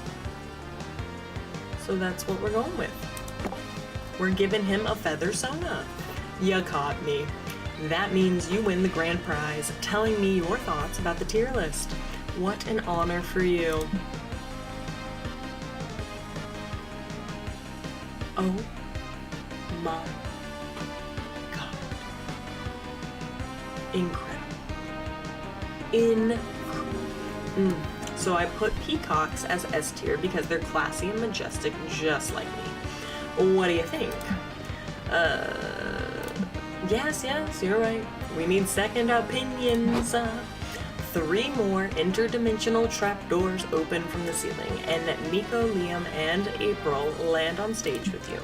So that's what we're going with. We're giving him a feather sona. You caught me. That means you win the grand prize, telling me your thoughts about the tier list. What an honor for you. Oh my god. Incredible. So I put peacocks as S tier because they're classy and majestic, just like me. What do you think? Yes, you're right. We need second opinions. 3 more interdimensional trapdoors open from the ceiling, and Nico, Liam, and April land on stage with you.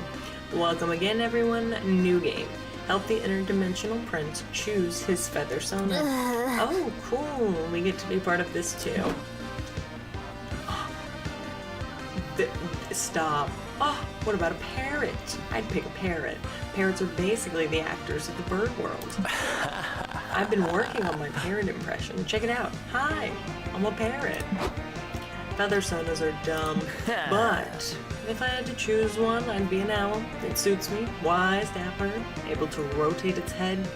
Welcome again, everyone. New game. Help the interdimensional prince choose his feather sona. Oh, cool. We get to be part of this too. Stop. Oh, what about a parrot? I'd pick a parrot. Parrots are basically the actors of the bird world. I've been working on my parrot impression. Check it out. Hi, I'm a parrot. Feather sonas are dumb, but if I had to choose one, I'd be an owl. It suits me. Wise, dapper, able to rotate its head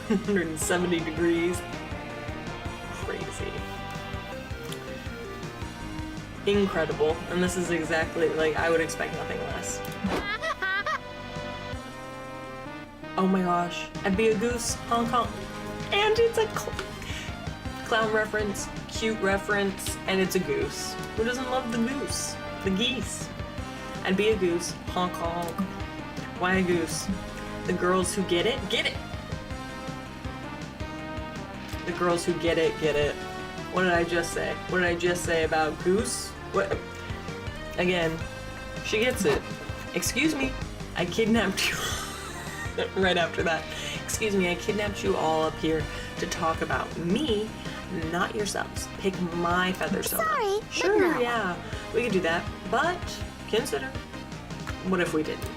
270 degrees. Crazy. Incredible. And this is exactly, like, I would expect nothing less. Oh my gosh. I'd be a goose. Hong Kong. And it's a clown reference, cute reference, and it's a goose. Who doesn't love the goose? The geese. I'd be a goose. Hong Kong. Why a goose? The girls who get it, get it. The girls who get it, get it. What did I just say? What did I just say about goose? What? Again, she gets it. Excuse me, I kidnapped you. Right after that. Excuse me, I kidnapped you all up here to talk about me, not yourselves. Pick my feather sona. Sorry, Sure, but no. yeah, we could do that, but consider. What if we didn't?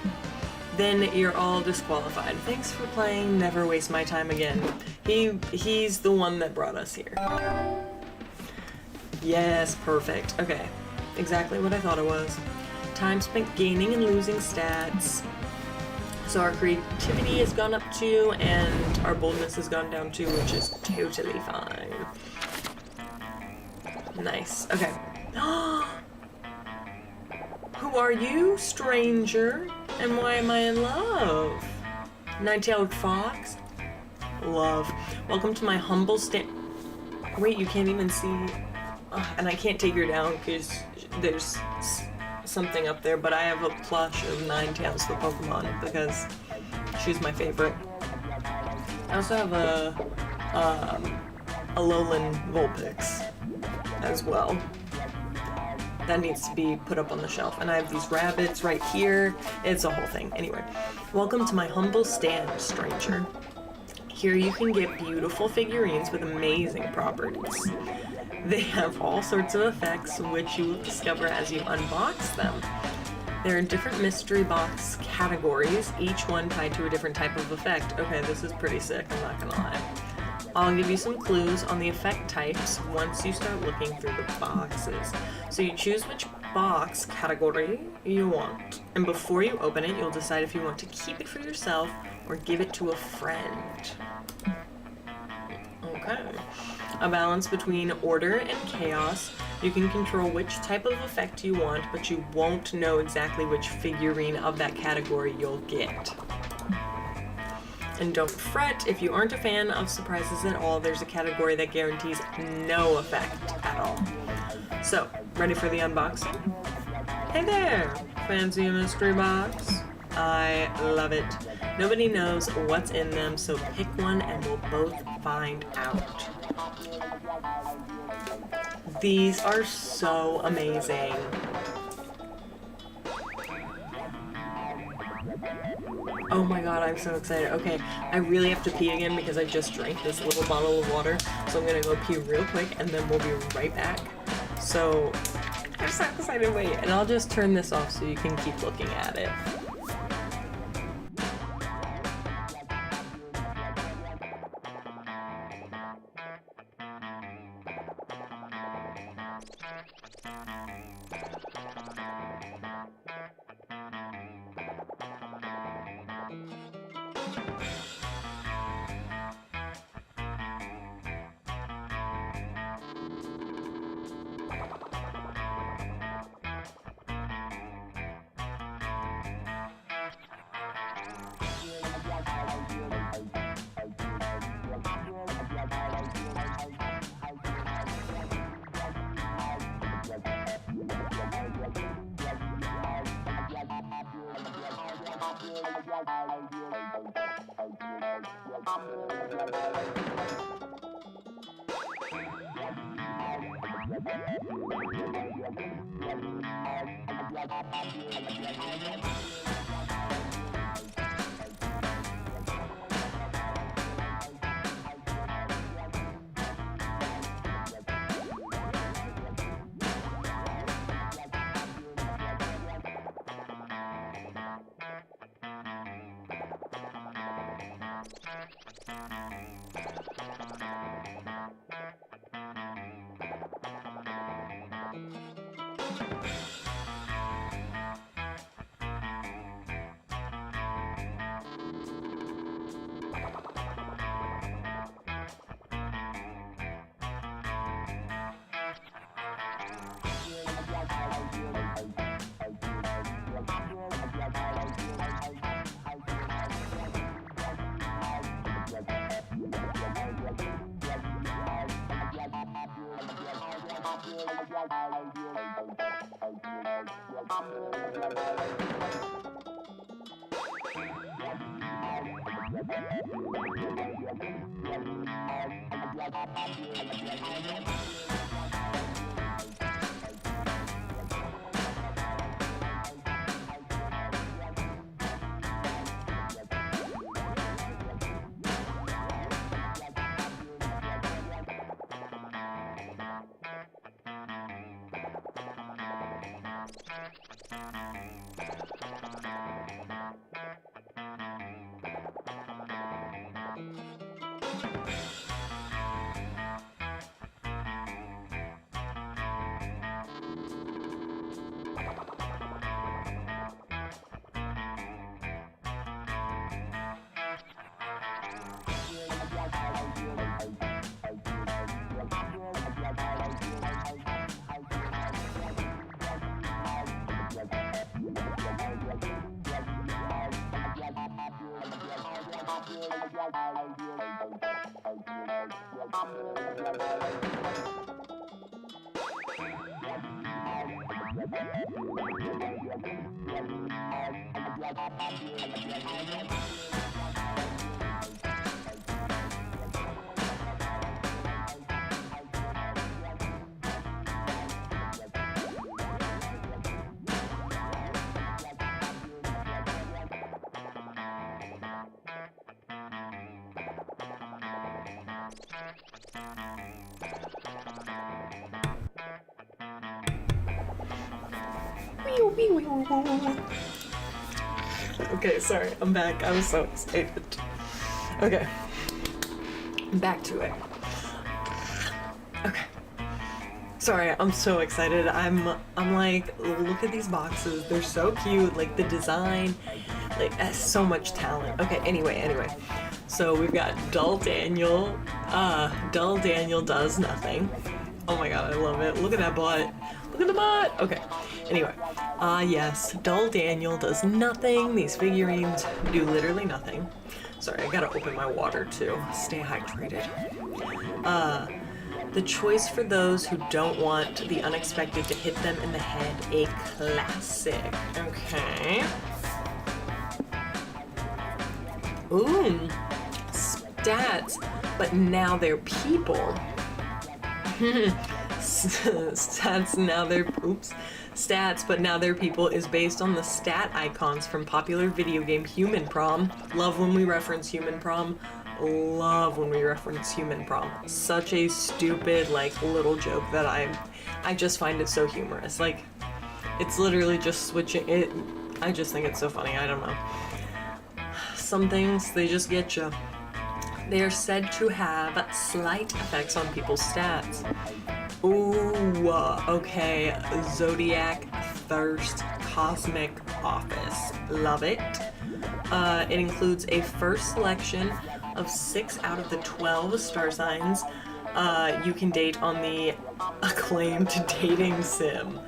Then you're all disqualified. Thanks for playing. Never waste my time again. He's the one that brought us here. Yes, perfect. Okay, exactly what I thought it was. Time spent gaining and losing stats. So our creativity has gone up 2, and our boldness has gone down 2, which is totally fine. Nice. Okay. Who are you, stranger? And why am I in love? Nine-tailed fox? Love. Welcome to my humble Wait, you can't even see. And I can't take her down because there's something up there, but I have a plush of Ninetales the Pokemon because she's my favorite. I also have a Alolan Vulpix as well. That needs to be put up on the shelf. And I have these rabbits right here. It's a whole thing. Anyway, welcome to my humble stand, stranger. Here you can get beautiful figurines with amazing properties. They have all sorts of effects, which you will discover as you unbox them. There are different mystery box categories, each one tied to a different type of effect. Okay, this is pretty sick, I'm not gonna lie. I'll give you some clues on the effect types once you start looking through the boxes. So you choose which box category you want, and before you open it, you'll decide if you want to keep it for yourself or give it to a friend. Okay. A balance between order and chaos. You can control which type of effect you want, but you won't know exactly which figurine of that category you'll get. And don't fret, if you aren't a fan of surprises at all, there's a category that guarantees no effect at all. So, ready for the unboxing? Hey there! Fancy a mystery box? I love it. Nobody knows what's in them, so pick one and we'll both find out. These are so amazing. Oh my god, I'm so excited. Okay, I really have to pee again because I just drank this little bottle of water. So I'm gonna go pee real quick and then we'll be right back. So, I'm so excited, wait. And I'll just turn this off so you can keep looking at it. Okay, sorry, I'm back. I was so excited. Okay, back to it. Okay. Sorry, I'm so excited. I'm like, look at these boxes. They're so cute. Like the design, like has so much talent. Okay, anyway. So we've got Dull Daniel. Dull Daniel does nothing. Oh my god, I love it. Look at that butt. Look at the butt. Okay. Anyway, yes, Dull Daniel does nothing. These figurines do literally nothing. Sorry, I gotta open my water too. Stay hydrated. The choice for those who don't want the unexpected to hit them in the head, a classic. Okay. Ooh, stats, but now they're people. Stats, but now they're people is based on the stat icons from popular video game Human Prom. Love when we reference Human Prom. Love when we reference Human Prom. Such a stupid, like, little joke that I just find it so humorous. Like, it's literally just switching it. I just think it's so funny. I don't know. Some things, they just get you. They are said to have slight effects on people's stats. Ooh, okay. Zodiac Thirst Cosmic Office. Love it. It includes a first selection of 6 out of the 12 star signs you can date on the acclaimed dating sim.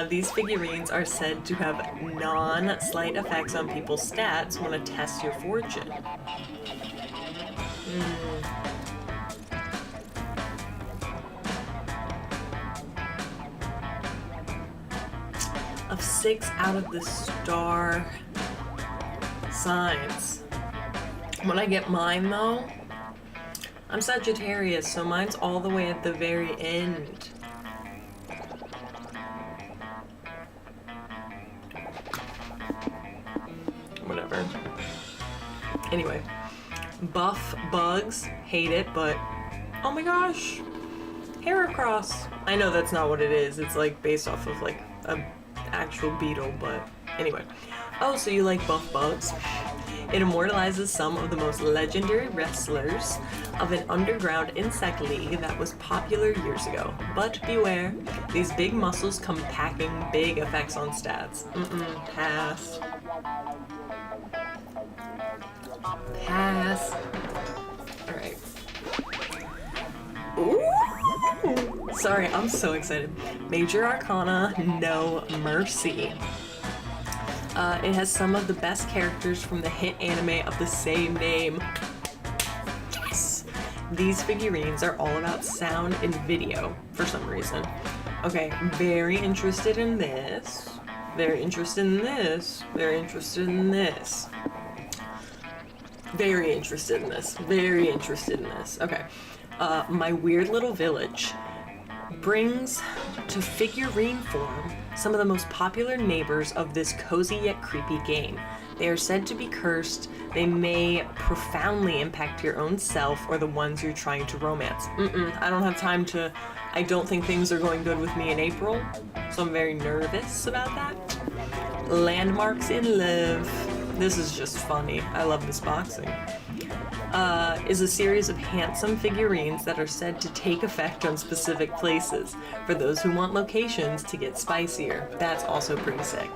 These figurines are said to have non-slight effects on people's stats when it tests your fortune. Of 6 out of the star signs. When I get mine though, I'm Sagittarius, so mine's all the way at the very end. Whatever. Anyway, buff bugs, hate it, but oh my gosh, Heracross. I know that's not what it is. It's like based off of like a actual beetle, but anyway. Oh, so you like buff bugs? It immortalizes some of the most legendary wrestlers of an underground insect league that was popular years ago. But beware, these big muscles come packing big effects on stats. Pass. Pass. Alright. Ooh! Sorry, I'm so excited. Major Arcana, No Mercy. It has some of the best characters from the hit anime of the same name. Yes! These figurines are all about sound and video, for some reason. Okay, very interested in this. Very interested in this. Very interested in this. Very interested in this. Very interested in this. Okay. My weird little village brings to figurine form some of the most popular neighbors of this cozy yet creepy game. They are said to be cursed. They may profoundly impact your own self or the ones you're trying to romance. I don't have time to... I don't think things are going good with me in April, so I'm very nervous about that. Landmarks in Love. This is just funny. I love this boxing. Is a series of handsome figurines that are said to take effect on specific places for those who want locations to get spicier. That's also pretty sick.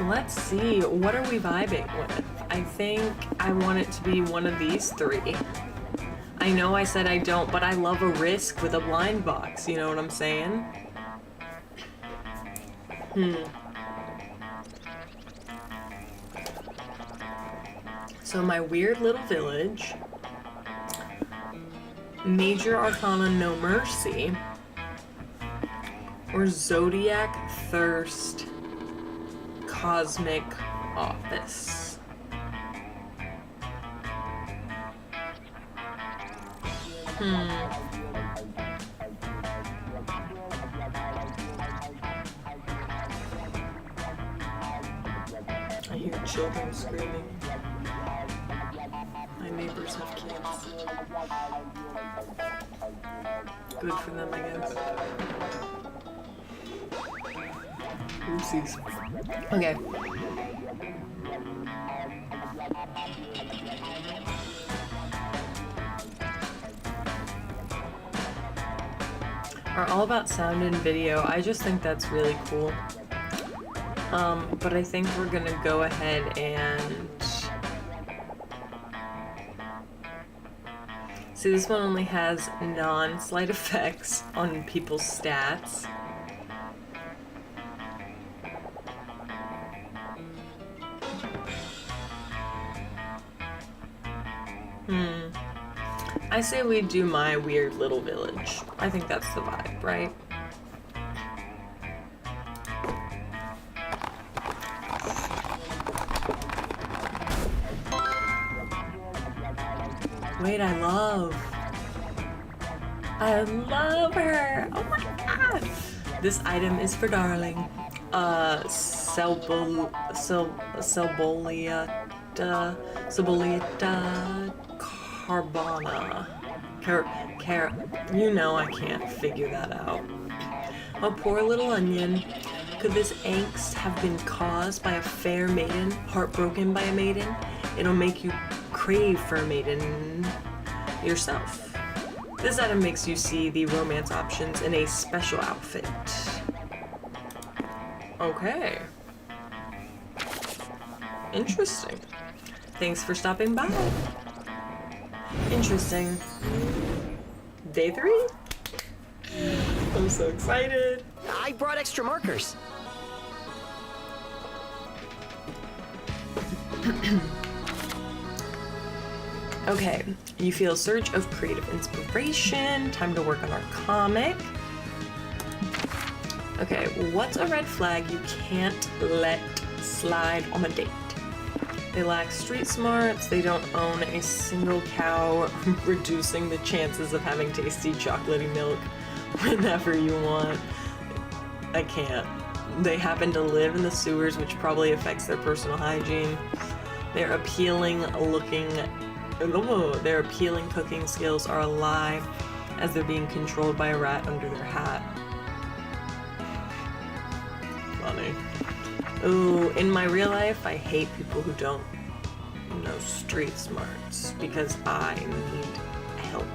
Let's see, what are we vibing with? I think I want it to be one of these three. I know I said I don't, but I love a risk with a blind box, you know what I'm saying? So my weird little village, Major Arcana No Mercy, or Zodiac Thirst Cosmic Office. I hear children screaming. My neighbors have kids. Good for them, I guess. Oopsies. Okay. Are all about sound and video. I just think that's really cool. But I think we're gonna go ahead and... See, this one only has non-slight effects on people's stats. I say we do my weird little village. I think that's the vibe, right? Wait, I love her. Oh my god. This item is for darling. Ceboliata Carbona. You know I can't figure that out. A poor little onion. Could this angst have been caused by a fair maiden, heartbroken by a maiden? It'll make you crave for a maiden yourself. This item makes you see the romance options in a special outfit. Okay. Interesting. Thanks for stopping by. Interesting. Day 3? I'm so excited. I brought extra markers. Okay, you feel a surge of creative inspiration. Time to work on our comic. Okay, what's a red flag you can't let slide on a date? They lack street smarts, they don't own a single cow, reducing the chances of having tasty chocolatey milk whenever you want. I can't. They happen to live in the sewers, which probably affects their personal hygiene. Their appealing cooking skills are a lie, as they're being controlled by a rat under their hat. Funny. Ooh, in my real life, I hate people who don't know street smarts because I need help.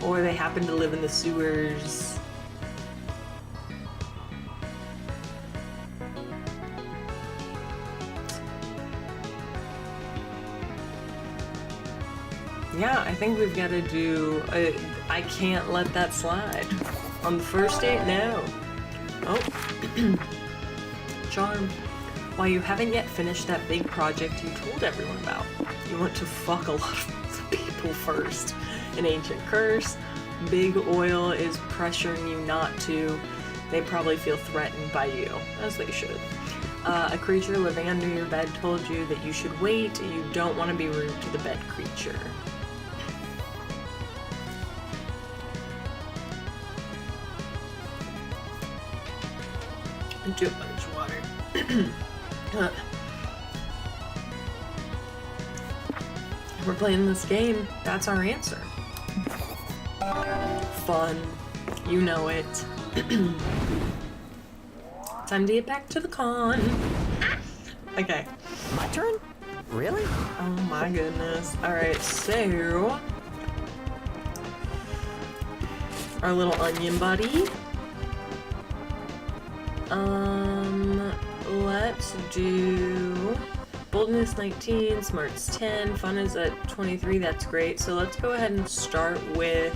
Or they happen to live in the sewers. Yeah, I think we've got to do. I can't let that slide. On the first date, no. Oh. Charm. Why you haven't yet finished that big project you told everyone about. You want to fuck a lot of people first. An ancient curse. Big oil is pressuring you not to. They probably feel threatened by you, as they should. A creature living under your bed told you that you should wait. You don't want to be rude to the bed creature. Too much water. We're playing this game. That's our answer. Fun. You know it. Time to get back to the con. Okay. My turn? Really? Oh my goodness. Alright, so our little onion buddy. Let's do boldness 19, smarts 10, fun is at 23, that's great. So let's go ahead and start with,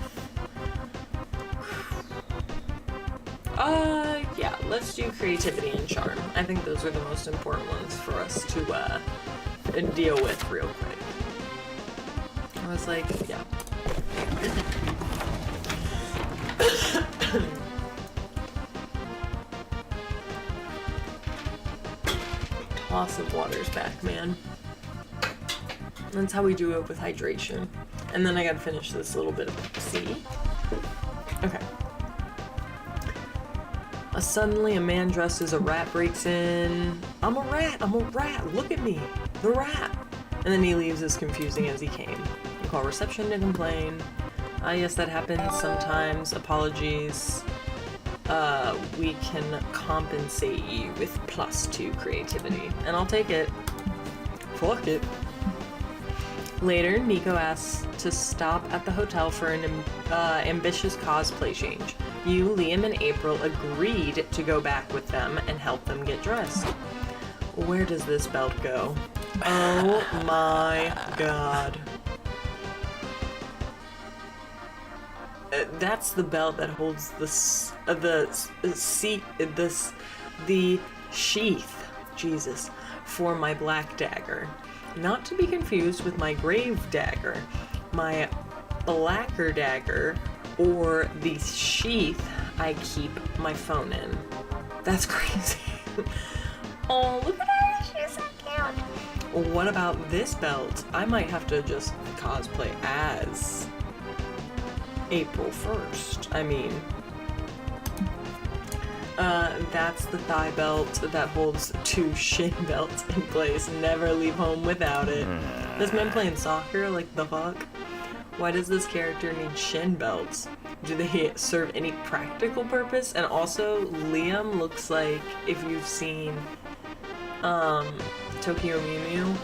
yeah, let's do creativity and charm. I think those are the most important ones for us to, deal with real quick. I was like, yeah. Awesome water's back, man. That's how we do it with hydration. And then I gotta finish this little bit of C. Okay. Suddenly a man dressed as a rat breaks in. I'm a rat, look at me, the rat. And then he leaves as confusing as he came. You call reception to complain. Yes, that happens sometimes. Apologies. We can compensate you with +2 creativity. And I'll take it. Fuck it. Later, Nico asks to stop at the hotel for an ambitious cosplay change. You, Liam, and April agreed to go back with them and help them get dressed. Where does this belt go? Oh my god. That's the belt that holds the sheath, Jesus, for my black dagger. Not to be confused with my grave dagger, my blacker dagger, or the sheath I keep my phone in. That's crazy. Oh, look at her, she's so cute. What about this belt? I might have to just cosplay as April 1st. I mean, that's the thigh belt that holds 2 shin belts in place. Never leave home without it. This man playing soccer, like the fuck? Why does this character need shin belts? Do they serve any practical purpose? And also, Liam looks like, if you've seen Tokyo Mew Mew,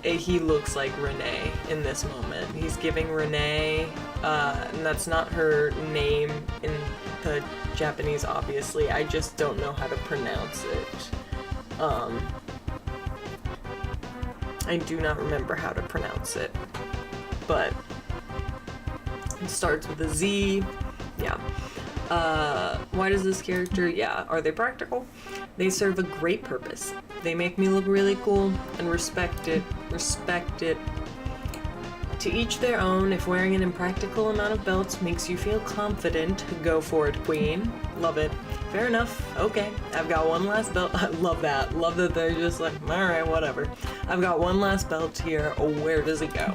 he looks like Renee in this moment. He's giving Renee, and that's not her name in the Japanese, obviously. I just don't know how to pronounce it. I do not remember how to pronounce it. But it starts with a Z. Yeah. Why does this character? Yeah. Are they practical? They serve a great purpose. They make me look really cool and respect it To each their own. If wearing an impractical amount of belts makes you feel confident, go for it, queen. Love it. Fair enough. Okay, I've got one last belt. I love that. Love that they're just like, alright, whatever. I've got one last belt here. Where does it go?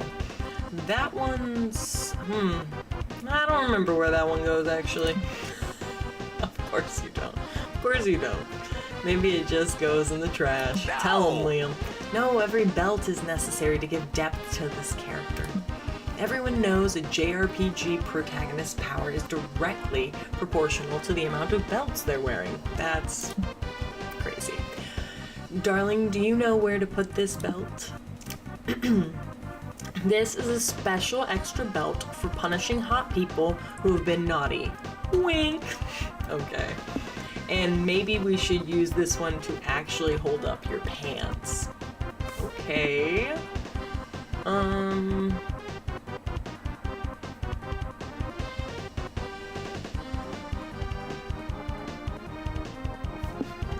That one's... I don't remember where that one goes, actually. Of course you don't. Of course you don't. Maybe it just goes in the trash. No. Tell him, Liam. No, every belt is necessary to give depth to this character. Everyone knows a JRPG protagonist's power is directly proportional to the amount of belts they're wearing. That's crazy. Darling, do you know where to put this belt? This is a special extra belt for punishing hot people who have been naughty. Wink. Okay. And maybe we should use this one to actually hold up your pants. Okay.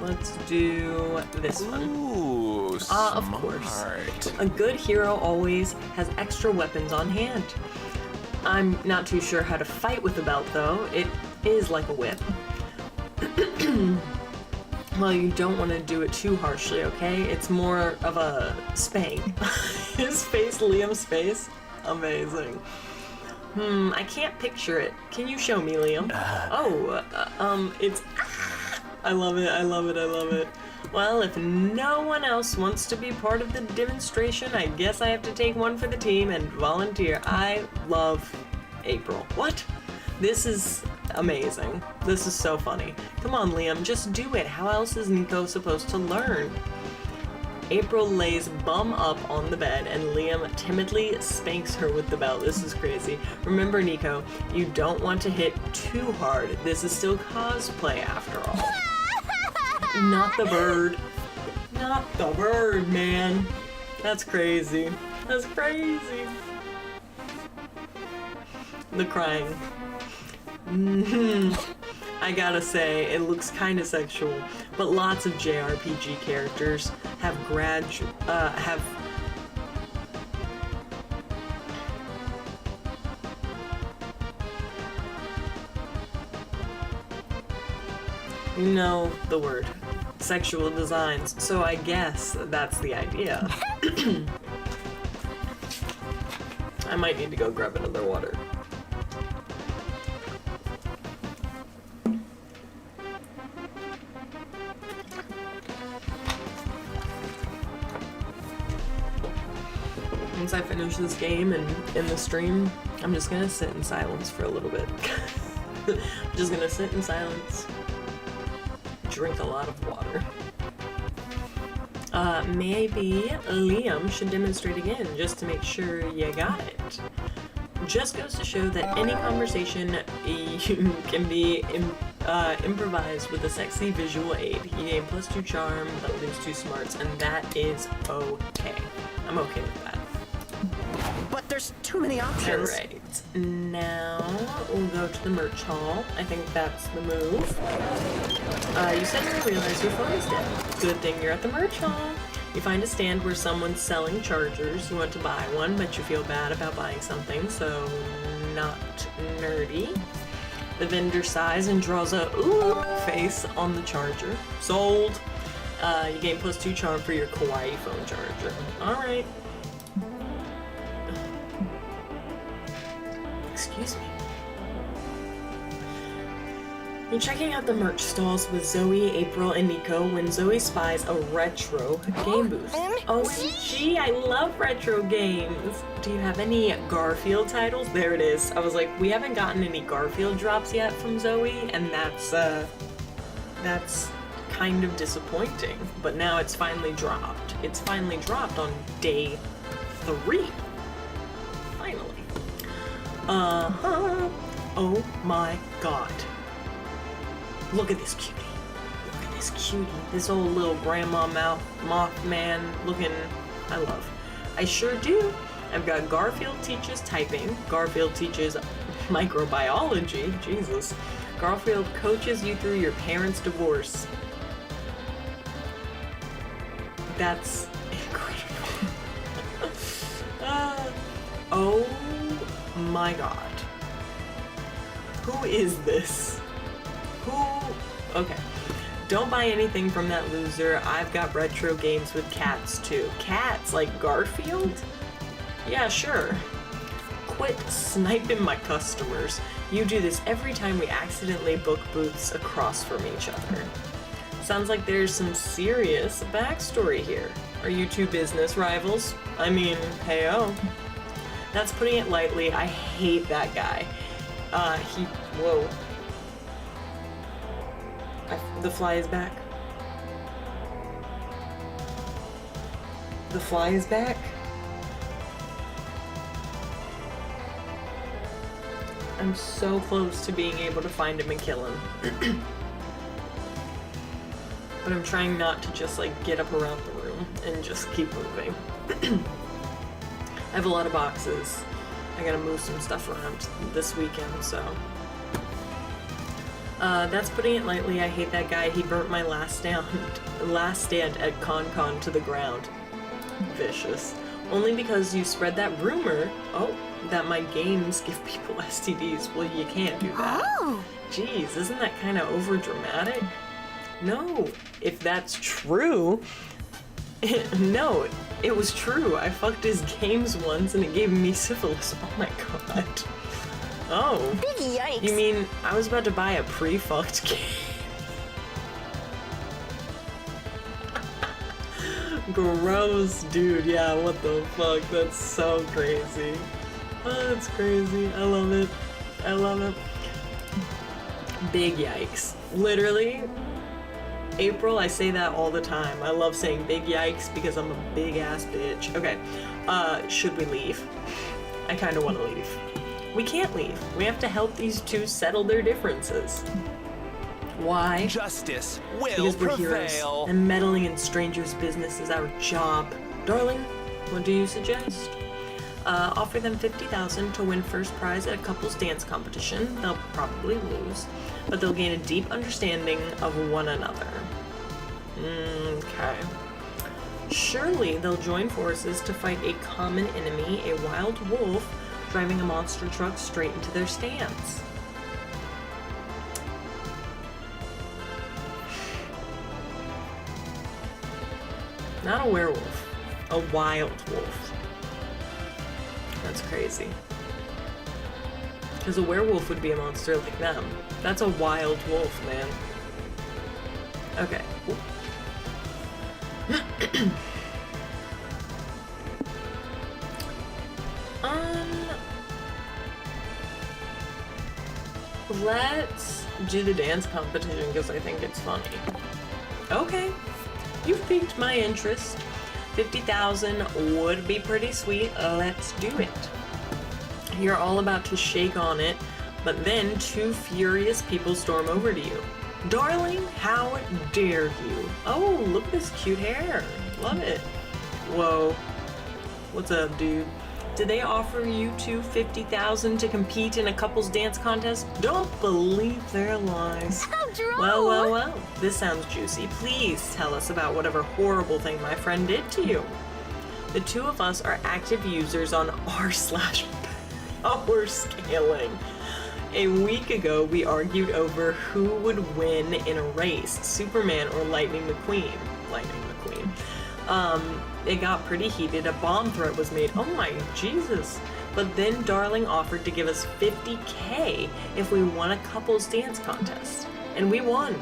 Let's do this one. Ooh, Of course. A good hero always has extra weapons on hand. I'm not too sure how to fight with a belt, though. It is like a whip. Well, you don't want to do it too harshly, okay? It's more of a spank. His face, Liam's face, amazing. I can't picture it. Can you show me, Liam? It's... I love it, I love it, I love it. Well, if no one else wants to be part of the demonstration, I guess I have to take one for the team and volunteer. I love April. What? This is amazing. This is so funny. Come on, Liam, just do it. How else is Nico supposed to learn? April lays bum up on the bed and Liam timidly spanks her with the belt. This is crazy. Remember, Nico, you don't want to hit too hard. This is still cosplay after all. Not the bird. Not the bird, man. That's crazy. That's crazy. The crying. I gotta say, it looks kind of sexual, but lots of JRPG characters have you know the word. Sexual designs, so I guess that's the idea. I might need to go grab another water. Once I finish this game and in the stream, I'm just gonna sit in silence for a little bit. I'm just gonna sit in silence. Drink a lot of water. Maybe Liam should demonstrate again just to make sure you got it. Just goes to show that any conversation can be improvised with a sexy visual aid. You gain +2 charm, but lose 2 smarts, and that is okay. I'm okay with that. But there's too many options. Alright, now we'll go to the merch hall. I think that's the move. You suddenly realize your phone is dead. Good thing you're at the merch hall. You find a stand where someone's selling chargers. You want to buy one, but you feel bad about buying something, so not nerdy. The vendor sighs and draws a ooh face on the charger. Sold. You gain +2 charm for your kawaii phone charger. Alright. Excuse me. You're checking out the merch stalls with Zoe, April, and Nico when Zoe spies a retro game booth. Oh, gee, I love retro games. Do you have any Garfield titles? There it is. I was like, we haven't gotten any Garfield drops yet from Zoe, and that's kind of disappointing. But now it's finally dropped. It's finally dropped on day 3. Finally. Oh my god. Look at this cutie. Look at this cutie. This old little grandma Mothman looking. I love. I sure do. I've got Garfield teaches typing. Garfield teaches microbiology. Jesus. Garfield coaches you through your parents' divorce. That's incredible. Oh my god. Who is this? Who? Okay. Don't buy anything from that loser. I've got retro games with cats too. Cats? Like Garfield? Yeah, sure. Quit sniping my customers. You do this every time we accidentally book booths across from each other. Sounds like there's some serious backstory here. Are you two business rivals? I mean, hey-oh. That's putting it lightly. I hate that guy. Whoa. The fly is back. The fly is back? I'm so close to being able to find him and kill him. But I'm trying not to just like get up around the room and just keep moving. I have a lot of boxes. I gotta move some stuff around this weekend, so. That's putting it lightly. I hate that guy. He burnt my last stand at Con to the ground. Vicious. Only because you spread that rumor, that my games give people STDs. Well, you can't do that. Oh! Jeez, isn't that kind of over dramatic? No, if that's true, no, it was true. I fucked his games once and it gave me syphilis. Oh my god. Oh. Big yikes. You mean I was about to buy a pre-fucked game? Gross, dude. Yeah, what the fuck? That's so crazy. Oh, that's crazy. I love it. I love it. Big yikes. Literally, April, I say that all the time. I love saying big yikes because I'm a big ass bitch. Okay, should we leave? I kind of want to leave. We can't leave. We have to help these two settle their differences. Why? Justice will Because we're prevail. heroes, and meddling in strangers' business is our job. Darling, what do you suggest? Offer them $50,000 to win first prize at a couples dance competition. They'll probably lose, but they'll gain a deep understanding of one another. Okay. Surely they'll join forces to fight a common enemy, a wild wolf, driving a monster truck straight into their stance. Not a werewolf, a wild wolf. That's crazy. Because a werewolf would be a monster like them. That's a wild wolf, man. Okay. Let's do the dance competition because I think it's funny. Okay. You've piqued my interest. 50,000 would be pretty sweet. Let's do it. You're all about to shake on it, but then two furious people storm over to you. Darling, how dare you? Oh, look at this cute hair. Love it. Whoa. What's up, dude? Did they offer you two 50,000 to compete in a couples dance contest? Don't believe their lies. How droll! Well. This sounds juicy. Please tell us about whatever horrible thing my friend did to you. The two of us are active users on r/power scaling. A week ago, we argued over who would win in a race, Superman or Lightning McQueen. It got pretty heated. A bomb threat was made. Oh my Jesus. But then Darling offered to give us $50K if we won a couples dance contest. And we won.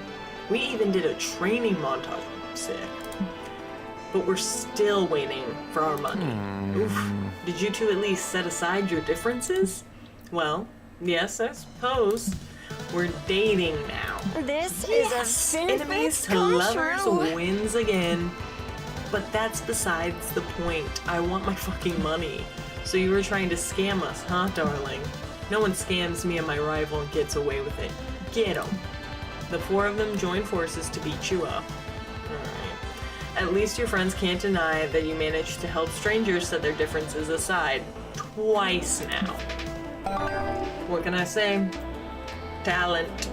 We even did a training montage. Sick. But we're still waiting for our money. Oof. Did you two at least set aside your differences? Well, yes, I suppose. We're dating now. This is a sin Enemies to lovers wins again. But that's besides the point. I want my fucking money. So you were trying to scam us, huh, darling? No one scams me and my rival and gets away with it. Get 'em. The four of them join forces to beat you up. Alright. At least your friends can't deny that you managed to help strangers set their differences aside. Twice now. What can I say? Talent.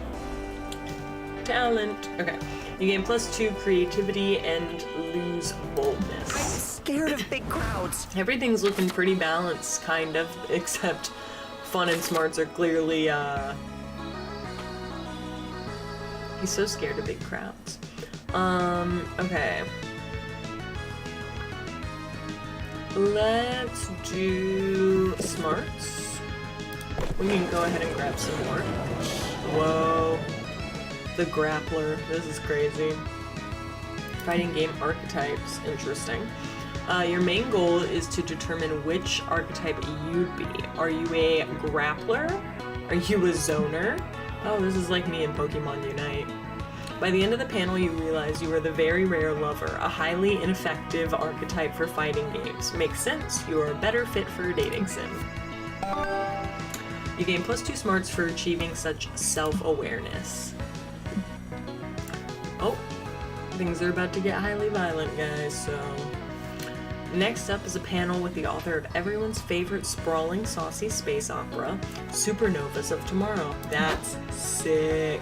Okay. You gain +2 creativity and lose boldness. Scared of big crowds. Everything's looking pretty balanced, kind of, except fun and smarts are clearly, he's so scared of big crowds. Okay. Let's do smarts. We can go ahead and grab some more. Whoa. The grappler. This is crazy. Fighting game archetypes. Interesting. Your main goal is to determine which archetype you'd be. Are you a grappler? Are you a zoner? Oh, this is like me in Pokemon Unite. By the end of the panel, you realize you are the very rare lover, a highly ineffective archetype for fighting games. Makes sense. You are a better fit for a dating sim. You gain +2 smarts for achieving such self-awareness. Oh, things are about to get highly violent, guys, so... Next up is a panel with the author of everyone's favorite sprawling, saucy space opera, Supernovas of Tomorrow. That's sick.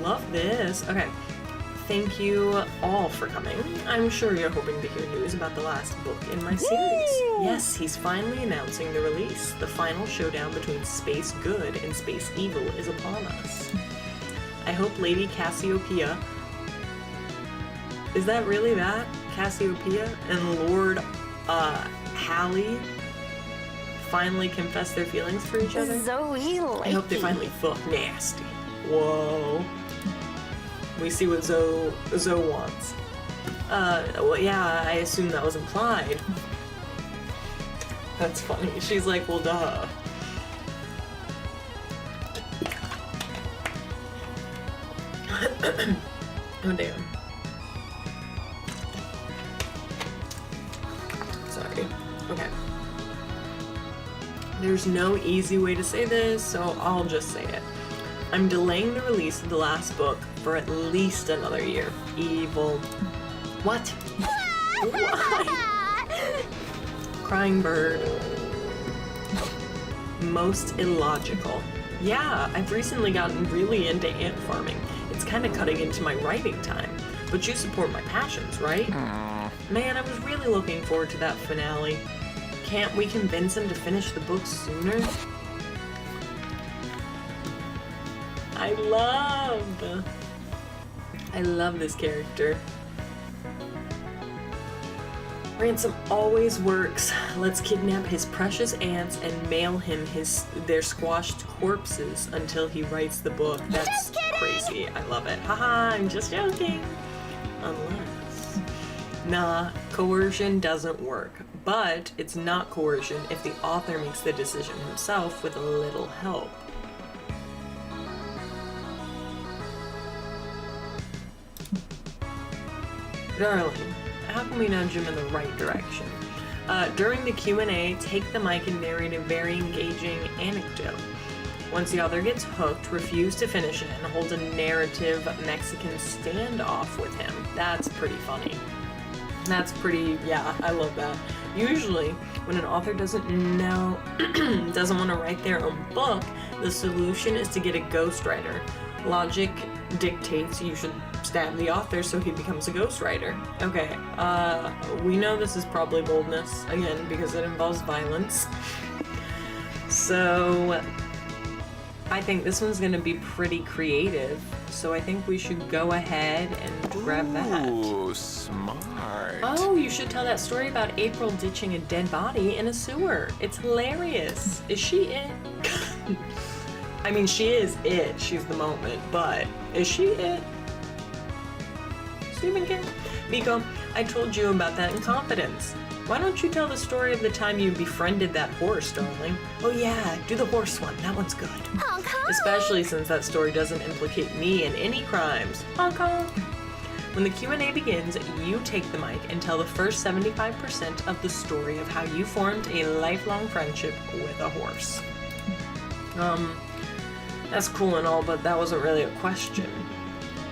Love this. Okay. Thank you all for coming. I'm sure you're hoping to hear news about the last book in my series. Yes, he's finally announcing the release. The final showdown between Space Good and Space Evil is upon us. I hope Lady Cassiopeia... Is that really that? Cassiopeia and Lord, Hallie finally confess their feelings for each other? Zoe, I hope they finally fuck nasty. Whoa. We see what Zoe wants. Well, yeah, I assume that was implied. That's funny. She's like, well, duh. Oh, damn. Sorry. Okay. There's no easy way to say this, so I'll just say it. I'm delaying the release of the last book for at least another year. Evil. What? Why? Crying bird. Most illogical. Yeah, I've recently gotten really into ant farming. It's kind of cutting into my writing time. But you support my passions, right? Man, I was really looking forward to that finale. Can't we convince him to finish the book sooner? I love this character. Ransom always works. Let's kidnap his precious ants and mail him their squashed corpses until he writes the book. That's crazy. I love it. Haha, I'm just joking. Unless... Nah, coercion doesn't work. But it's not coercion if the author makes the decision himself with a little help. Darling, how can we nudge him in the right direction? During the Q&A, take the mic and narrate a very engaging anecdote. Once the author gets hooked, refuse to finish it and hold a narrative Mexican standoff with him. That's pretty funny. That's pretty, yeah, I love that. Usually, when an author doesn't want to write their own book, the solution is to get a ghostwriter. Logic dictates you should stab the author so he becomes a ghostwriter. Okay, we know this is probably boldness, again, because it involves violence. So, I think this one's gonna be pretty creative, so I think we should go ahead and grab that. Ooh, smart. Oh, you should tell that story about April ditching a dead body in a sewer. It's hilarious. Is she it? I mean, she is it. She's the moment, but is she it? Stephen King? Miko, I told you about that in confidence. Why don't you tell the story of the time you befriended that horse, darling? Oh yeah, do the horse one. That one's good. Honk honk. Especially since that story doesn't implicate me in any crimes. Honk honk. When the Q&A begins, you take the mic and tell the first 75% of the story of how you formed a lifelong friendship with a horse. That's cool and all, but that wasn't really a question.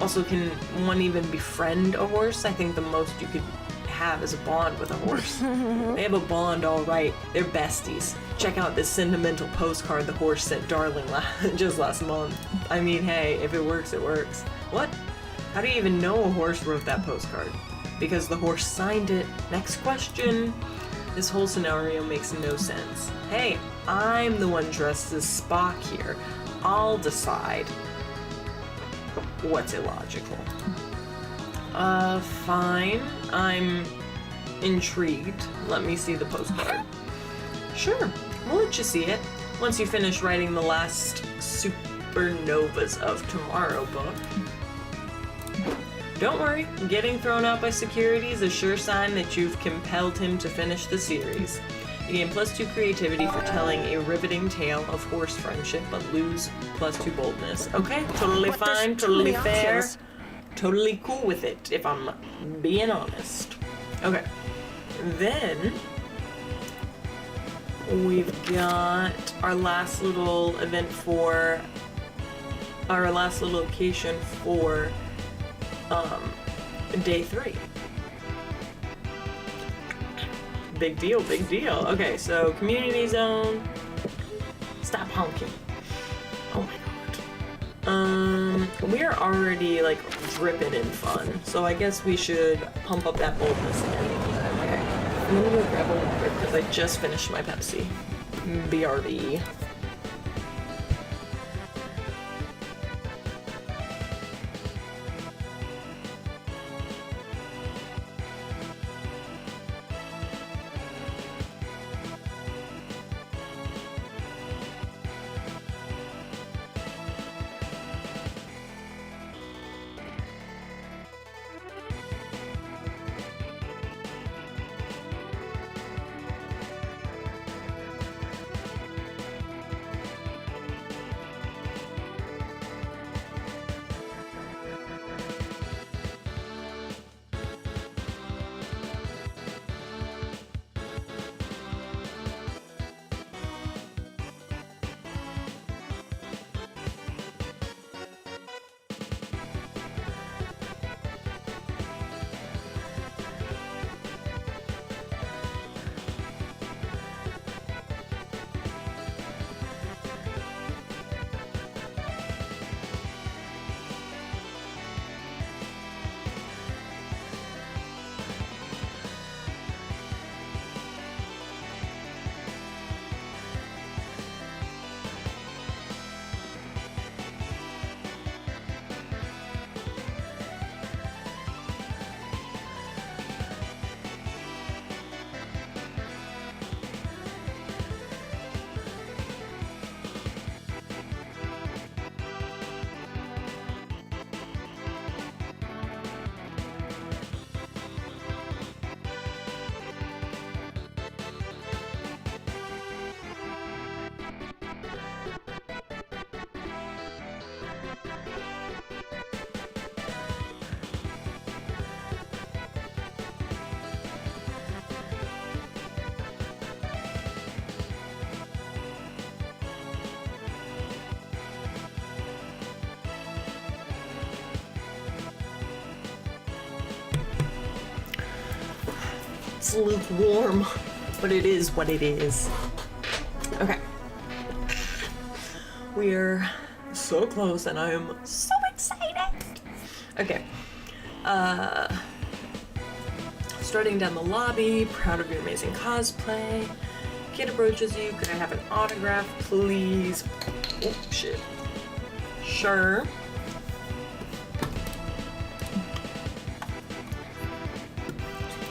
Also, can one even befriend a horse? I think the most you could have is a bond with a horse. They have a bond, all right. They're besties. Check out this sentimental postcard the horse sent Darling just last month. I mean, hey, if it works, it works. What? How do you even know a horse wrote that postcard? Because the horse signed it. Next question. This whole scenario makes no sense. Hey, I'm the one dressed as Spock here. I'll decide what's illogical. Fine. I'm intrigued. Let me see the postcard. Sure, we'll let you see it. Once you finish writing the last Supernovas of Tomorrow book. Don't worry, getting thrown out by security is a sure sign that you've compelled him to finish the series. You gain +2 creativity for telling a riveting tale of horse friendship, but lose +2 boldness. Okay, totally But there's fine, too totally many fair. options. Totally cool with it, if I'm being honest. Okay, then we've got our last little event for our last little location for day 3. Big deal, big deal. Okay, so community zone. Stop honking. Oh my god. We are already like dripping in fun, so I guess we should pump up that boldness again. Okay. I'm gonna go grab a water because I just finished my Pepsi. BRB. It's lukewarm, but it is what it is. Okay. We're so close and I am so excited. Okay. Starting down the lobby, proud of your amazing cosplay. Kid approaches you, could I have an autograph, please? Oh, shit. Sure.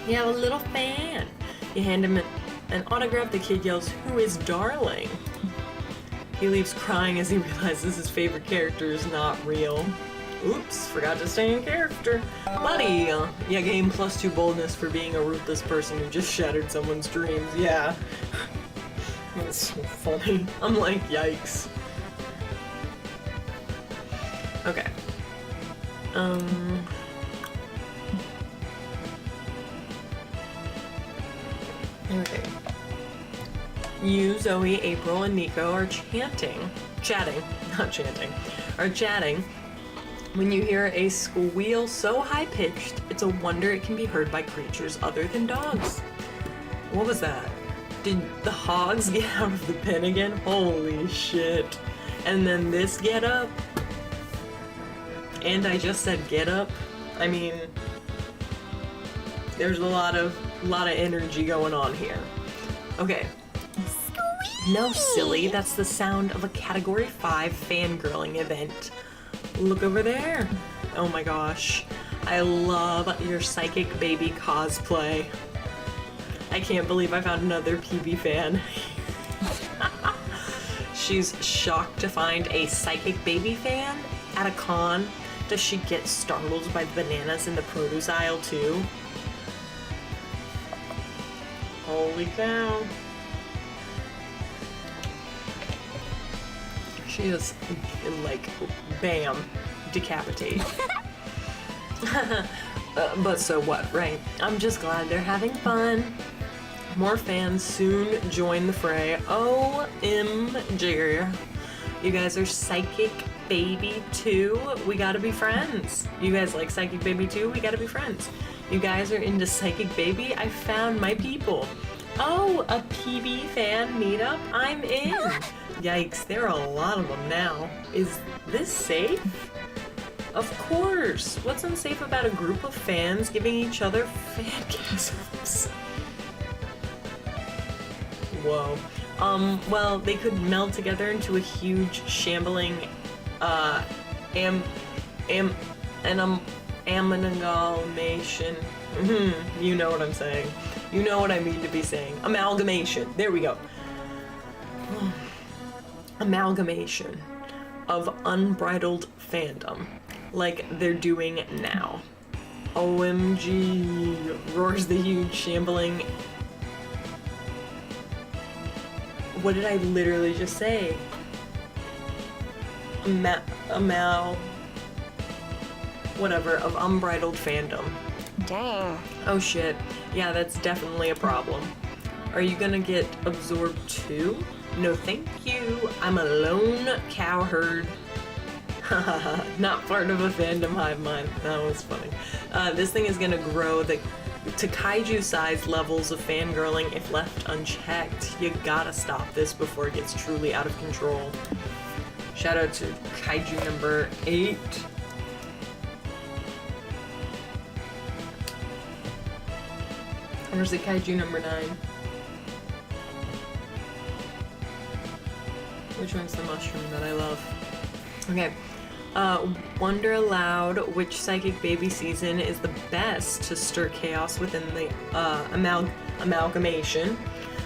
You have a little fan. You hand him an autograph. The kid yells, "Who is Darling?" He leaves crying as he realizes his favorite character is not real. Oops, forgot to stay in character. Buddy, you gain +2 boldness for being a ruthless person who just shattered someone's dreams. Yeah. That's so funny. I'm like, yikes. Okay. Okay. You, Zoe, April, and Nico are chatting, when you hear a squeal so high-pitched, it's a wonder it can be heard by creatures other than dogs. What was that? Did the hogs get out of the pen again? Holy shit. And then this get up. and I just said get up. I mean, there's a lot of energy going on here. Okay. No, silly. That's the sound of a Category 5 fangirling event. Look over there. Oh my gosh. I love your Psychic Baby cosplay. I can't believe I found another PB fan. She's shocked to find a Psychic Baby fan at a con. Does she get startled by the bananas in the produce aisle too? Holy cow. She is like, bam, decapitate. But so what, right? I'm just glad they're having fun. More fans soon join the fray. OMG. You guys are Psychic Baby 2. We gotta be friends. You guys like Psychic Baby 2? We gotta be friends. You guys are into Psychic Baby? I found my people. Oh, a PB fan meetup? I'm in. Yikes, there are a lot of them now. Is this safe? Of course. What's unsafe about a group of fans giving each other fangasms? Whoa. Well, they could meld together into a huge, shambling, amalgamation. You know what I'm saying. You know what I mean to be saying. Amalgamation. There we go. Amalgamation of unbridled fandom, like they're doing now. OMG, roars the huge shambling. What did I literally just say? Whatever, of unbridled fandom. Dang. Oh shit, yeah, that's definitely a problem. Are you gonna get absorbed too? No thank you, I'm a lone cowherd. Not part of a fandom hive mind. That was funny. This thing is gonna grow to kaiju-sized levels of fangirling if left unchecked. You gotta stop this before it gets truly out of control. Shout out to kaiju number 8. Where's the kaiju number 9? Which one's the mushroom that I love? Okay. Wonder aloud which Psychic Baby season is the best to stir chaos within the amalgamation.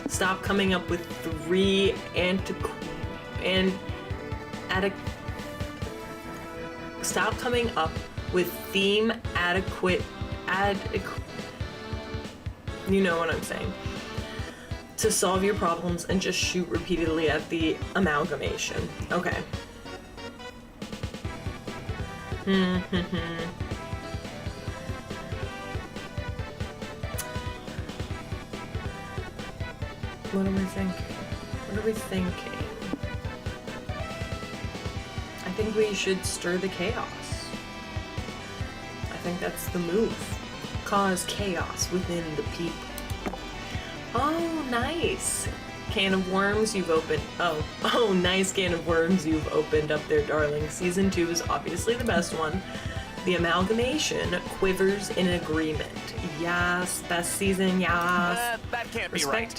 Stop coming up with 3 Stop coming up with theme adequate. You know what I'm saying. To solve your problems and just shoot repeatedly at the amalgamation. Okay. What am I thinking? What are we thinking? I think we should stir the chaos. I think that's the move. Cause chaos within the people. Oh, nice. Can of worms you've opened. Oh, nice can of worms you've opened up there, darling. Season 2 is obviously the best one. The amalgamation quivers in agreement. Yes, best season, yes. That can't be right.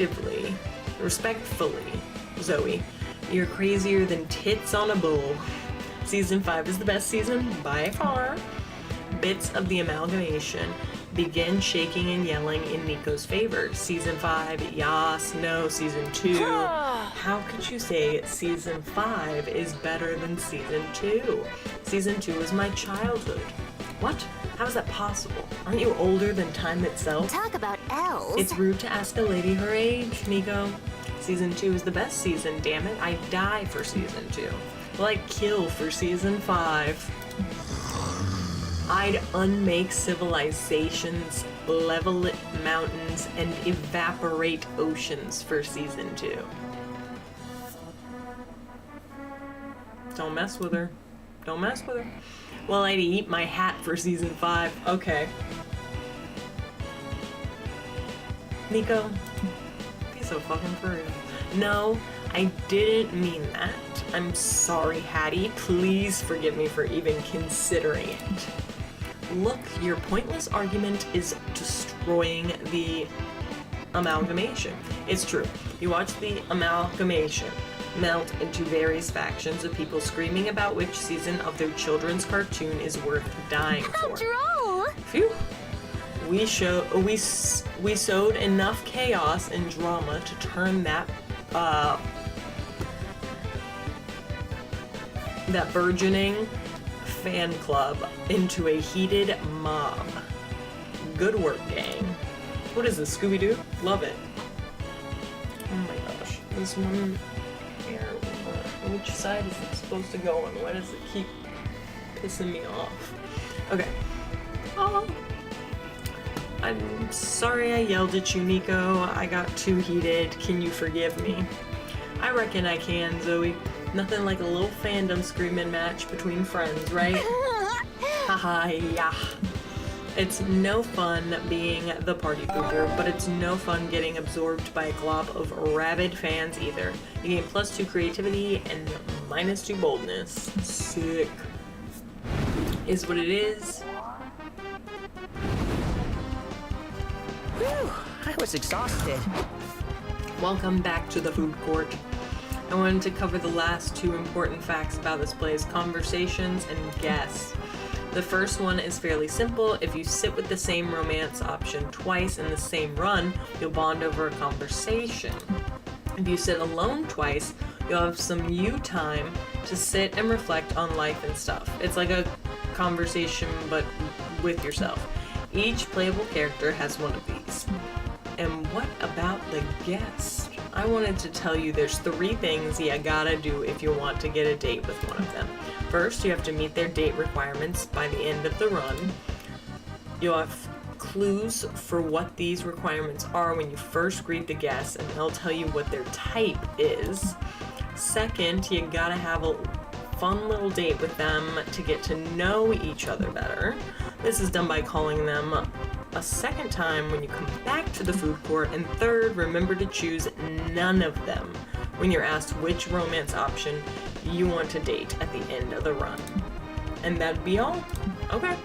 Respectfully, Zoe, you're crazier than tits on a bull. Season 5 is the best season by far. Bits of the amalgamation begin shaking and yelling in Nico's favor. Season 5, yas, no. Season 2, how could you say Season 5 is better than Season 2? Season 2 is my childhood. What? How is that possible? Aren't you older than time itself? Talk about elves. It's rude to ask a lady her age, Nico. Season 2 is the best season, damn it. I'd die for Season 2. Well, I'd kill for Season 5. I'd unmake civilizations, level mountains, and evaporate oceans for Season 2. Don't mess with her. Don't mess with her. Well, I'd eat my hat for Season 5. Okay. Nico, be so fucking for real. No, I didn't mean that. I'm sorry, Hattie. Please forgive me for even considering it. Look, your pointless argument is destroying the amalgamation. It's true. You watch the amalgamation melt into various factions of people screaming about which season of their children's cartoon is worth dying for. Droll! Phew. We sowed enough chaos and drama to turn that burgeoning fan club into a heated mob. Good work, gang. What is this, Scooby-Doo? Love it. Oh my gosh. This one here, which side is it supposed to go on? Why does it keep pissing me off? Okay. Oh. I'm sorry I yelled at you, Nico. I got too heated. Can you forgive me? I reckon I can, Zoe. Nothing like a little fandom screaming match between friends, right? Haha, yeah. It's no fun being the party pooper, but it's no fun getting absorbed by a glob of rabid fans either. You gain +2 creativity and -2 boldness. Sick. Is what it is. Whew, I was exhausted. Welcome back to the food court. I wanted to cover the last 2 important facts about this place: conversations and guess. The first one is fairly simple. If you sit with the same romance option twice in the same run, you'll bond over a conversation. If you sit alone twice, you'll have some you time to sit and reflect on life and stuff. It's like a conversation, but with yourself. Each playable character has one of these. And what about the guest? I wanted to tell you there's 3 things you gotta do if you want to get a date with one of them. First, you have to meet their date requirements by the end of the run. You'll have clues for what these requirements are when you first greet the guests, and they'll tell you what their type is. Second, you gotta have a fun little date with them to get to know each other better. This is done by calling them a second time when you come back to the food court. And third, remember to choose none of them when you're asked which romance option you want to date at the end of the run. And that'd be all? Okay.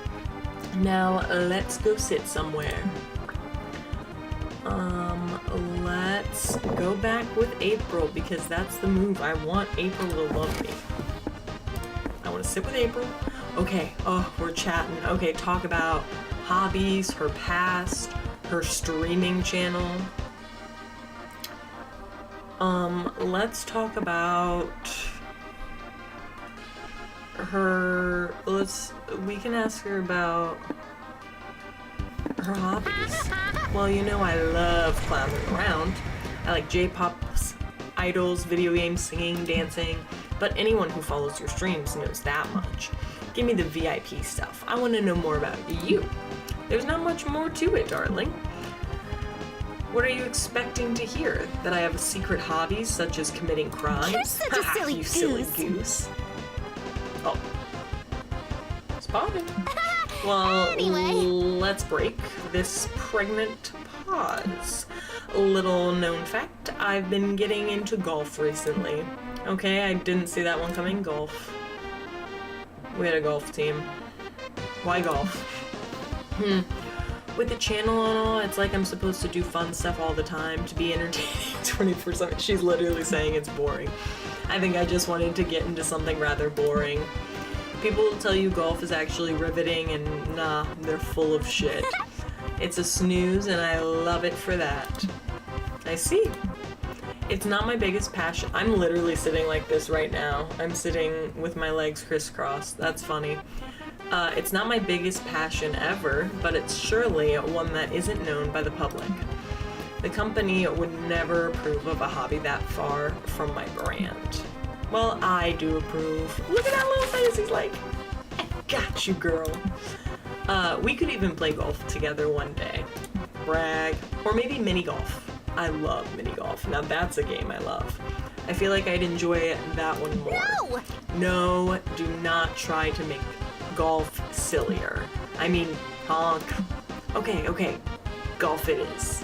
Now, let's go sit somewhere. Let's go back with April, because that's the move. I want April to love me. I want to sit with April. Okay, oh, we're chatting. Okay, talk about hobbies, her past, her streaming channel. Let's talk about her, we can ask her about her hobbies. Well, you know I love clowning around. I like J-pops, idols, video games, singing, dancing, but anyone who follows your streams knows that much. Give me the VIP stuff. I want to know more about you. There's not much more to it, darling. What are you expecting to hear? That I have secret hobbies such as committing crimes? You're such a silly you goose. silly goose. Oh. Spotted. Well, Anyway. let's break this pregnant pause. Little known fact, I've been getting into golf recently. Okay, I didn't see that one coming. Golf. We had a golf team. Why golf? With the channel and all, it's like I'm supposed to do fun stuff all the time to be entertaining 24/7. She's literally saying it's boring. I think I just wanted to get into something rather boring. People will tell you golf is actually riveting, and nah, they're full of shit. It's a snooze, and I love it for that. I see. It's not my biggest passion. I'm literally sitting like this right now. I'm sitting with my legs crisscrossed. That's funny. It's not my biggest passion ever, but it's surely one that isn't known by the public. The company would never approve of a hobby that far from my brand. Well, I do approve. Look at that little face. He's like, I got you, girl. We could even play golf together one day. Brag. Or maybe mini golf. I love mini golf. Now that's a game I love. I feel like I'd enjoy that one more. No, do not try to make golf sillier. I mean, honk. Okay, golf it is.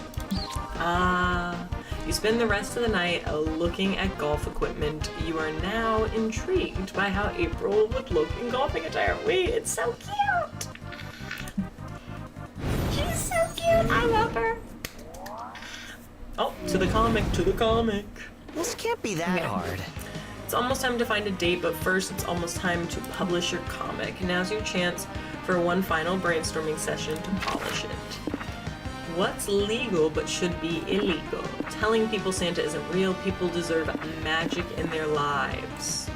You spend the rest of the night looking at golf equipment. You are now intrigued by how April would look in golfing attire. Wait, it's so cute! She's so cute! I love her! Oh, to the comic, to the comic. This can't be that hard. It's almost time to find a date, but first it's almost time to publish your comic. Now's your chance for one final brainstorming session to polish it. What's legal but should be illegal? Telling people Santa isn't real. People deserve magic in their lives.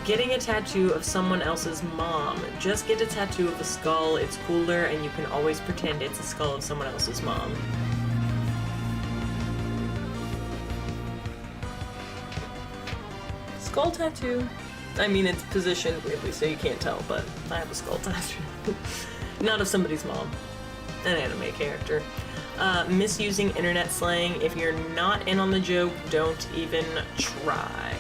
Getting a tattoo of someone else's mom. Just get a tattoo of a skull. It's cooler and you can always pretend it's a skull of someone else's mom. Skull tattoo. I mean, it's positioned weirdly, so you can't tell, but I have a skull tattoo. Not of somebody's mom. An anime character. Misusing internet slang. If you're not in on the joke, don't even try.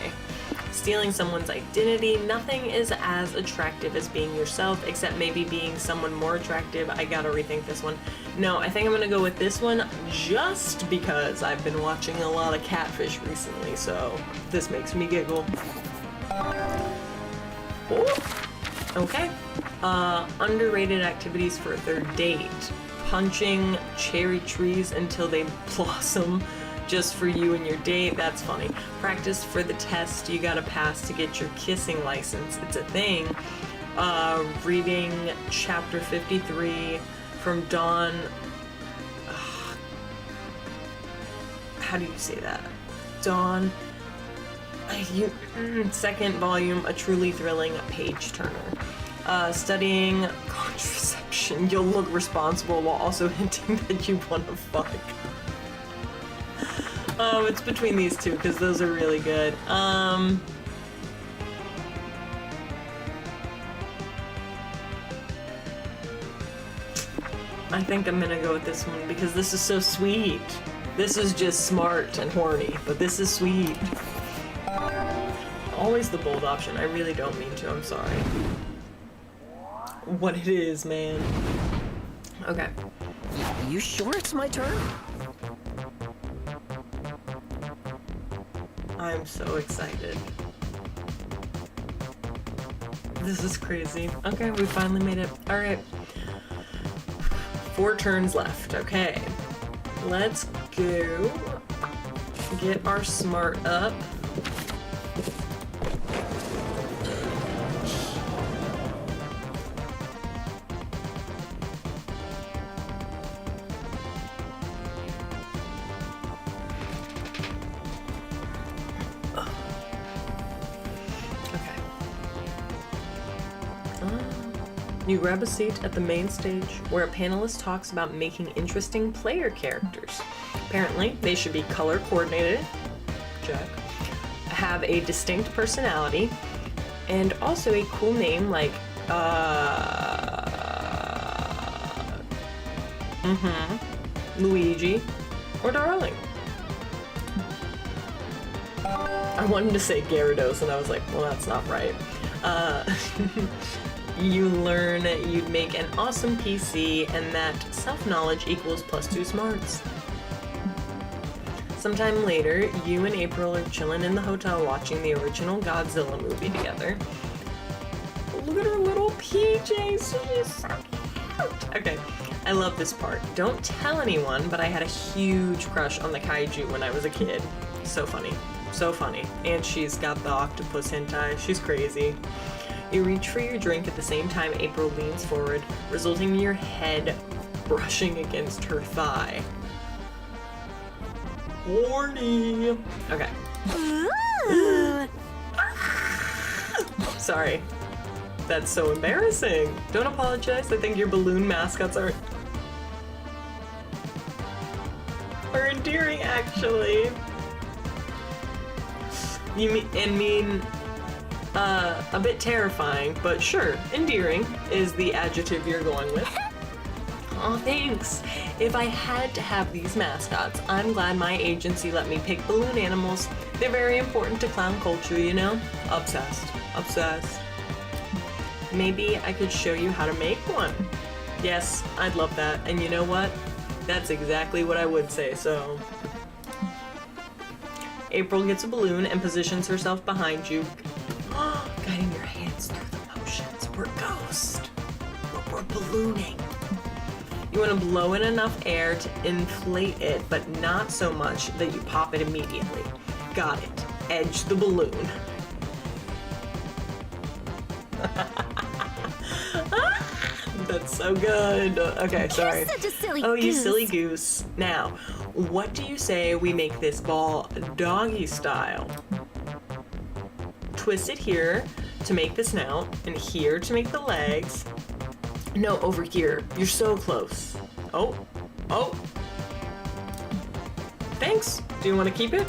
Stealing someone's identity. Nothing is as attractive as being yourself, except maybe being someone more attractive. I gotta rethink this one. No, I think I'm gonna go with this one just because I've been watching a lot of Catfish recently, so this makes me giggle. Oh, okay. Underrated activities for a third date. Punching cherry trees until they blossom just for you and your date. That's funny. Practice for the test you gotta pass to get your kissing license. It's a thing. Reading chapter 53 from Dawn. How do you say that? Dawn. Second volume, a truly thrilling page turner. Studying contraception. You'll look responsible while also hinting that you want to fuck. It's between these two because those are really good. I think I'm gonna go with this one because this is so sweet. This is just smart and horny, but this is sweet. Always the bold option. I really don't mean to. I'm sorry. What it is, man. Okay. You sure it's my turn? I'm so excited. This is crazy. Okay, we finally made it. All right. 4 turns left. Okay. Let's go get our smart up. You grab a seat at the main stage where a panelist talks about making interesting player characters. Apparently, they should be color coordinated, check, have a distinct personality, and also a cool name like, Luigi or Darling. I wanted to say Gyarados and I was like, well, that's not right. You learn you'd make an awesome PC and that self-knowledge equals +2 smarts. Sometime later, you and April are chilling in the hotel watching the original Godzilla movie together. Look at her little PJs, she's so cute. Okay, I love this part. Don't tell anyone, but I had a huge crush on the kaiju when I was a kid. So funny, so funny. And she's got the octopus hentai, she's crazy. You reach for your drink at the same time April leans forward, resulting in your head brushing against her thigh. Horny. Okay. Sorry. That's so embarrassing. Don't apologize. I think your balloon mascots are endearing, actually. You mean a bit terrifying, but sure, endearing is the adjective you're going with. Aw, thanks. If I had to have these mascots, I'm glad my agency let me pick balloon animals. They're very important to clown culture, you know? Obsessed. Obsessed. Maybe I could show you how to make one. Yes, I'd love that. And you know what? That's exactly what I would say, so. April gets a balloon and positions herself behind you. Guiding your hands through the motions. We're ghost, but we're ballooning. You want to blow in enough air to inflate it, but not so much that you pop it immediately. Got it. Edge the balloon. That's so good. Okay, sorry. You're such a silly Oh, you goose. silly goose. Now, what do you say we make this ball doggy style? Twist it here to make the snout, and here to make the legs. No, over here. You're so close. Oh. Thanks. Do you want to keep it?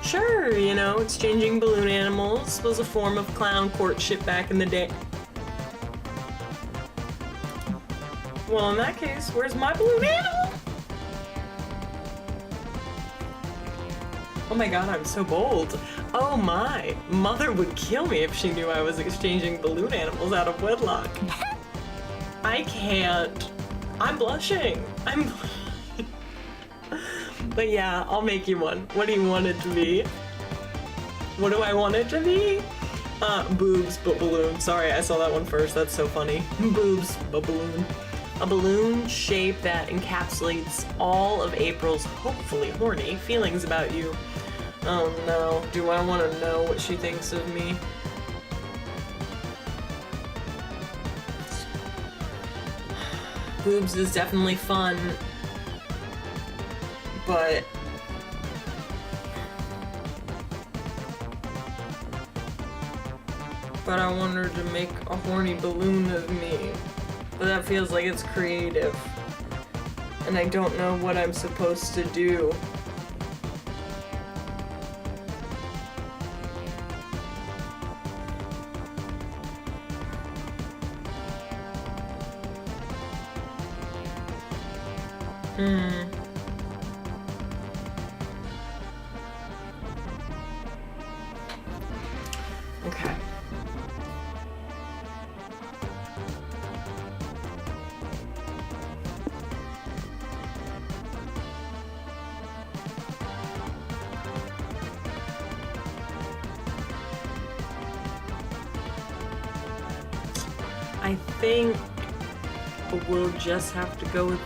Sure, you know, exchanging balloon animals was a form of clown courtship back in the day. Well, in that case, where's my balloon animal? Oh my god, I'm so bold. Oh my, mother would kill me if she knew I was exchanging balloon animals out of wedlock. I can't. I'm blushing. But yeah, I'll make you one. What do you want it to be? What do I want it to be? Boobs, but balloon. Sorry, I saw that one first. That's so funny. Boobs, but balloon. A balloon shape that encapsulates all of April's hopefully horny feelings about you. Oh no, do I want to know what she thinks of me? Boobs is definitely fun, but I want her to make a horny balloon of me. But that feels like it's creative. And I don't know what I'm supposed to do. Okay. I think we'll just have to go with...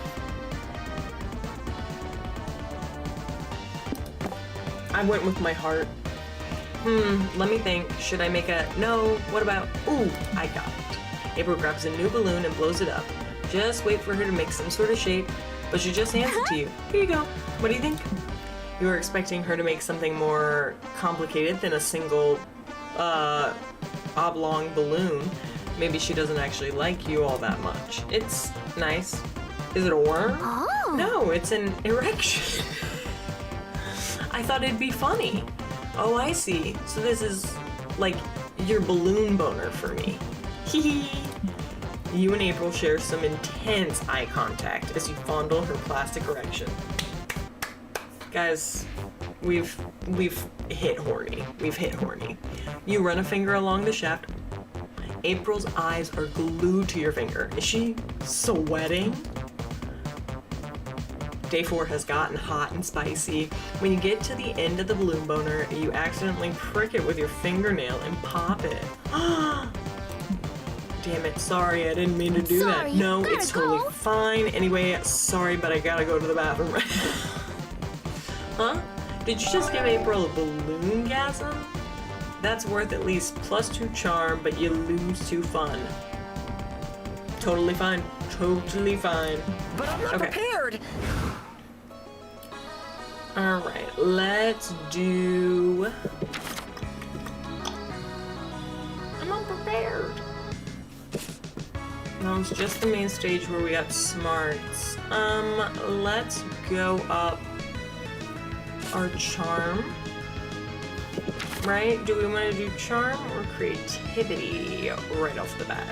I went with my heart. Let me think. Should I make a... No, what about... Ooh, I got it. April grabs a new balloon and blows it up. Just wait for her to make some sort of shape, but she just hands it to you. Here you go. What do you think? You were expecting her to make something more complicated than a single, oblong balloon. Maybe she doesn't actually like you all that much. It's nice. Is it a worm? Oh. No, it's an erection. I thought it'd be funny. Oh, I see. So this is like your balloon boner for me. Hee hee. You and April share some intense eye contact as you fondle her plastic erection. Guys, we've hit horny. We've hit horny. You run a finger along the shaft. April's eyes are glued to your finger. Is she sweating? Day 4 has gotten hot and spicy. When you get to the end of the balloon boner, you accidentally prick it with your fingernail and pop it. Damn it, sorry, I didn't mean to do Sorry, that. No, gotta it's totally go. fine. Anyway, sorry, but I gotta go to the bathroom right now. Huh? Did you just give April a balloon-gasm? That's worth at least +2 charm, but you lose 2 fun. Totally fine. Totally fine. But I'm not prepared. Alright, let's do... I'm unprepared. No, it's just the main stage where we got smarts. Let's go up our charm. Right? Do we want to do charm or creativity right off the bat?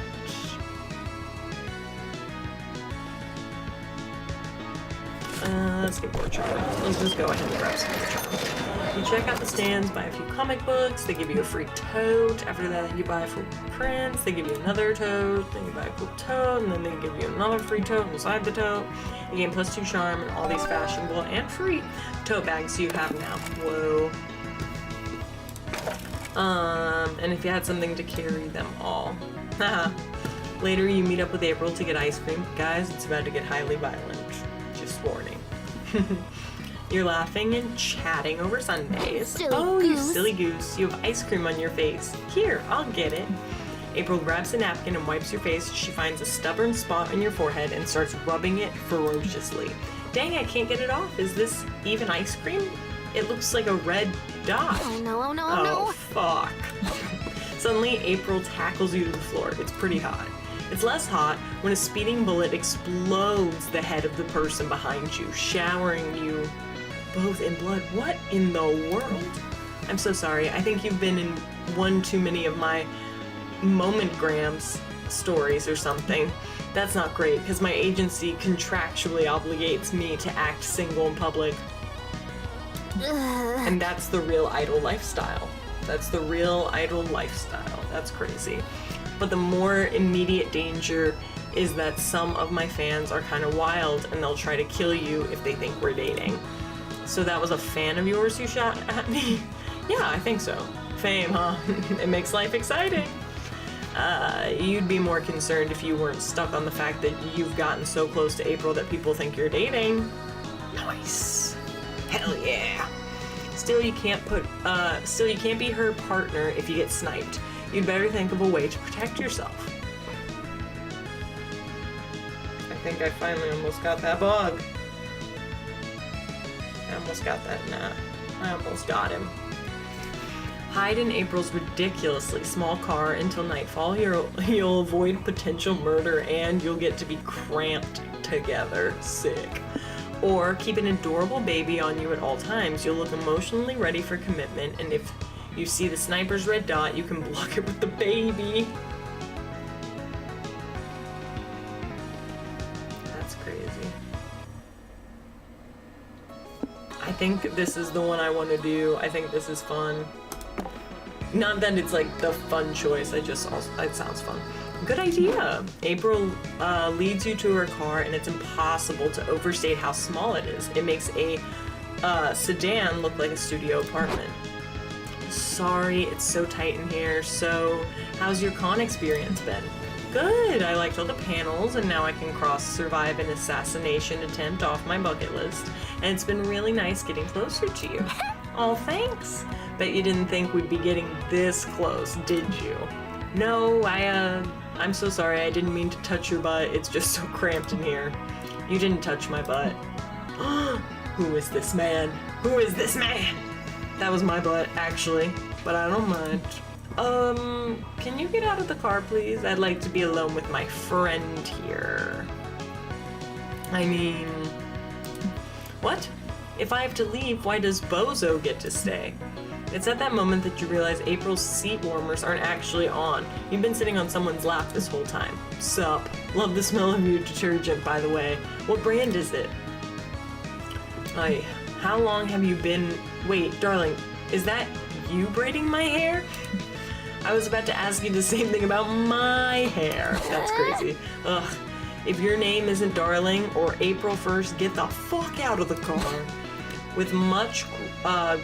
Let's get more charm. Let's just go ahead and grab some more charm. You check out the stands, buy a few comic books, they give you a free tote. After that, you buy full prints, they give you another tote, then you buy a cool tote, and then they give you another free tote inside the tote. You gain +2 charm and all these fashionable and free tote bags you have now. Whoa. And if you had something to carry them all. Haha. Later, you meet up with April to get ice cream. Guys, it's about to get highly violent. Just warning. You're laughing and chatting over sundaes. You silly goose. You have ice cream on your face. Here, I'll get it. April grabs a napkin and wipes your face. She finds a stubborn spot on your forehead and starts rubbing it ferociously. Dang, I can't get it off. Is this even ice cream? It looks like a red dot. Oh no, oh no, Oh, no. fuck. Suddenly, April tackles you to the floor. It's pretty hot. It's less hot when a speeding bullet explodes the head of the person behind you, showering you both in blood. What in the world? I'm so sorry. I think you've been in one too many of my momentgrams stories or something. That's not great, because my agency contractually obligates me to act single in public. And that's the real idol lifestyle. That's the real idol lifestyle. That's crazy. But the more immediate danger is that some of my fans are kind of wild and they'll try to kill you if they think we're dating. So that was a fan of yours who shot at me? Yeah, I think so. Fame, huh? It makes life exciting. You'd be more concerned if you weren't stuck on the fact that you've gotten so close to April that people think you're dating. Nice. Hell yeah. Still, you can't be her partner if you get sniped. You'd better think of a way to protect yourself. I think I finally almost got that bug. I almost got that gnat. I almost got him. Hide in April's ridiculously small car until nightfall. You'll avoid potential murder and you'll get to be cramped together. Sick. Or keep an adorable baby on you at all times. You'll look emotionally ready for commitment, and if you see the sniper's red dot, you can block it with the baby. That's crazy. I think this is the one I want to do. I think this is fun. Not that it's like the fun choice, it sounds fun. Good idea. April leads you to her car, and it's impossible to overstate how small it is. It makes a sedan look like a studio apartment. Sorry, it's so tight in here. So, how's your con experience been? Good. I liked all the panels, and now I can survive an assassination attempt off my bucket list. And it's been really nice getting closer to you. Oh, thanks. Bet you didn't think we'd be getting this close, did you? No, I'm so sorry. I didn't mean to touch your butt. It's just so cramped in here. You didn't touch my butt. Who is this man? Who is this man? That was my butt, actually, but I don't mind. Can you get out of the car, please? I'd like to be alone with my friend here. I mean, what? If I have to leave, why does Bozo get to stay? It's at that moment that you realize April's seat warmers aren't actually on. You've been sitting on someone's lap this whole time. Sup. Love the smell of your detergent, by the way. What brand is it? How long have you been... Wait, darling, is that you braiding my hair? I was about to ask you the same thing about my hair. That's crazy. Ugh. If your name isn't Darling or April 1st, get the fuck out of the car. With much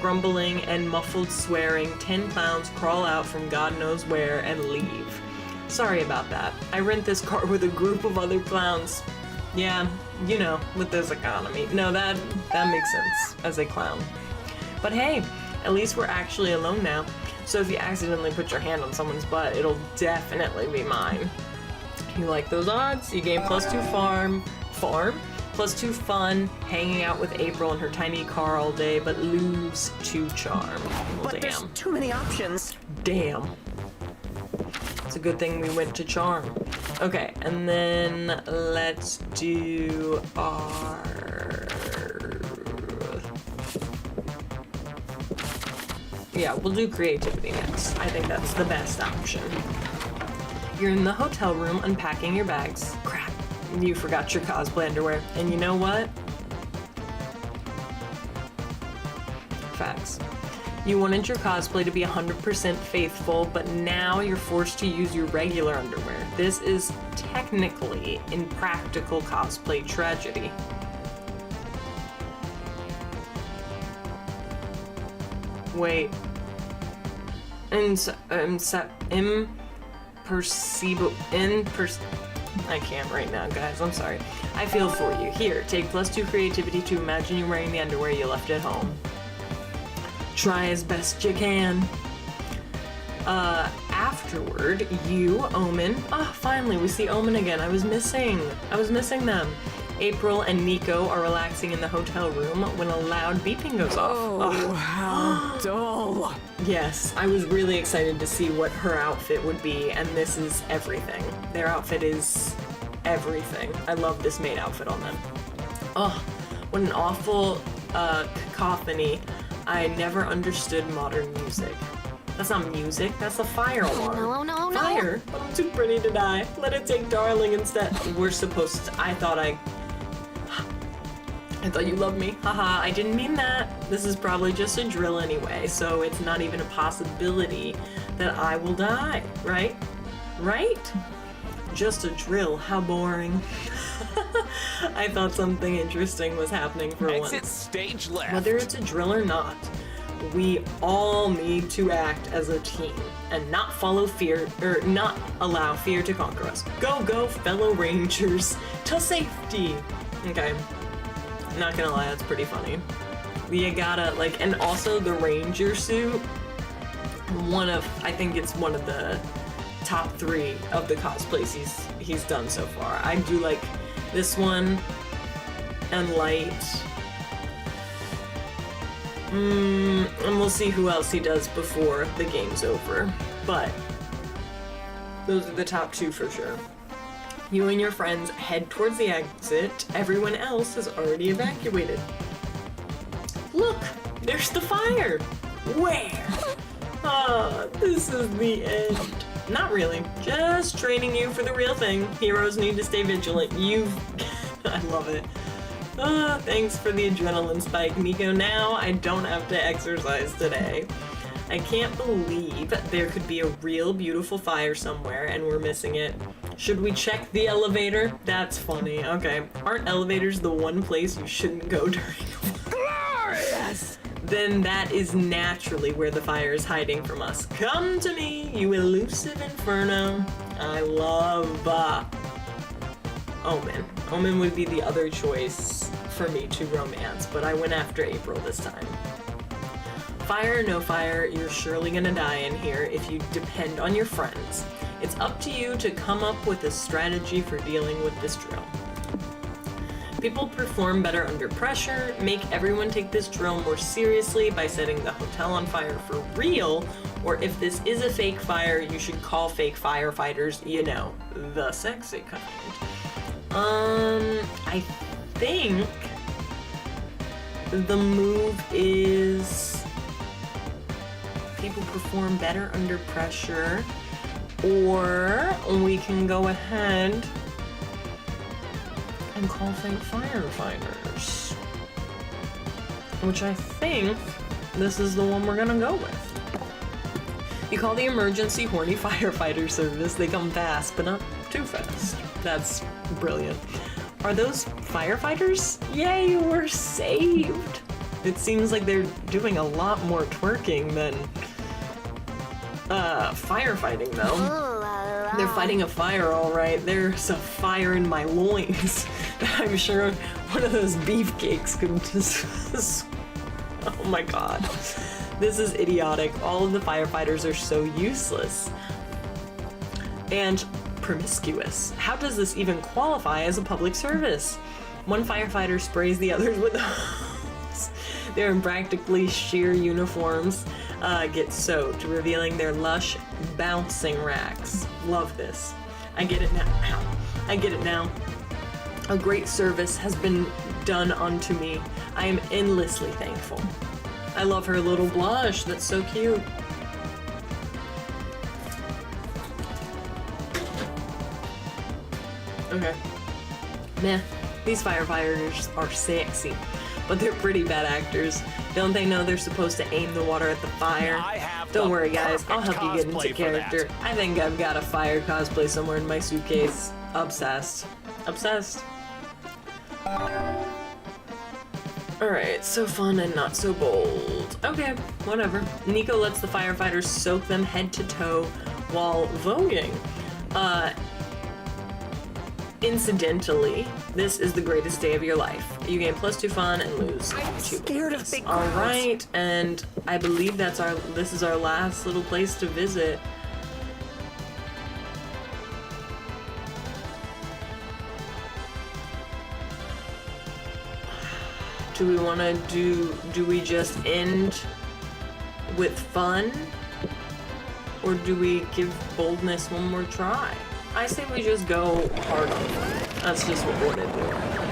grumbling and muffled swearing, 10 clowns crawl out from God knows where and leave. Sorry about that. I rent this car with a group of other clowns. Yeah, you know, with this economy. No, that makes sense as a clown. But hey, at least we're actually alone now. So if you accidentally put your hand on someone's butt, it'll definitely be mine. You like those odds? You gain +2 farm? +2 fun, hanging out with April in her tiny car all day, but lose 2 charm. Well, But damn. there's too many options. Damn. It's a good thing we went to charm. Okay, and then let's do our... Yeah, we'll do creativity next. I think that's the best option. You're in the hotel room unpacking your bags. Crap, you forgot your cosplay underwear. And you know what? Facts. You wanted your cosplay to be 100% faithful, but now you're forced to use your regular underwear. This is technically impractical cosplay tragedy. Wait. I can't right now, guys. I'm sorry. I feel for you. Here, take +2 creativity to imagine you're wearing the underwear you left at home. Try as best you can. Afterward, you, Omen. Ah, finally, we see Omen again. I was missing them. April and Nico are relaxing in the hotel room when a loud beeping goes off. Oh, how dull. Yes, I was really excited to see what her outfit would be, and this is everything. Their outfit is everything. I love this maid outfit on them. Oh, what an awful cacophony. I never understood modern music. That's not music, that's a fire alarm. No, no, no. Fire? But I'm too pretty to die. Let it take darling instead. We're supposed to, I thought you loved me. Haha, I didn't mean that. This is probably just a drill anyway, so it's not even a possibility that I will die, right? Right? Just a drill, how boring. I thought something interesting was happening for Exit once. stage left. Whether it's a drill or not, we all need to act as a team and not follow fear, or not allow fear to conquer us. Go, go, fellow rangers, to safety. Okay, not gonna lie, that's pretty funny. You gotta, like, and also the ranger suit, I think it's one of the top 3 of the cosplays he's done so far. I do like this one and Light. And we'll see who else he does before the game's over. But those are the top 2 for sure. You and your friends head towards the exit. Everyone else has already evacuated. Look, there's the fire. Where? Ah, this is the end. Not really, just training you for the real thing. Heroes need to stay vigilant. I love it. Thanks for the adrenaline spike, Nico. Now I don't have to exercise today. I can't believe there could be a real beautiful fire somewhere and we're missing it. Should we check the elevator? That's funny. Okay. Aren't elevators the one place you shouldn't go during a Glorious! Then that is naturally where the fire is hiding from us. Come to me, you elusive inferno. I love Omen. Omen would be the other choice for me to romance, but I went after April this time. Fire or no fire, you're surely gonna die in here if you depend on your friends. It's up to you to come up with a strategy for dealing with this drill. People perform better under pressure. Make everyone take this drill more seriously by setting the hotel on fire for real, or if this is a fake fire, you should call fake firefighters, you know, the sexy kind. I think the move is people perform better under pressure, or we can go ahead and call fake firefighters, which I think this is the one we're gonna go with. You call the emergency horny firefighter service. They come fast, but not too fast. That's brilliant. Are those firefighters? Yay, we're saved! It seems like they're doing a lot more twerking than firefighting though. They're fighting a fire, all right. There's a fire in my loins. I'm sure one of those beefcakes could just... Oh my god. This is idiotic. All of the firefighters are so useless. And promiscuous. How does this even qualify as a public service? One firefighter sprays the others with a hose. They're in practically sheer uniforms. Get soaked, revealing their lush, bouncing racks. Love this. I get it now. Ow. I get it now. A great service has been done unto me. I am endlessly thankful. I love her little blush. That's so cute. Okay. Meh. These firefighters are sexy, but they're pretty bad actors. Don't they know they're supposed to aim the water at the fire? I have Don't the worry, guys. I'll perfect help you get cosplay into for that. character. I think I've got a fire cosplay somewhere in my suitcase. Obsessed. Obsessed. Alright, so fun and not so bold. Okay, whatever. Nico lets the firefighters soak them head to toe while voguing. Incidentally, this is the greatest day of your life. You gain +2 fun and lose 2 scared of boldness. big crowds. Alright, and I believe this is our last little place to visit. Do we want to do we just end with fun? Or do we give boldness one more try? I say we just go hard on fun. That's just what we're gonna do.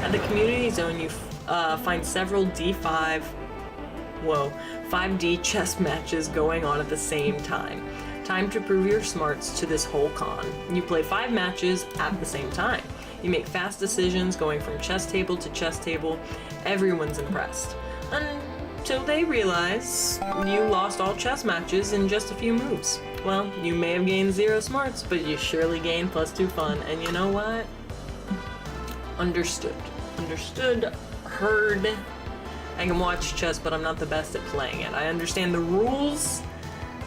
At the community zone, you find several 5D chess matches going on at the same time. Time to prove your smarts to this whole con. You play 5 matches at the same time. You make fast decisions going from chess table to chess table. Everyone's impressed. Until they realize you lost all chess matches in just a few moves. Well, you may have gained 0 smarts, but you surely gained +2 fun. And you know what? Understood. Understood. Heard. I can watch chess, but I'm not the best at playing it. I understand the rules.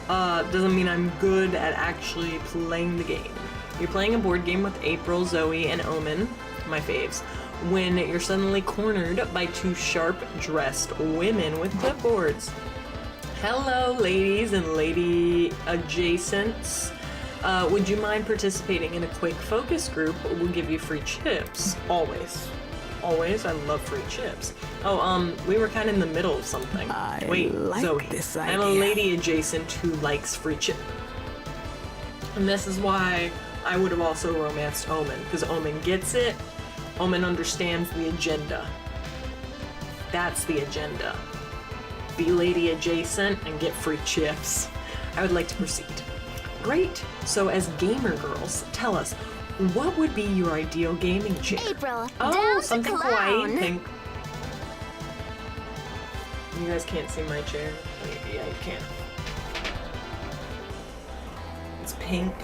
Doesn't mean I'm good at actually playing the game. You're playing a board game with April, Zoe, and Omen, my faves, when you're suddenly cornered by 2 sharp-dressed women with clipboards. Hello, ladies and lady adjacents. Would you mind participating in a quick focus group? We'll give you free chips. Always. Always, I love free chips. Oh, we were kind of in the middle of something. Wait, like Zoe, this I'm a idea. lady adjacent who likes free chip. And this is why I would have also romanced Omen, because Omen gets it. Omen understands the agenda. That's the agenda. Be lady adjacent and get free chips. I would like to proceed. Great. So as gamer girls, tell us, what would be your ideal gaming chair? April, Oh, down to something kawaii clown. and pink. You guys can't see my chair. Yeah, you can. It's pink,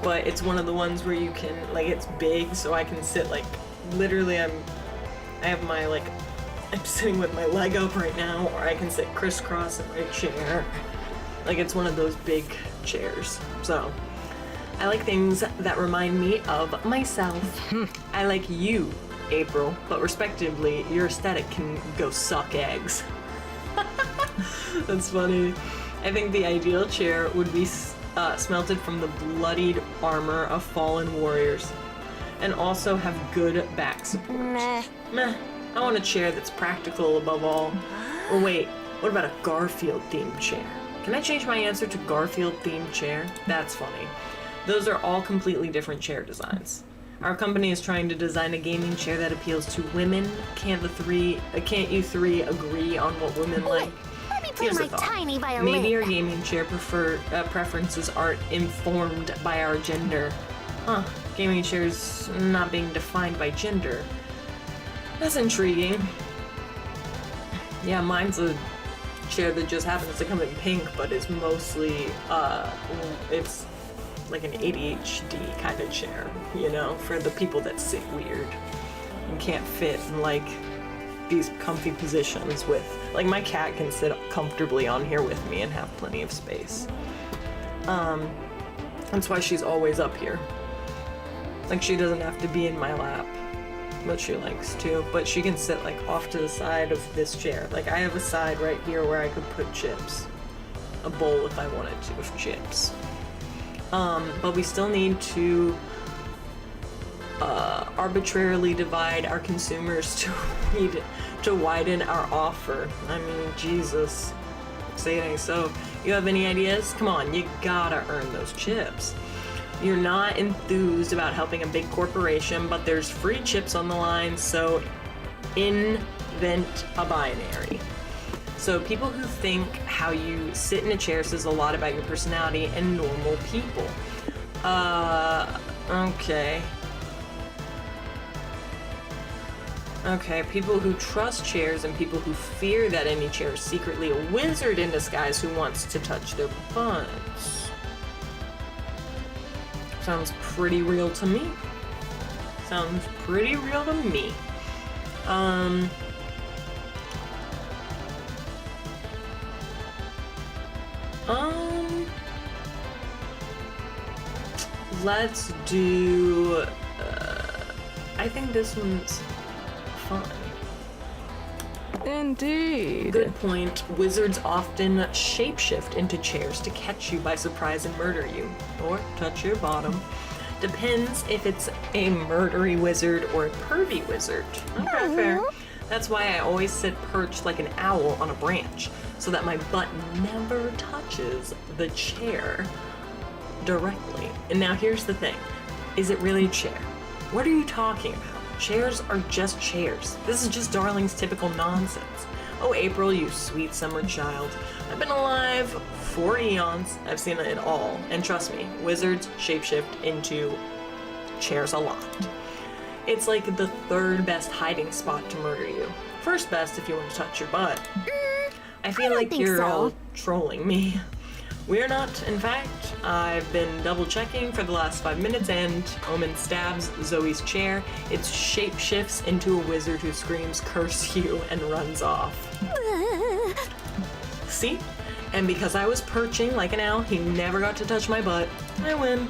but it's one of the ones where you can, like, it's big, so I can sit, like, literally I have my, like, I'm sitting with my leg up right now, or I can sit crisscross in my chair. Like, it's one of those big chairs. So, I like things that remind me of myself. I like you, April, but respectively, your aesthetic can go suck eggs. That's funny. I think the ideal chair would be smelted from the bloodied armor of fallen warriors, and also have good back support. Meh. Meh. I want a chair that's practical above all. Or wait, what about a Garfield-themed chair? Can I change my answer to Garfield-themed chair? That's funny. Those are all completely different chair designs. Our company is trying to design a gaming chair that appeals to women. Can't you three agree on what women like? Let me play Here's a my thought. tiny violin. Maybe our gaming chair preferences aren't informed by our gender. Huh, gaming chairs not being defined by gender. That's intriguing. Yeah, mine's a chair that just happens to come in pink, but is mostly, it's like an ADHD kind of chair, you know, for the people that sit weird and can't fit in, like, these comfy positions with, like, my cat can sit comfortably on here with me and have plenty of space. That's why she's always up here. Like, she doesn't have to be in my lap, but she likes to. But she can sit, like, off to the side of this chair. Like, I have a side right here where I could put chips. A bowl if I wanted to of chips. But we still need to arbitrarily divide our consumers to widen our offer. I mean, Jesus. Say it ain't so. You have any ideas? Come on, you gotta earn those chips. You're not enthused about helping a big corporation, but there's free chips on the line, so invent a binary. So people who think how you sit in a chair says a lot about your personality and normal people. Okay. Okay, people who trust chairs and people who fear that any chair is secretly a wizard in disguise who wants to touch their butts. Sounds pretty real to me. Sounds pretty real to me. Let's do, I think this one's fun. Indeed. Good point. Wizards often shapeshift into chairs to catch you by surprise and murder you. Or touch your bottom. Depends if it's a murdery wizard or a pervy wizard. Okay, fair. That's why I always sit perched like an owl on a branch, so that my butt never touches the chair directly. And now here's the thing. Is it really a chair? What are you talking about? Chairs are just chairs. This is just Darling's typical nonsense. Oh, April, you sweet summer child. I've been alive for eons. I've seen it all. And trust me, wizards shapeshift into chairs a lot. It's like the third best hiding spot to murder you. First best if you want to touch your butt. I feel like you're all trolling me. We're not, in fact. I've been double checking for the last 5 minutes and Omen stabs Zoe's chair. It shapeshifts into a wizard who screams curse you and runs off. See? And because I was perching like an owl, he never got to touch my butt. I win.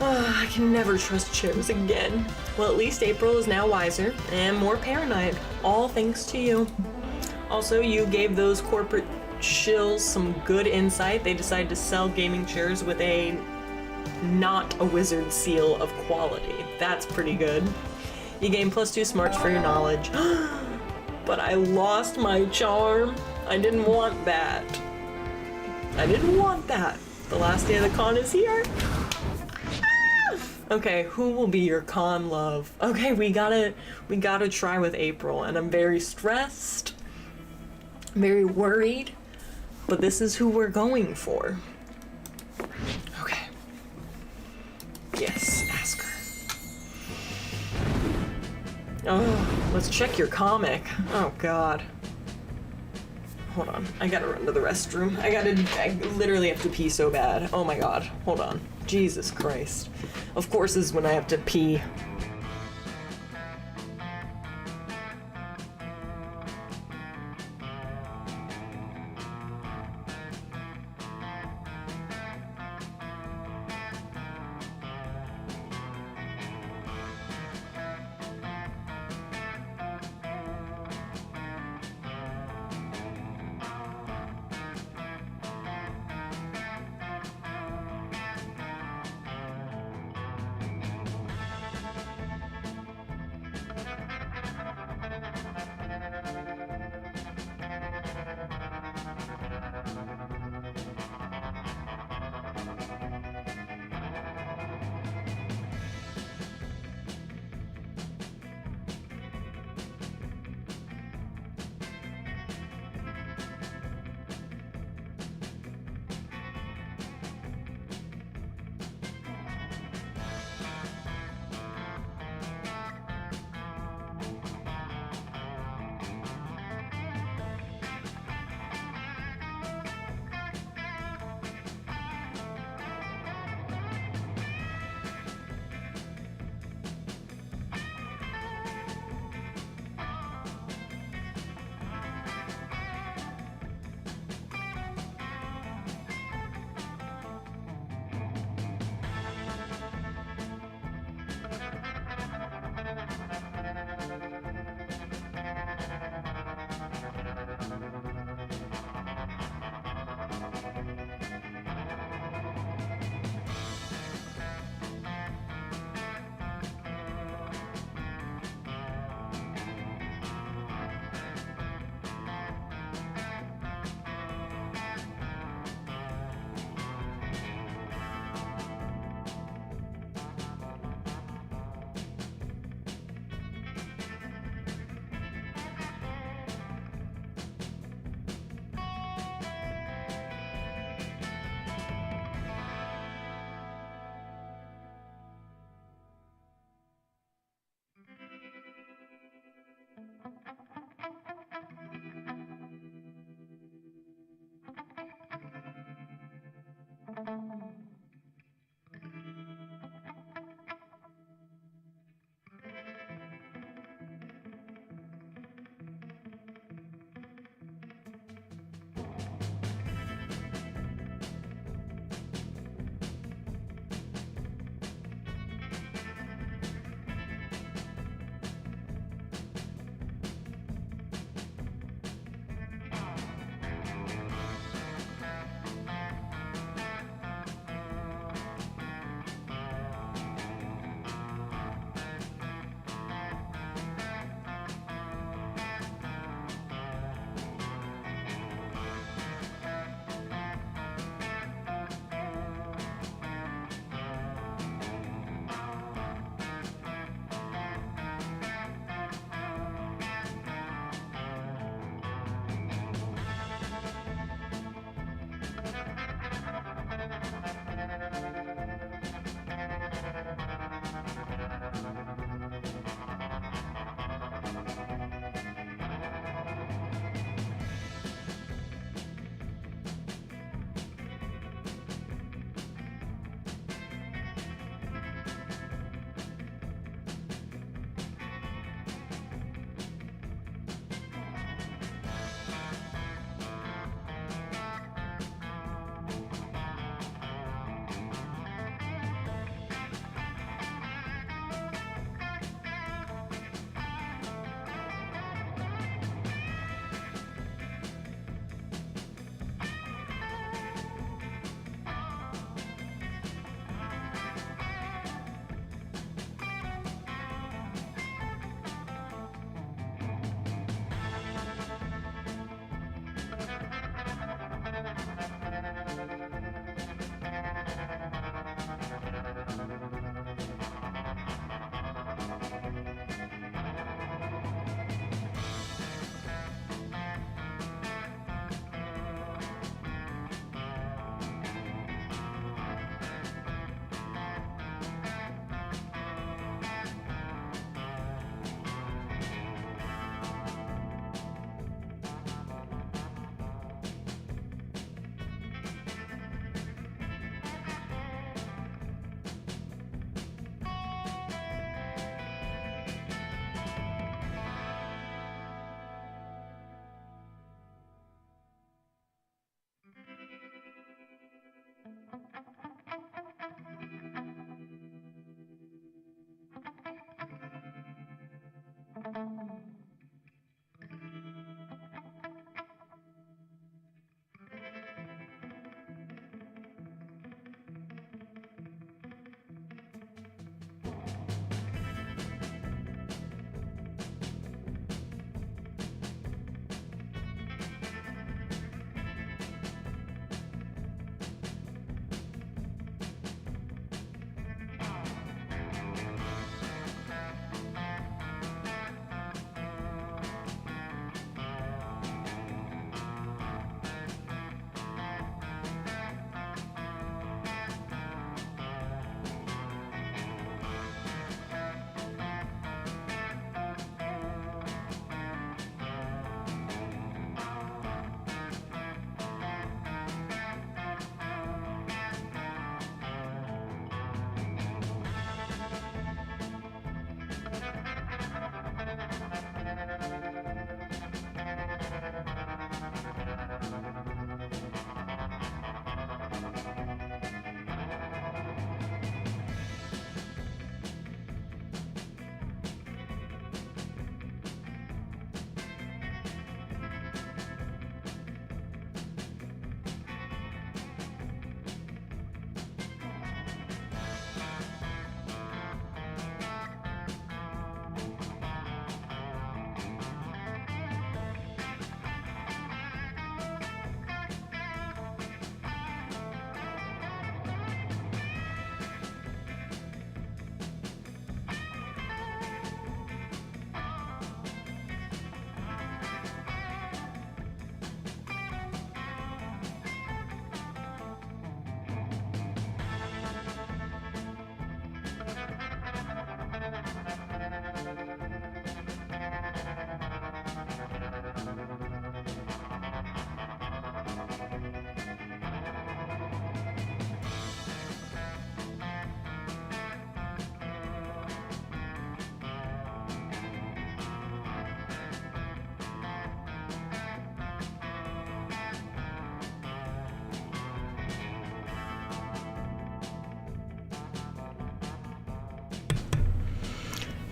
I can never trust chairs again. Well, at least April is now wiser and more paranoid. All thanks to you. Also, you gave those corporate shills some good insight. They decided to sell gaming chairs with a not a wizard seal of quality. That's pretty good. You gain +2 smarts for your knowledge. But I lost my charm. I didn't want that. I didn't want that. The last day of the con is here. Okay, who will be your con love? Okay, we gotta try with April, and I'm very stressed, very worried, but this is who we're going for. Okay. Yes, ask her. Oh, let's check your comic. Oh God. Hold on, I gotta run to the restroom. I literally have to pee so bad. Oh my God, hold on. Jesus Christ. Of course this is when I have to pee.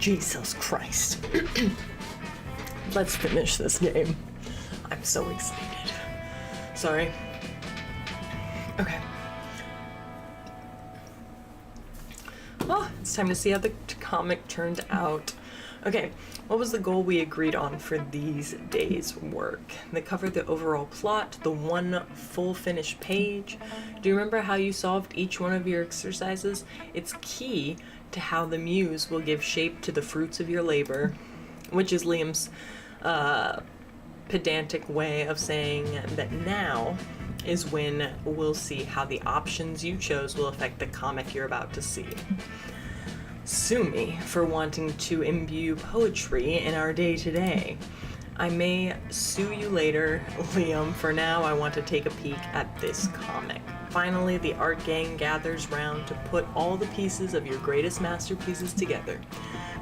Jesus Christ. Let's finish this game. I'm so excited. Sorry. Okay. Oh, it's time to see how the comic turned out. Okay, what was the goal we agreed on for these days' work? They covered the overall plot, the one full finished page. Do you remember how you solved each one of your exercises? It's key to how the muse will give shape to the fruits of your labor, which is Liam's pedantic way of saying that now is when we'll see how the options you chose will affect the comic you're about to see. Sue me for wanting to imbue poetry in our day-to-day. I may sue you later, Liam. For now, I want to take a peek at this comic. Finally, the art gang gathers round to put all the pieces of your greatest masterpieces together.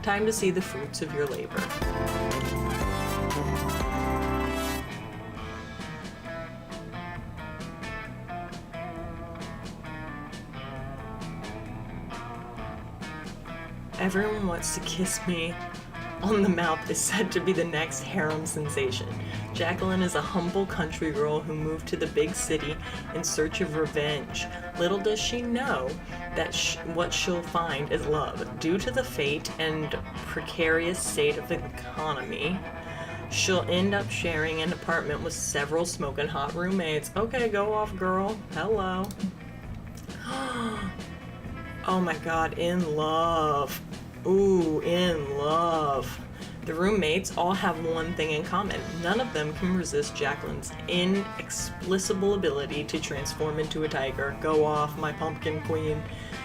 Time to see the fruits of your labor. Everyone wants to kiss me on the mouth is said to be the next harem sensation. Jacqueline is a humble country girl who moved to the big city in search of revenge. Little does she know that what she'll find is love. Due to the fate and precarious state of the economy, she'll end up sharing an apartment with several smoking hot roommates. Okay, go off, girl. Hello. Oh my god, in love. Ooh, in love. The roommates all have one thing in common. None of them can resist Jacqueline's inexplicable ability to transform into a tiger. Go off, my pumpkin queen.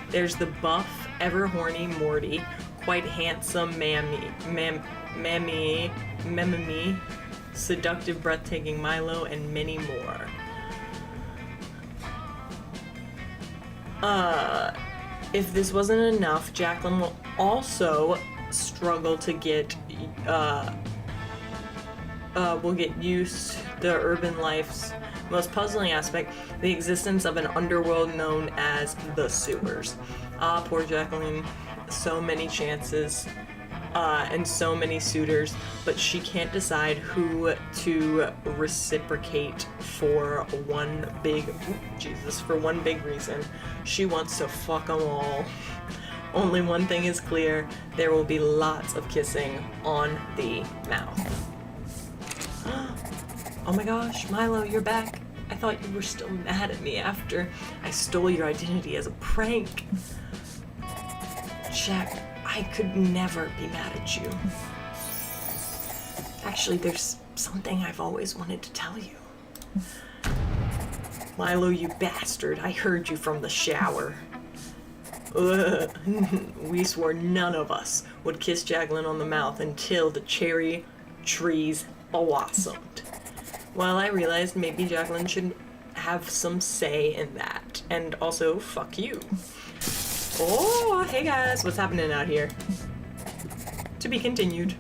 There's the buff, ever horny Morty, quite handsome Mammy, seductive, breathtaking Milo, and many more. If this wasn't enough, Jacqueline will also struggle to get used to the urban life's most puzzling aspect, the existence of an underworld known as the sewers. Ah, poor Jacqueline. So many chances and so many suitors, but she can't decide who to reciprocate for one big reason. She wants to fuck them all. Only one thing is clear, there will be lots of kissing on the mouth. Oh my gosh, Milo, you're back. I thought you were still mad at me after I stole your identity as a prank. Jack, I could never be mad at you. Actually, there's something I've always wanted to tell you. Milo, you bastard, I heard you from the shower. We swore none of us would kiss Jacqueline on the mouth until the cherry trees blossomed. Well, I realized maybe Jacqueline should have some say in that. And also, fuck you. Oh, hey guys, what's happening out here? To be continued.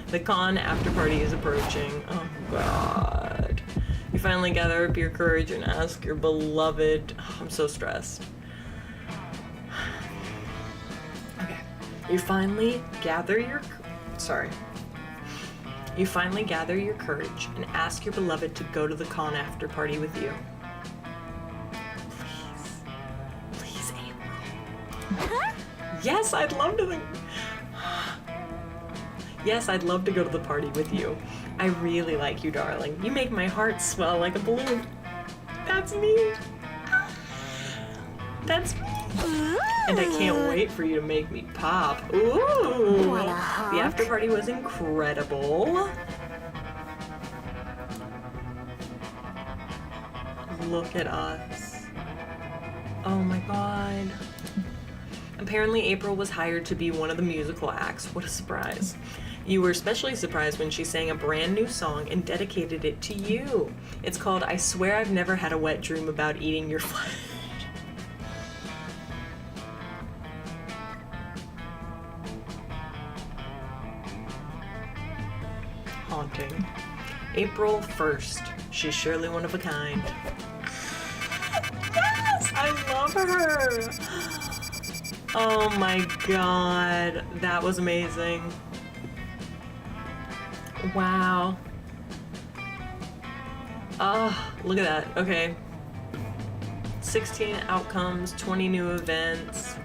The con after party is approaching. Oh god. You finally gather up your courage and ask your beloved. Oh, I'm so stressed. Okay. You finally gather your courage and ask your beloved to go to the con after party with you. Please, April. Yes, I'd love to. Yes, I'd love to go to the party with you. I really like you, darling. You make my heart swell like a balloon. That's me. That's me. And I can't wait for you to make me pop. Ooh. What a hunk. The after party was incredible. Look at us. Oh my god. Apparently April was hired to be one of the musical acts. What a surprise. You were especially surprised when she sang a brand new song and dedicated it to you. It's called I Swear I've Never Had a Wet Dream About Eating Your Flesh. Haunting. April 1st. She's surely one of a kind. Yes! I love her! Oh my god, that was amazing. Wow. Oh, look at that. Okay. 16 outcomes, 20 new events.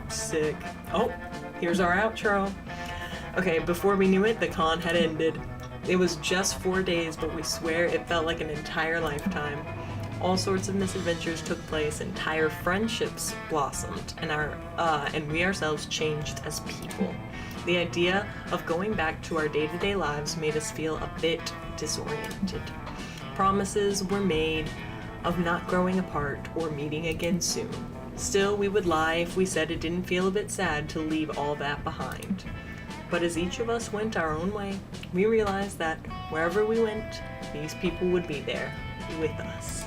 Sick. Oh, here's our outro. Okay, before we knew it, the con had ended. It was just 4 days, but we swear it felt like an entire lifetime. All sorts of misadventures took place, entire friendships blossomed, and we ourselves changed as people. The idea of going back to our day-to-day lives made us feel a bit disoriented. Promises were made of not growing apart or meeting again soon. Still, we would lie if we said it didn't feel a bit sad to leave all that behind. But as each of us went our own way, we realized that wherever we went, these people would be there with us.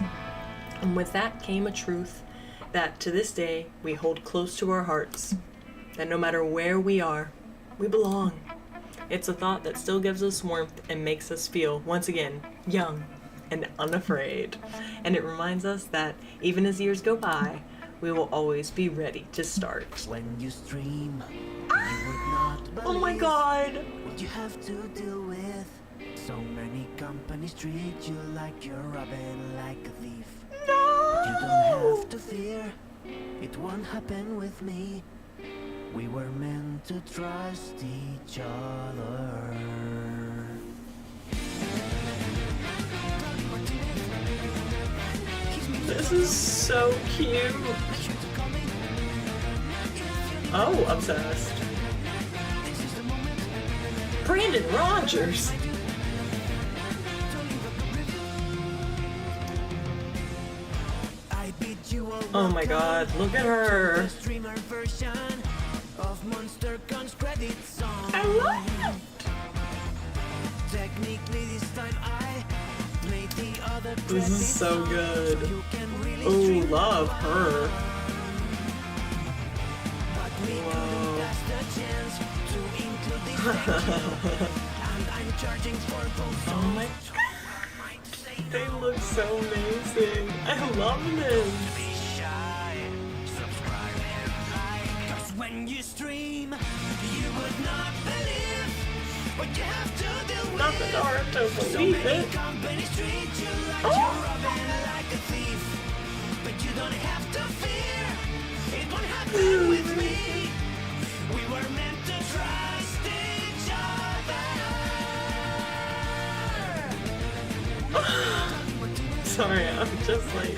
And with that came a truth that to this day we hold close to our hearts, that no matter where we are, we belong. It's a thought that still gives us warmth and makes us feel, once again, young and unafraid. And it reminds us that even as years go by, we will always be ready to start. When you stream, you would not believe Oh my god! what you have to deal with. So many companies treat you like you're robbing like a thief. No! You don't have to fear, it won't happen with me. We were meant to trust each other. This is so cute. Oh, obsessed. Brandon Rogers. Oh my god, look at her. I love it. Technically this time I made the other This is so good. Oh, love her. Whoa. Oh my god. They look so amazing. I love them. When you stream, you would not believe what you have to deal with. Nothing hard to So believe many it. companies treat you like you're robbing like a thief. But you don't have to fear, it won't happen with me. We were meant to trust each other. Sorry, I'm just like...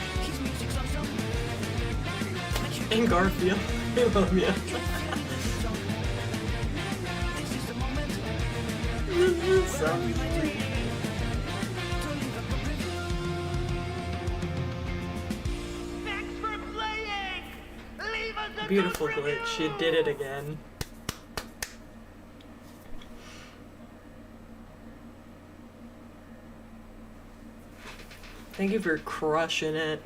And Garfield. I love you. This is so sweet. Beautiful glitch. You did it again. Thank you for crushing it.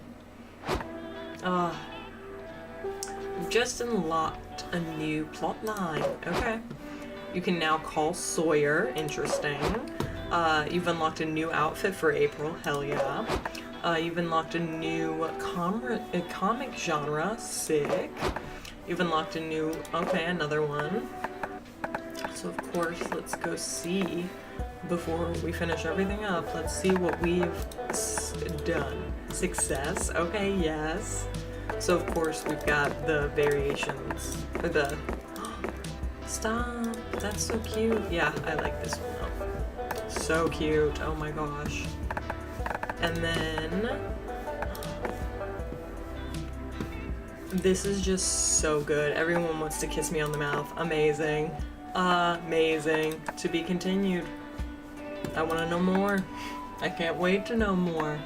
You've just unlocked a new plot line. Okay. You can now call Sawyer. Interesting. You've unlocked a new outfit for April. Hell yeah. You've unlocked a new comic genre. Sick. You've unlocked a new... Okay, another one. So, of course, let's go see... Before we finish everything up, let's see what we've done. Success. Okay, yes. So of course we've got the variations, or the... Stop! That's so cute. Yeah, I like this one though. So cute. Oh my gosh. And then... This is just so good. Everyone wants to kiss me on the mouth. Amazing. Amazing. To be continued. I want to know more. I can't wait to know more.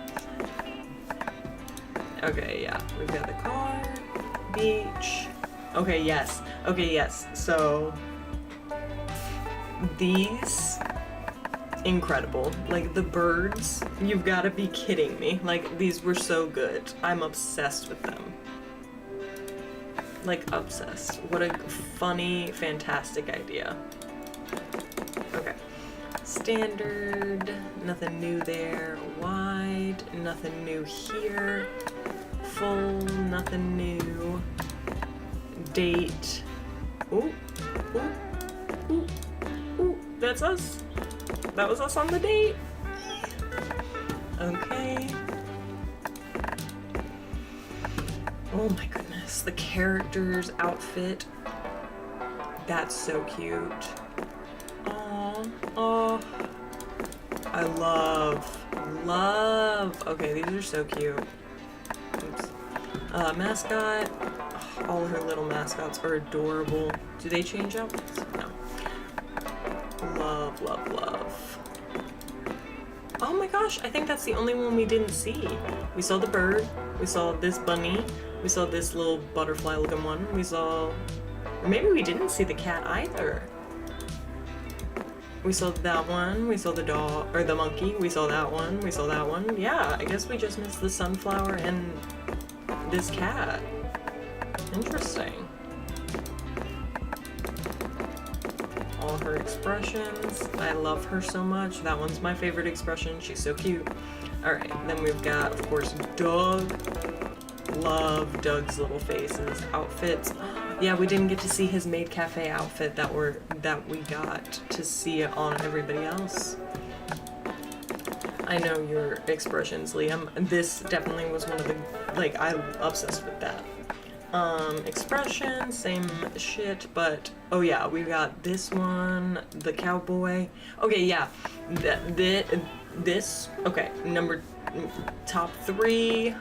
Okay, yeah. We've got the car, beach. Okay, yes. Okay, yes. So, these, incredible. Like, the birds, you've got to be kidding me. Like, these were so good. I'm obsessed with them. Like, obsessed. What a funny, fantastic idea. Okay. Standard, nothing new there. Wide, nothing new here. Full, nothing new. date. Ooh, ooh, ooh, ooh, that's us. That was us on the date. Okay. Oh my goodness, the character's outfit. That's so cute. Oh, oh. I love. Okay, these are so cute. Oops. Mascot. Oh, all her little mascots are adorable. Do they change outfits? No. Love, love, love. Oh my gosh, I think that's the only one we didn't see. We saw the bird. We saw this bunny. We saw this little butterfly looking one. We saw... Maybe we didn't see the cat either. We saw that one. We saw the dog, or the monkey. We saw that one. We saw that one. Yeah, I guess we just missed the sunflower and this cat. Interesting. All her expressions. I love her so much. That one's my favorite expression. She's so cute. Alright, then we've got, of course, Doug. Love Doug's little faces. Outfits. Yeah, we didn't get to see his Maid Cafe outfit that we got to see it on everybody else. I know your expressions, Liam. This definitely was one of the, like, I'm obsessed with that. Expression, same shit, but, oh yeah, we got this one, the cowboy. Okay, yeah, this, okay, top 3,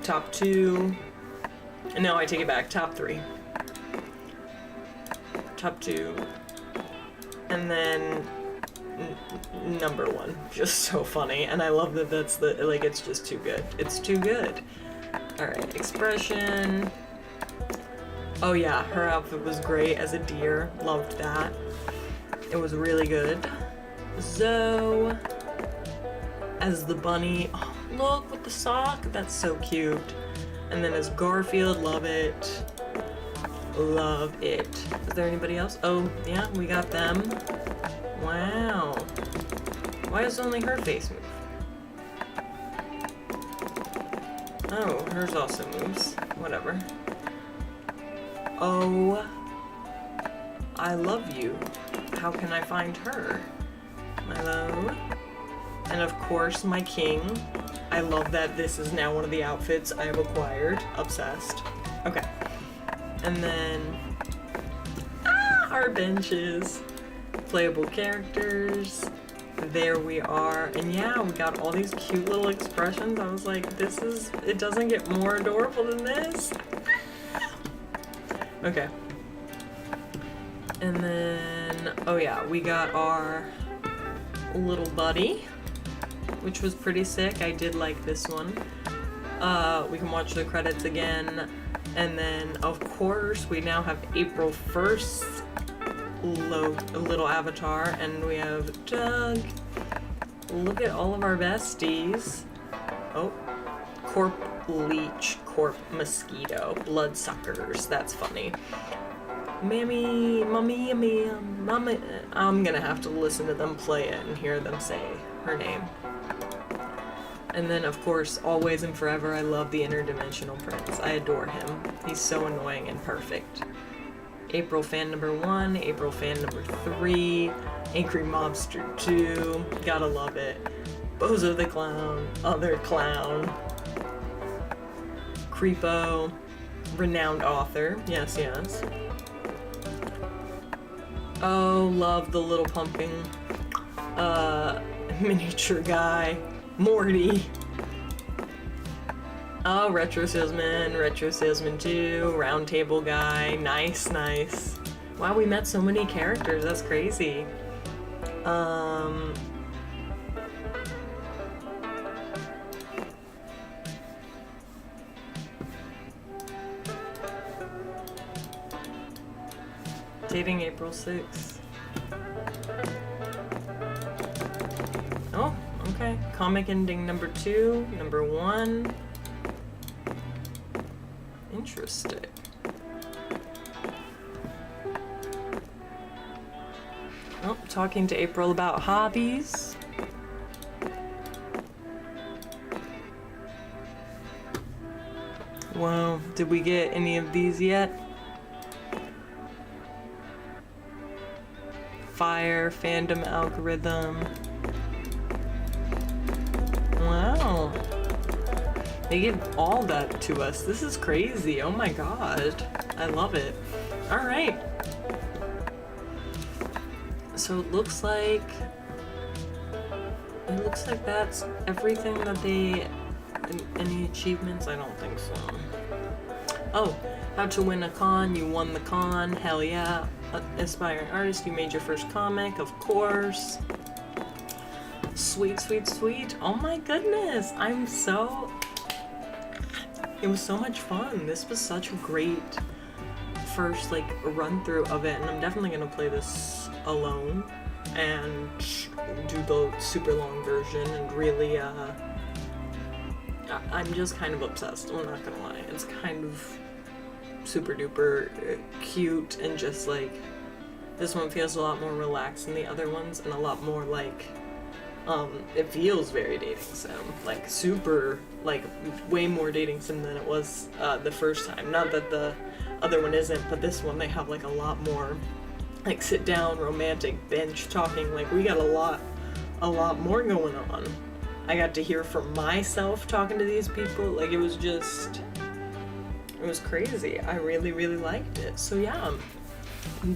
top 2, no, I take it back, top 3, top 2, and then number 1, just so funny, and I love that that's the, like, it's just too good, it's too good. Alright, expression. Oh yeah, her outfit was great as a deer. Loved that. It was really good. Zoe as the bunny. Oh, look with the sock. That's so cute. And then as Garfield, love it. Love it. Is there anybody else? Oh, yeah, we got them. Wow. Why does only her face move? Oh, hers also moves. Whatever. Oh, I love you. How can I find her? Hello? And of course, my king. I love that this is now one of the outfits I have acquired. Obsessed. Okay. And then... our benches. Playable characters. There we are, and yeah, we got all these cute little expressions. I was like, it doesn't get more adorable than this. Okay. And then, oh yeah, we got our little buddy, which was pretty sick. I did like this one. We can watch the credits again. And then, of course, we now have April 1st. Little avatar, and we have Doug. Look at all of our besties. Oh, Corp Leech, Corp Mosquito, Bloodsuckers. That's funny. Mammy, I'm gonna have to listen to them play it and hear them say her name. And then, of course, always and forever, I love the Interdimensional Prince. I adore him. He's so annoying and perfect. April fan number 1, April fan number 3, Angry Mobster 2, gotta love it. Bozo the Clown, Other Clown, Creepo, Renowned Author, yes, yes. Oh, love the little pumpkin, miniature guy, Morty. Oh, Retro Salesman 2, Round Table Guy, nice, nice. Wow, we met so many characters, that's crazy. Dating April 6th. Oh, okay. Comic ending number 2, number 1. Interesting. Oh, talking to April about hobbies. Well, did we get any of these yet? Fire, fandom algorithm. Wow. They give all that to us. This is crazy. Oh my god. I love it. Alright. So it looks like that's everything that they... Any achievements? I don't think so. Oh, how to win a con. You won the con. Hell yeah. Aspiring artist. You made your first comic. Of course. Sweet, sweet, sweet. Oh my goodness. I'm so... It was so much fun. This was such a great first like run through of it, and I'm definitely gonna play this alone and do the super long version and really I'm just kind of obsessed, I'm not gonna lie. It's kind of super duper cute, and just like this one feels a lot more relaxed than the other ones, and a lot more like it feels very dating sim, like super, like way more dating sim than it was the first time. Not that the other one isn't, but this one they have like a lot more like sit down romantic bench talking. Like we got a lot more going on. I got to hear from myself talking to these people. Like it was crazy. I really, really liked it. So yeah,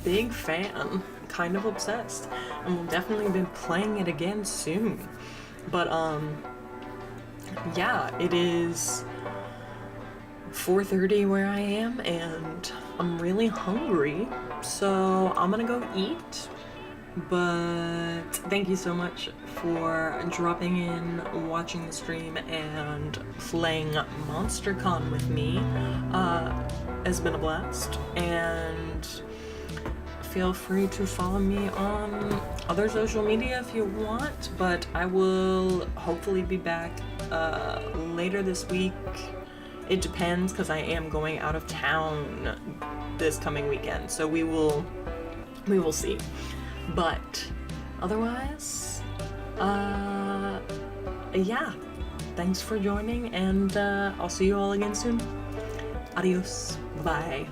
big fan, kind of obsessed, and we'll definitely be playing it again soon. But yeah, it is 4:30 where I am, and I'm really hungry, so I'm gonna go eat. But thank you so much for dropping in, watching the stream, and playing MonsterCon with me. It's been a blast, and feel free to follow me on other social media if you want, but I will hopefully be back later this week. It depends, because I am going out of town this coming weekend, so we will see. But otherwise, yeah, thanks for joining, and I'll see you all again soon. Adios. Bye.